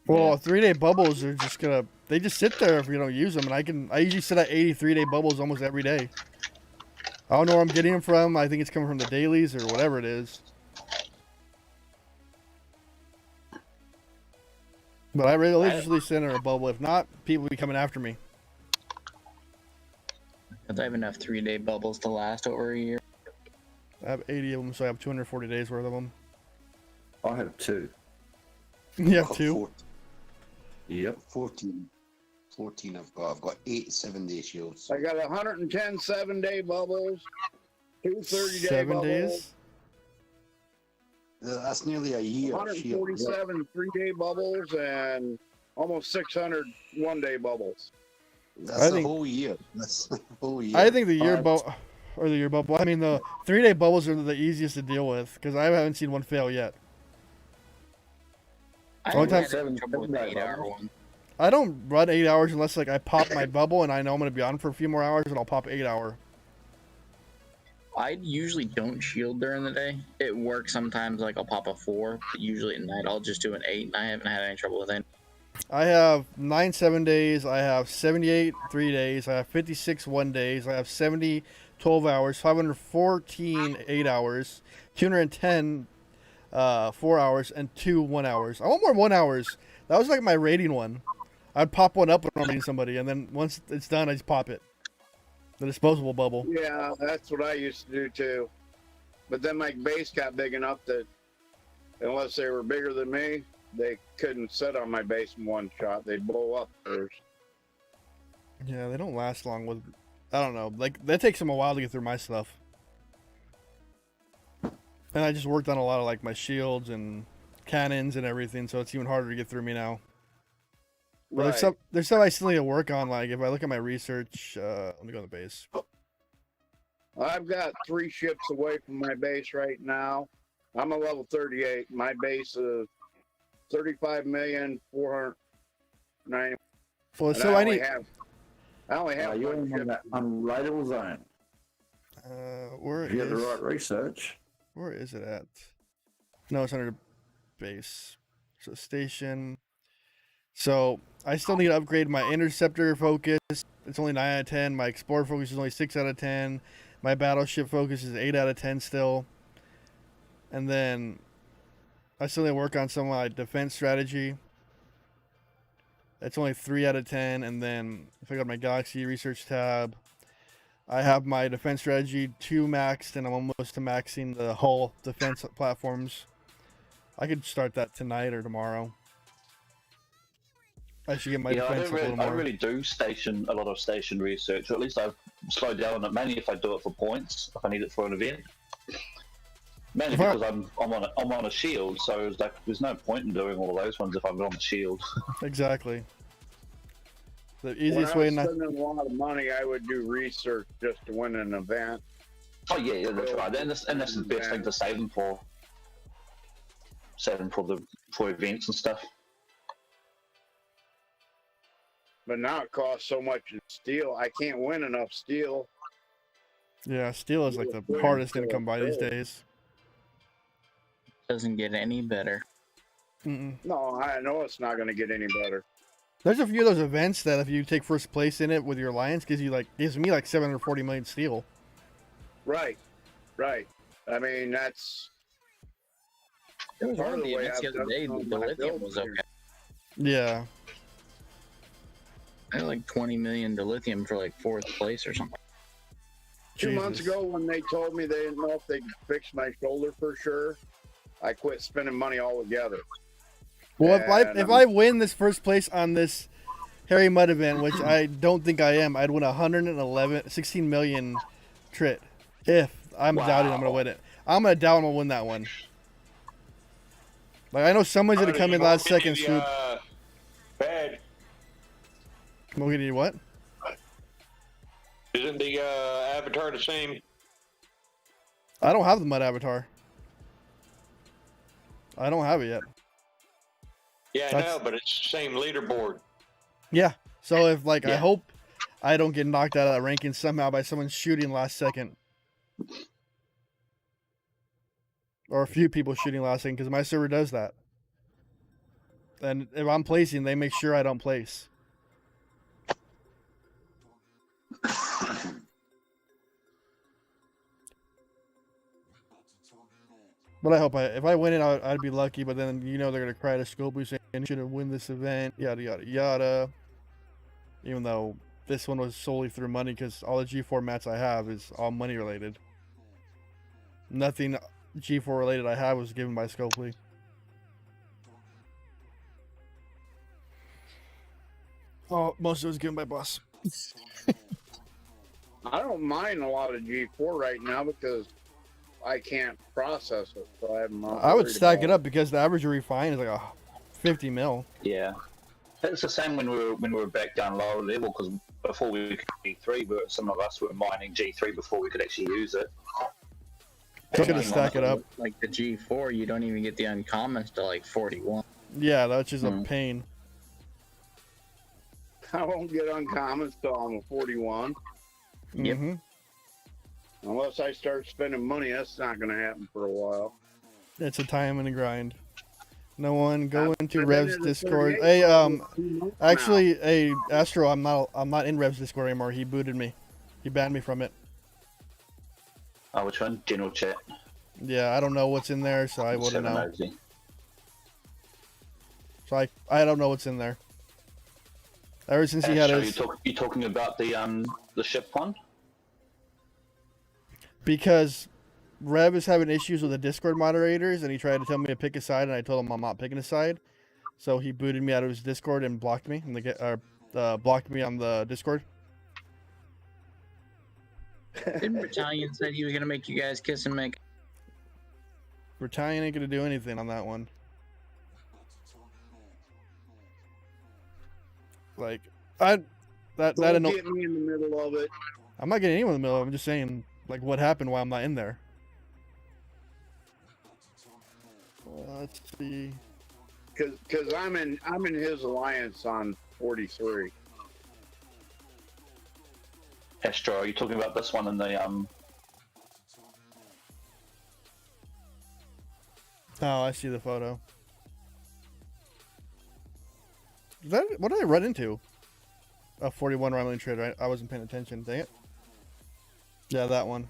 Well, 3-day bubbles are just they just sit there if you don't use them, and I usually sit at 83-day bubbles almost every day. I don't know where I'm getting them from. I think it's coming from the dailies or whatever it is. But I religiously sit in a bubble. If not, people will be coming after me. I have enough 3-day bubbles to last over a year. I have 80 of them, so I have 240 days worth of them. I have 2. You have 2? Yep. 14 I've got. I've got 8 7-day shields. I got 110 7-day bubbles, 2 30-day 7 bubbles. days? That's nearly a year. 147 3-day bubbles and almost 600 1-day bubbles. That's a whole year. That's a whole year. I think the year bubble, or the year bubble. I mean, the 3-day bubbles are the easiest to deal with because I haven't seen one fail yet. I don't have trouble with the 8-hour one. I don't run 8 hours unless like I pop my bubble and I know I'm gonna be on for a few more hours, and I'll pop 8 hour. I usually don't shield during the day. It works sometimes, like I'll pop a 4, but usually at night I'll just do an 8, and I haven't had any trouble with it. I have 9 7 days, I have 78 3 days, I have 56 1 days, I have 70 12 hours, 514 8 hours, 210 4 hours, and 2 1 hours. I want more 1 hours. That was like my rating one. I'd pop one up when I'm rating somebody, and then once it's done, I just pop it. The disposable bubble. Yeah, that's what I used to do too. But then my base got big enough that unless they were bigger than me, they couldn't sit on my base in one shot. They'd blow up first. Yeah, they don't last long with I don't know. Like, that takes them a while to get through my stuff. And I just worked on a lot of, like, my shields and cannons and everything, so it's even harder to get through me now. But Right. there's stuff I still need to work on. Like, if I look at my research, let me go to the base. I've got 3 ships away from my base right now. I'm a level 38. My base is 35,490,000. Well, so I need. I only have you're one in ship. that unrateable zone. Where If you is have the right research. Where is it at? No, it's under base. So station. So I still need to upgrade my interceptor focus. It's only 9 out of 10. My explorer focus is only 6 out of 10. My battleship focus is 8 out of 10 still. And then I still need to work on some of my defense strategy. It's only 3 out of 10. And then if I go to my Galaxy Research tab, I have my defense strategy 2 maxed, and I'm almost to maxing the hull defense platforms. I could start that tonight or tomorrow. I should get my defense a little more. I really do a lot of station research, or at least I've slowed down on it, mainly if I do it for points, if I need it for an event. Mainly because I'm on a shield, so it's like there's no point in doing all of those ones if I'm on the shield. Exactly. The easiest when way I was not. spending a lot of money, I would do research just to win an event. Oh yeah, that's right. And that's the best thing to save them for. Save them for events and stuff. But now it costs so much in steel. I can't win enough steel. Yeah, steel is like the hardest thing to come by these days. Doesn't get any better. No, I know it's not going to get any better. There's a few of those events that if you take first place in it with your alliance, gives me like 740 million steel. Right. I mean, that's. There was part one of of the way events the I've other day, done the my lithium build was here. okay. Yeah. I had like 20 million to lithium for like 4th place or something. 2 months ago, when they told me they didn't know if they could fix my shoulder for sure, I quit spending money altogether. Well, if I win this first place on this Harry Mudd event, which I don't think I am, I'd win 16 million trit. If I'm doubting I'm gonna win it, I'm gonna doubt I'm gonna win that one. Like, I know someone's gonna come in last second. Swoop. Bad. We're gonna need what? Isn't the avatar the same? I don't have the Mud avatar. I don't have it yet. Yeah, I know, but it's the same leaderboard. Yeah. So if I hope I don't get knocked out of that ranking somehow by someone shooting last second. Or a few people shooting last second, because my server does that. And if I'm placing, they make sure I don't place. But I hope if I win it, I'd be lucky. But then they're gonna cry to Scopely saying you shouldn't win this event, yada yada yada. Even though this one was solely through money, because all the G4 mats I have is all money related. Nothing G4 related I have was given by Scopely. Oh, most of it was given by Boss. I don't mind a lot of G4 right now because I can't process it. So I would stack it up because the average refine is like a 50 mil. Yeah, it's the same when we were back down lower level, because before we could G3, some of us were mining G3 before we could actually use it. Just gonna stack it up. Like the G4, you don't even get the uncommons to like 41. Yeah, that's just a pain. I won't get uncommons till I'm a 41. Yep. Unless I start spending money, that's not going to happen for a while. It's a time and a grind. No one go into Rev's Discord. Hey, actually, hey Astro, I'm not in Rev's Discord anymore. He booted me. He banned me from it. Oh, which one? General chat. Yeah, I don't know what's in there, so I wouldn't know. So I don't know what's in there. Ever since he had his... You talking about the ship one? Because Rev is having issues with the Discord moderators, and he tried to tell me to pick a side, and I told him I'm not picking a side. So he booted me out of his Discord and blocked me, blocked me on the Discord. Didn't Battalion said he was gonna make you guys kiss and make? Battalion ain't gonna do anything on that one. Like, that Don't get me in the middle of it. I'm not getting anyone in the middle. I'm just saying, like, what happened while I'm not in there. Let's see. Because I'm in his alliance on 43. Astro, are you talking about this one in the Oh, I see the photo. What did I run into? A 41 Romulan trader. I wasn't paying attention. Dang it. Yeah, that one.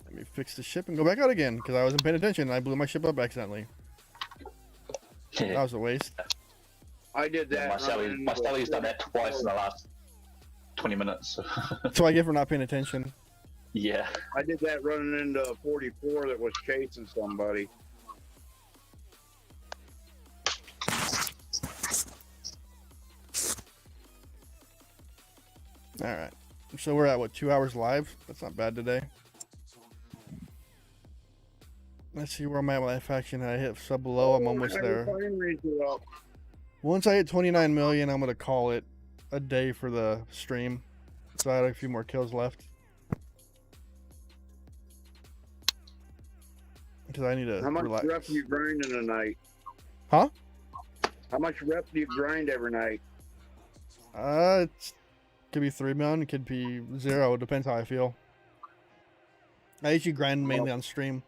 Let me fix the ship and go back out again because I wasn't paying attention and I blew my ship up accidentally. That was a waste. I did that. My Sally's done that twice in the last 20 minutes. So I get for not paying attention. Yeah. I did that running into a 44 that was chasing somebody. Alright. So we're at, what, 2 hours live? That's not bad today. Let's see where I'm at with that faction. I hit sub below. I'm almost there. Once I hit 29 million, I'm going to call it a day for the stream. So I had a few more kills left. Because I need to How much relax. rep do you grind in a night? Huh? How much rep do you grind every night? It could be 3 million. It could be 0. It depends how I feel. I usually grind mainly on stream.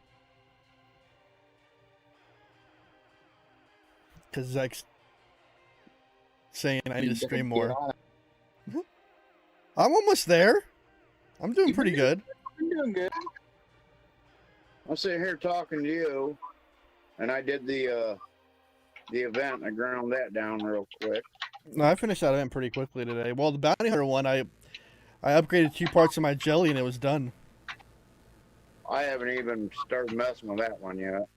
Because Zach's saying I need to stream more. I'm almost there. I'm doing pretty good. I'm doing good. I'm sitting here talking to you, and I did the event. And I ground that down real quick. No, I finished that event pretty quickly today. Well, the bounty hunter one, I upgraded 2 parts of my jelly and it was done. I haven't even started messing with that one yet.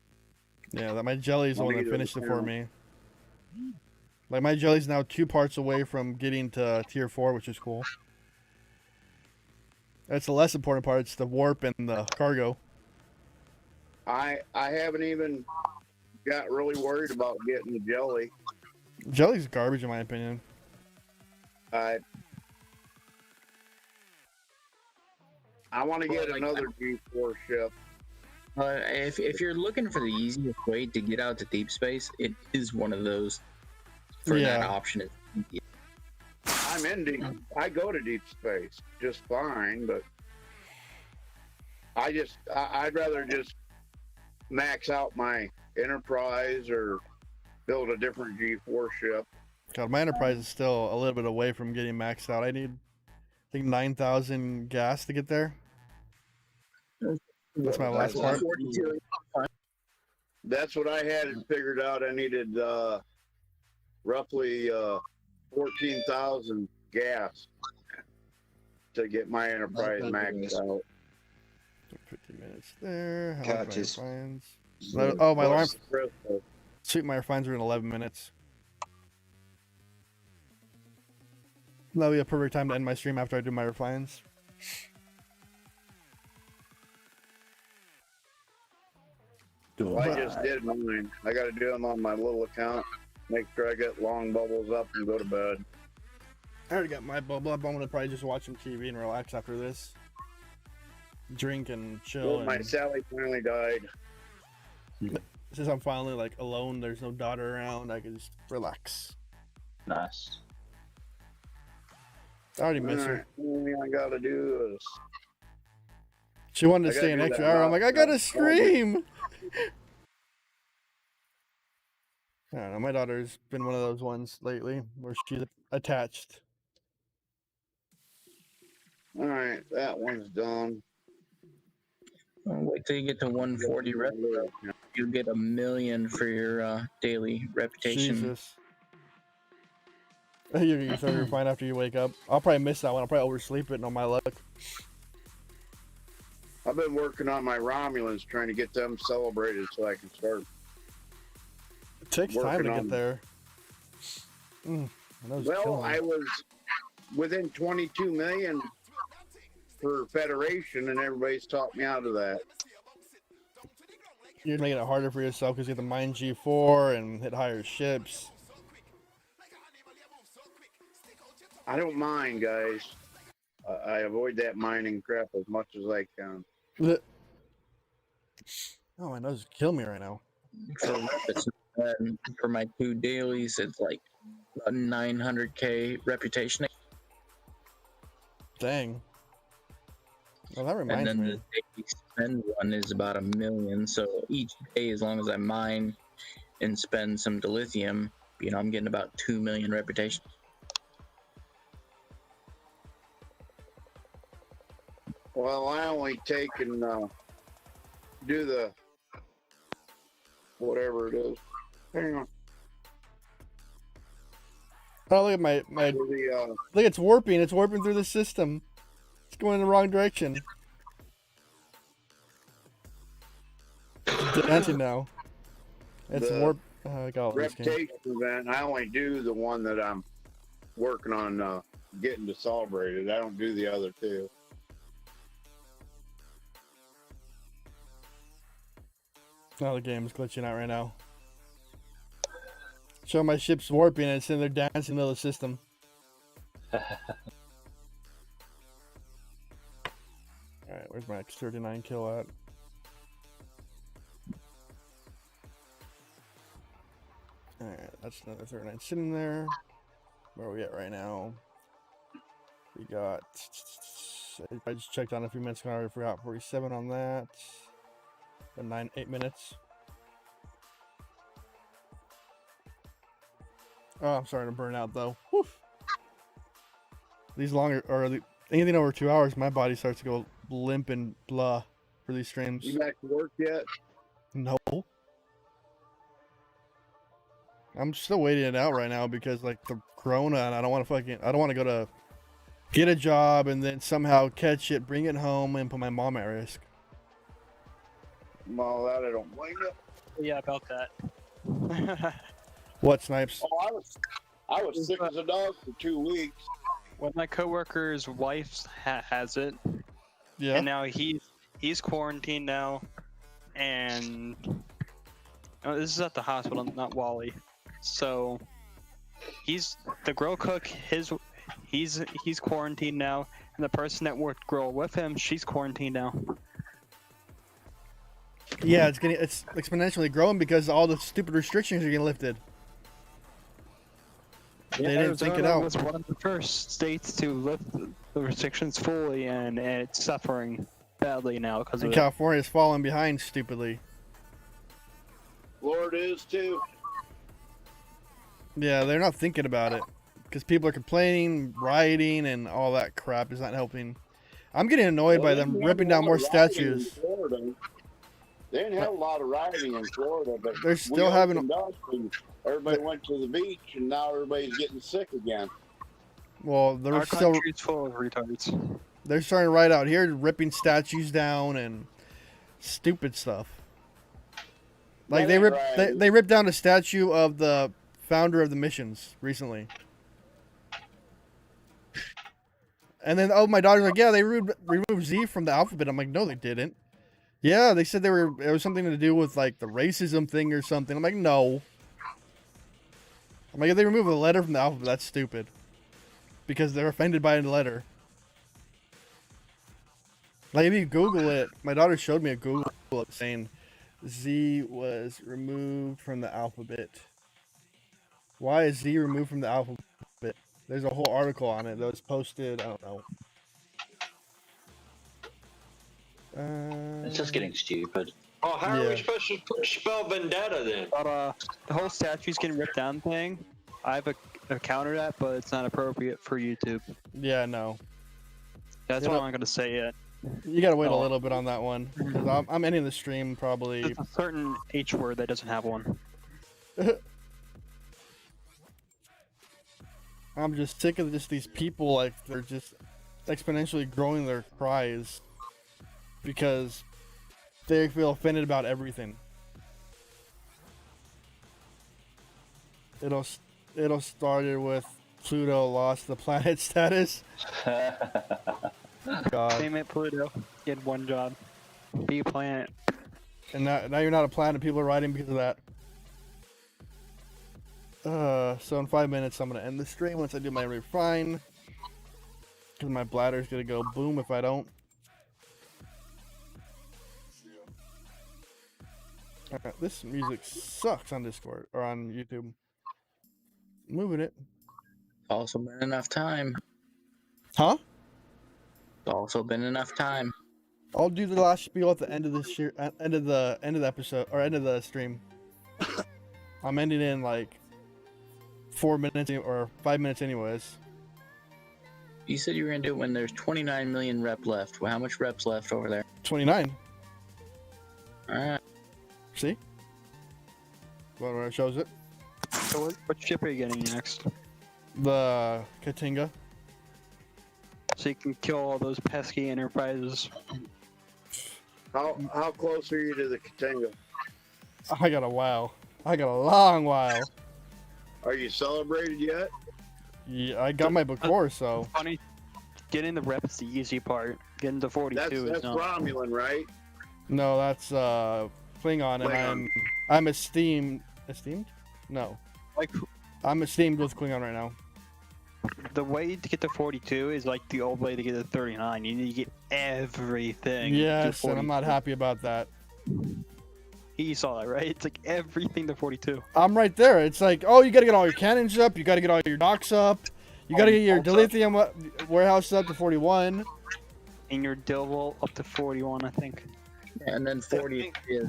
Yeah, my jelly is the one that finished it for me. Like, my jelly's now 2 parts away from getting to tier 4, which is cool. That's the less important part. It's the warp and the cargo. I haven't even got really worried about getting the jelly. Jelly's garbage, in my opinion. I want to get another G4 ship. If you're looking for the easiest way to get out to deep space, it is one of those. For Yeah. that option, is I'm in deep. I go to deep space just fine, but I'd rather just max out my Enterprise or build a different G4 ship. God, my Enterprise is still a little bit away from getting maxed out. I need, I think, 9,000 gas to get there. That's my last part. That's what I had figured out. I needed roughly 14,000 gas to get my Enterprise maxed out. 50 minutes there. How much Catches. my refines? Oh, my alarm. Sweet, my refines are in 11 minutes. That'll be a perfect time to end my stream after I do my refines. I just did mine. I got to do them on my little account. Make sure I get long bubbles up and go to bed. I already got my bubble up. I'm gonna probably just watch some TV and relax after this. Drink and chill. Well, my Sally finally died. Since I'm finally like alone, there's no daughter around, I can just relax. Nice. I already miss her. Only thing I gotta do is. She wanted to stay an extra hour. I'm like, I gotta stream. I don't know. My daughter's been one of those ones lately where she's attached. All right, that one's done. Wait till you get to 140 rep. You get 1 million for your daily reputation. Jesus. You're gonna start your fine after you wake up. I'll probably miss that one. I'll probably oversleep it, and on my luck. I've been working on my Romulans, trying to get them celebrated so I can start. It takes time to working get on- there. Well, within 22 million for Federation, and everybody's talked me out of that. You're making it harder for yourself because you have to mine G4 and hit higher ships. I don't mind, guys. I avoid that mining crap as much as I can. Oh, my nose is killing me right now. For my 2 dailies, it's like a 900k reputation. Dang. Well, that reminds and then me. the daily spend one is about 1 million. So each day, as long as I mine and spend some dilithium, you know, I'm getting about 2 million reputation. Well, I only take and do the whatever it is. Hang on. Oh, look at my look, it's warping. It's warping through the system. It's going in the wrong direction. It's dancing now. It's The warp. I got all this game. reputation event. I only do the one that I'm working on getting to celebrated. I don't do the other two. Oh, the game's glitching out right now. So my ship's warping and it's in there dancing in the middle of the system. Alright, where's my X39 kill at? Alright, that's another 39 sitting there. Where are we at right now? We got... I just checked on a few minutes ago, I already forgot 47 on that. 8 minutes. Oh, I'm starting to burn out though. Whew. These longer, or anything over 2 hours, my body starts to go limp and blah for these streams. You back to work yet? No. I'm still waiting it out right now because like the corona, and I don't want to go to get a job and then somehow catch it, bring it home, and put my mom at risk. Well, that I don't blame you. Yeah, about that. What, Snipes? Oh, I was sick as a dog for 2 weeks. When my coworker's wife has it, yeah, and now he's quarantined now, and this is at the hospital, not Wally. So he's the grill cook. He's quarantined now, and the person that worked grill with him, she's quarantined now. Yeah, it's exponentially growing because all the stupid restrictions are getting lifted. Yeah, they didn't think it out. Was one of the first states to lift the restrictions fully, and it's suffering badly now because of California is falling behind stupidly. Florida is too. Yeah, they're not thinking about it because people are complaining, rioting, and all that crap is not helping. I'm getting annoyed by them ripping down more statues. They didn't have a lot of rioting in Florida, but they're still having. Everybody went to the beach, and now everybody's getting sick again. Well, they're Our still. country's full of retards. They're starting right out here, ripping statues down and stupid stuff. Like they ripped down a statue of the founder of the missions recently. And then, my daughter's like, yeah, they removed Z from the alphabet. I'm like, no, they didn't. Yeah, they said it was something to do with like the racism thing or something. I'm like, no. I'm like, if they remove a letter from the alphabet, that's stupid. Because they're offended by a letter. Like, if you Google it, my daughter showed me a Google saying Z was removed from the alphabet. Why is Z removed from the alphabet? There's a whole article on it that was posted, I don't know. It's just getting stupid. Oh, how are we supposed to spell vendetta then? But the whole statue's getting ripped down thing, I've countered that, but it's not appropriate for YouTube. Yeah, no. That's what I'm gonna say yet. You gotta wait a little bit on that one. Cause I'm ending the stream probably. There's a certain H word that doesn't have one. I'm just sick of just these people, like, they're just exponentially growing their cries because they feel offended about everything. It'll started with Pluto lost the planet status. God. Damn it, Pluto. You had one job. Be a planet. And now you're not a planet. People are riding because of that. So in 5 minutes, I'm going to end the stream once I do my refine. Because my bladder's going to go boom if I don't. This music sucks on Discord or on YouTube. Moving it. Also been enough time. Huh? Also been enough time. I'll do the last spiel at the end of this year, end of the episode or end of the stream. I'm ending in like 4 minutes or 5 minutes, anyways. You said you were gonna do it when there's 29 million rep left. Well, how much reps left over there? 29. All right. See? Where it shows it. So what ship are you getting next? The Katinga. So you can kill all those pesky enterprises. How close are you to the Katinga? I got a while. I got a long while. Are you celebrated yet? Yeah, I got my Bakor, so. Funny. Getting the rep is the easy part. Getting to 42 that's is not. Romulan, right? No, that's Klingon, and I'm esteemed. Esteemed? No. Like, I'm esteemed with Klingon right now. the way to get to 42 is like the old way to get to 39. You need to get everything. Yes, to and I'm not happy about that. You saw that, right? It's like everything to 42. I'm right there. It's like, oh, you gotta get all your cannons up, you gotta get all your docks up, you gotta get your dilithium warehouse up to 41. And your dill vault up to 41, I think. And then 40 is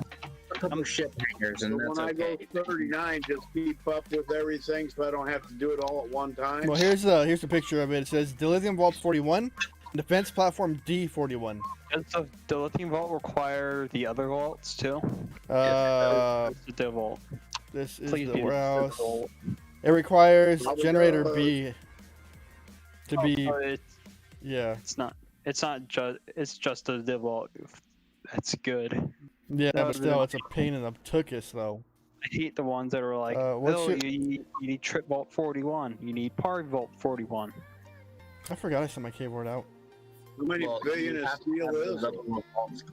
a couple ship hangers, and that's when okay. I go 39, just keep up with everything so I don't have to do it all at one time. Well, here's the picture of it. It says dilithium vault 41, defense platform D 41. Does the dilithium vault require the other vaults too? It's the dill vault. This is Please the be the warehouse. vault. It requires generator B to be. Yeah. It's not just. It's just a dill vault. That's good. Yeah, but still, it's a pain in the tuchus, though. I hate the ones that are like, oh, you need trip vault 41. You need parg vault 41. I forgot I sent my keyboard out. How many billion is steel is?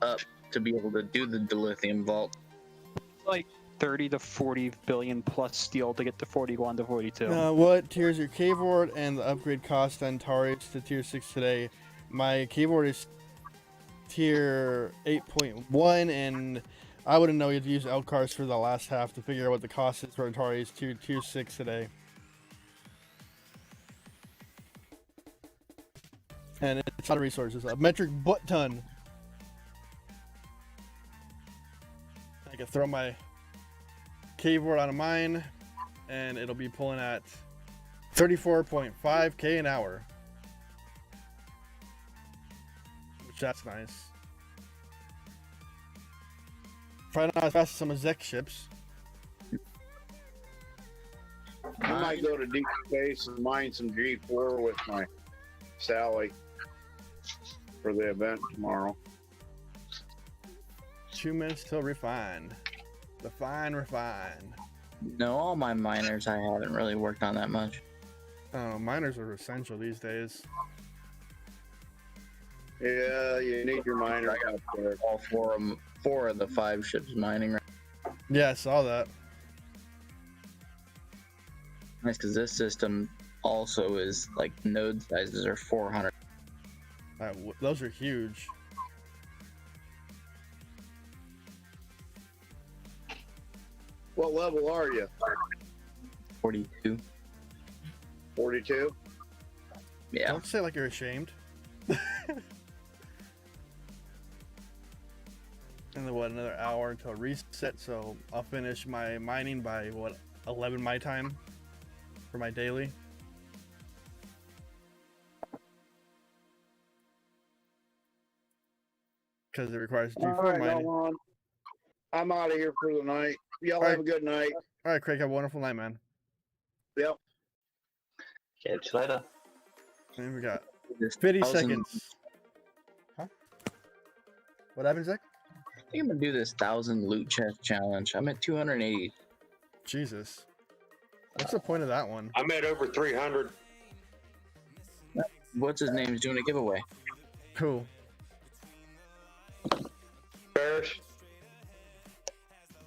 Up to be able to do the dilithium vault. Like 30 to 40 billion plus steel to get to 41 to 42. What tiers your keyboard and the upgrade cost on Taurus to tier 6 today? My keyboard is tier 8.1, and I wouldn't know. You have to use Elcars for the last half to figure out what the cost is for Atari's tier 6 today. And it's a lot of resources. A metric butt ton. I can throw my keyboard on mine, and it'll be pulling at 34.5k an hour. Which that's nice. Probably not as fast as some of Zek's ships. I might go to deep space and mine some G4 with my Sally for the event tomorrow. 2 minutes till refine. The fine refine. No, all my miners I haven't really worked on that much. Miners are essential these days. Yeah, you need your miner. I got all four of the 5 ships mining. Yeah, I saw that. Nice, because this system also is like node sizes are 400. Those are huge. What level are you? 42. 42? Yeah. Don't say like you're ashamed. And then another hour until reset, so I'll finish my mining by 11 my time for my daily. Because it requires G4 All right, mining. I'm out of here for the night. Y'all have a good night. All right, Craig, have a wonderful night, man. Yep. Catch you later. And we got 50 seconds. Huh? What happened, Zach? I think I'm gonna do this 1,000 loot chest challenge. I'm at 280. Jesus. What's the point of that one? I'm at over 300. what's his name is doing a giveaway. Cool. Bears.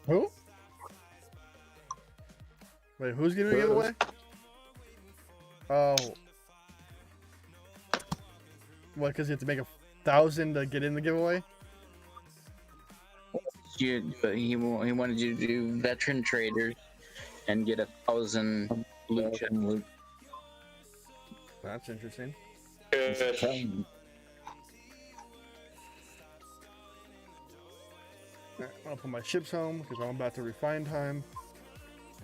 Who? Wait, who's giving a giveaway? Oh. What, because you have to make 1,000 to get in the giveaway? But he wanted you to do veteran traders and get 1,000 loot chips. That's interesting. Yes. I'll put my ships home because I'm about to refine time.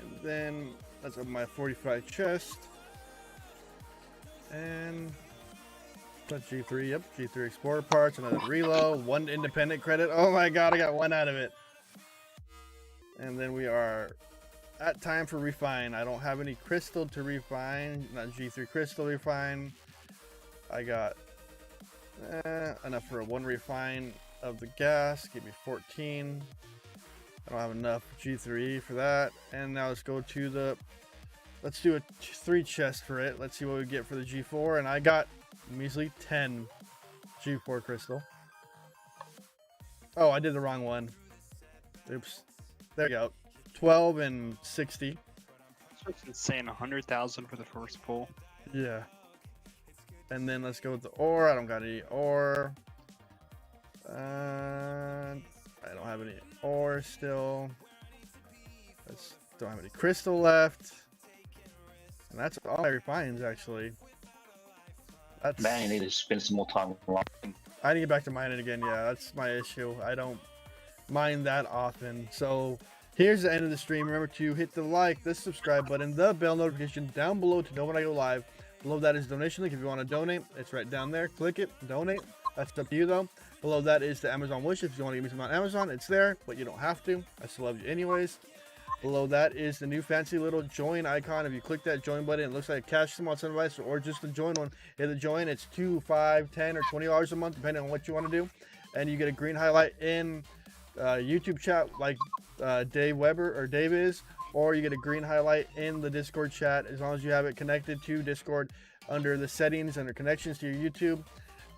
And then let's open my 45 chest. And that's G3, yep, G3 Explorer parts, another reload, 1 independent credit. Oh my god, I got 1 out of it. And then we are at time for refine. I don't have any crystal to refine, not G3 crystal refine. I got enough for a 1 refine of the gas, give me 14. I don't have enough G3E for that. And now let's go to the, let's do a 3 chest for it. Let's see what we get for the G4. And I got measly 10 G4 crystal. Oh, I did the wrong one. Oops. There you go. 12 and 60. That's insane. 100,000 for the first pull. Yeah. And then let's go with the ore. I don't got any ore. I don't have any ore still. Don't have any crystal left. And that's all my refines actually. Man, you need to spend some more time mining. I need to get back to mining again. Yeah, that's my issue. I don't mine that often. So here's the end of the stream. Remember to hit the like, the subscribe button, the bell notification down below to know when I go live. Below that is donation link. If you want to donate, it's right down there. Click it, donate. That's up to you though. Below that is the Amazon wish. If you want to give me some on Amazon, it's there, but you don't have to. I still love you anyways. Below that is the new fancy little join icon. If you click that join button, it looks like a cash symbol on some device or just the join one. Hit the join. It's $2, $5, $10, or $20 a month, depending on what you want to do. And you get a green highlight in YouTube chat like Dave Weber or Dave is, or you get a green highlight in the Discord chat as long as you have it connected to Discord under the settings under connections to your YouTube.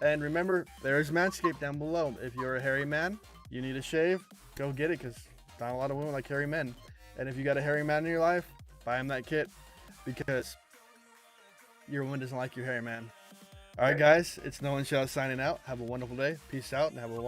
And remember, there is Manscaped down below. If you're a hairy man, you need a shave, go get it because not a lot of women like hairy men. And if you got a hairy man in your life, buy him that kit because your woman doesn't like your hairy man. All right, guys, it's No One Shall signing out. Have a wonderful day. Peace out and have a wonderful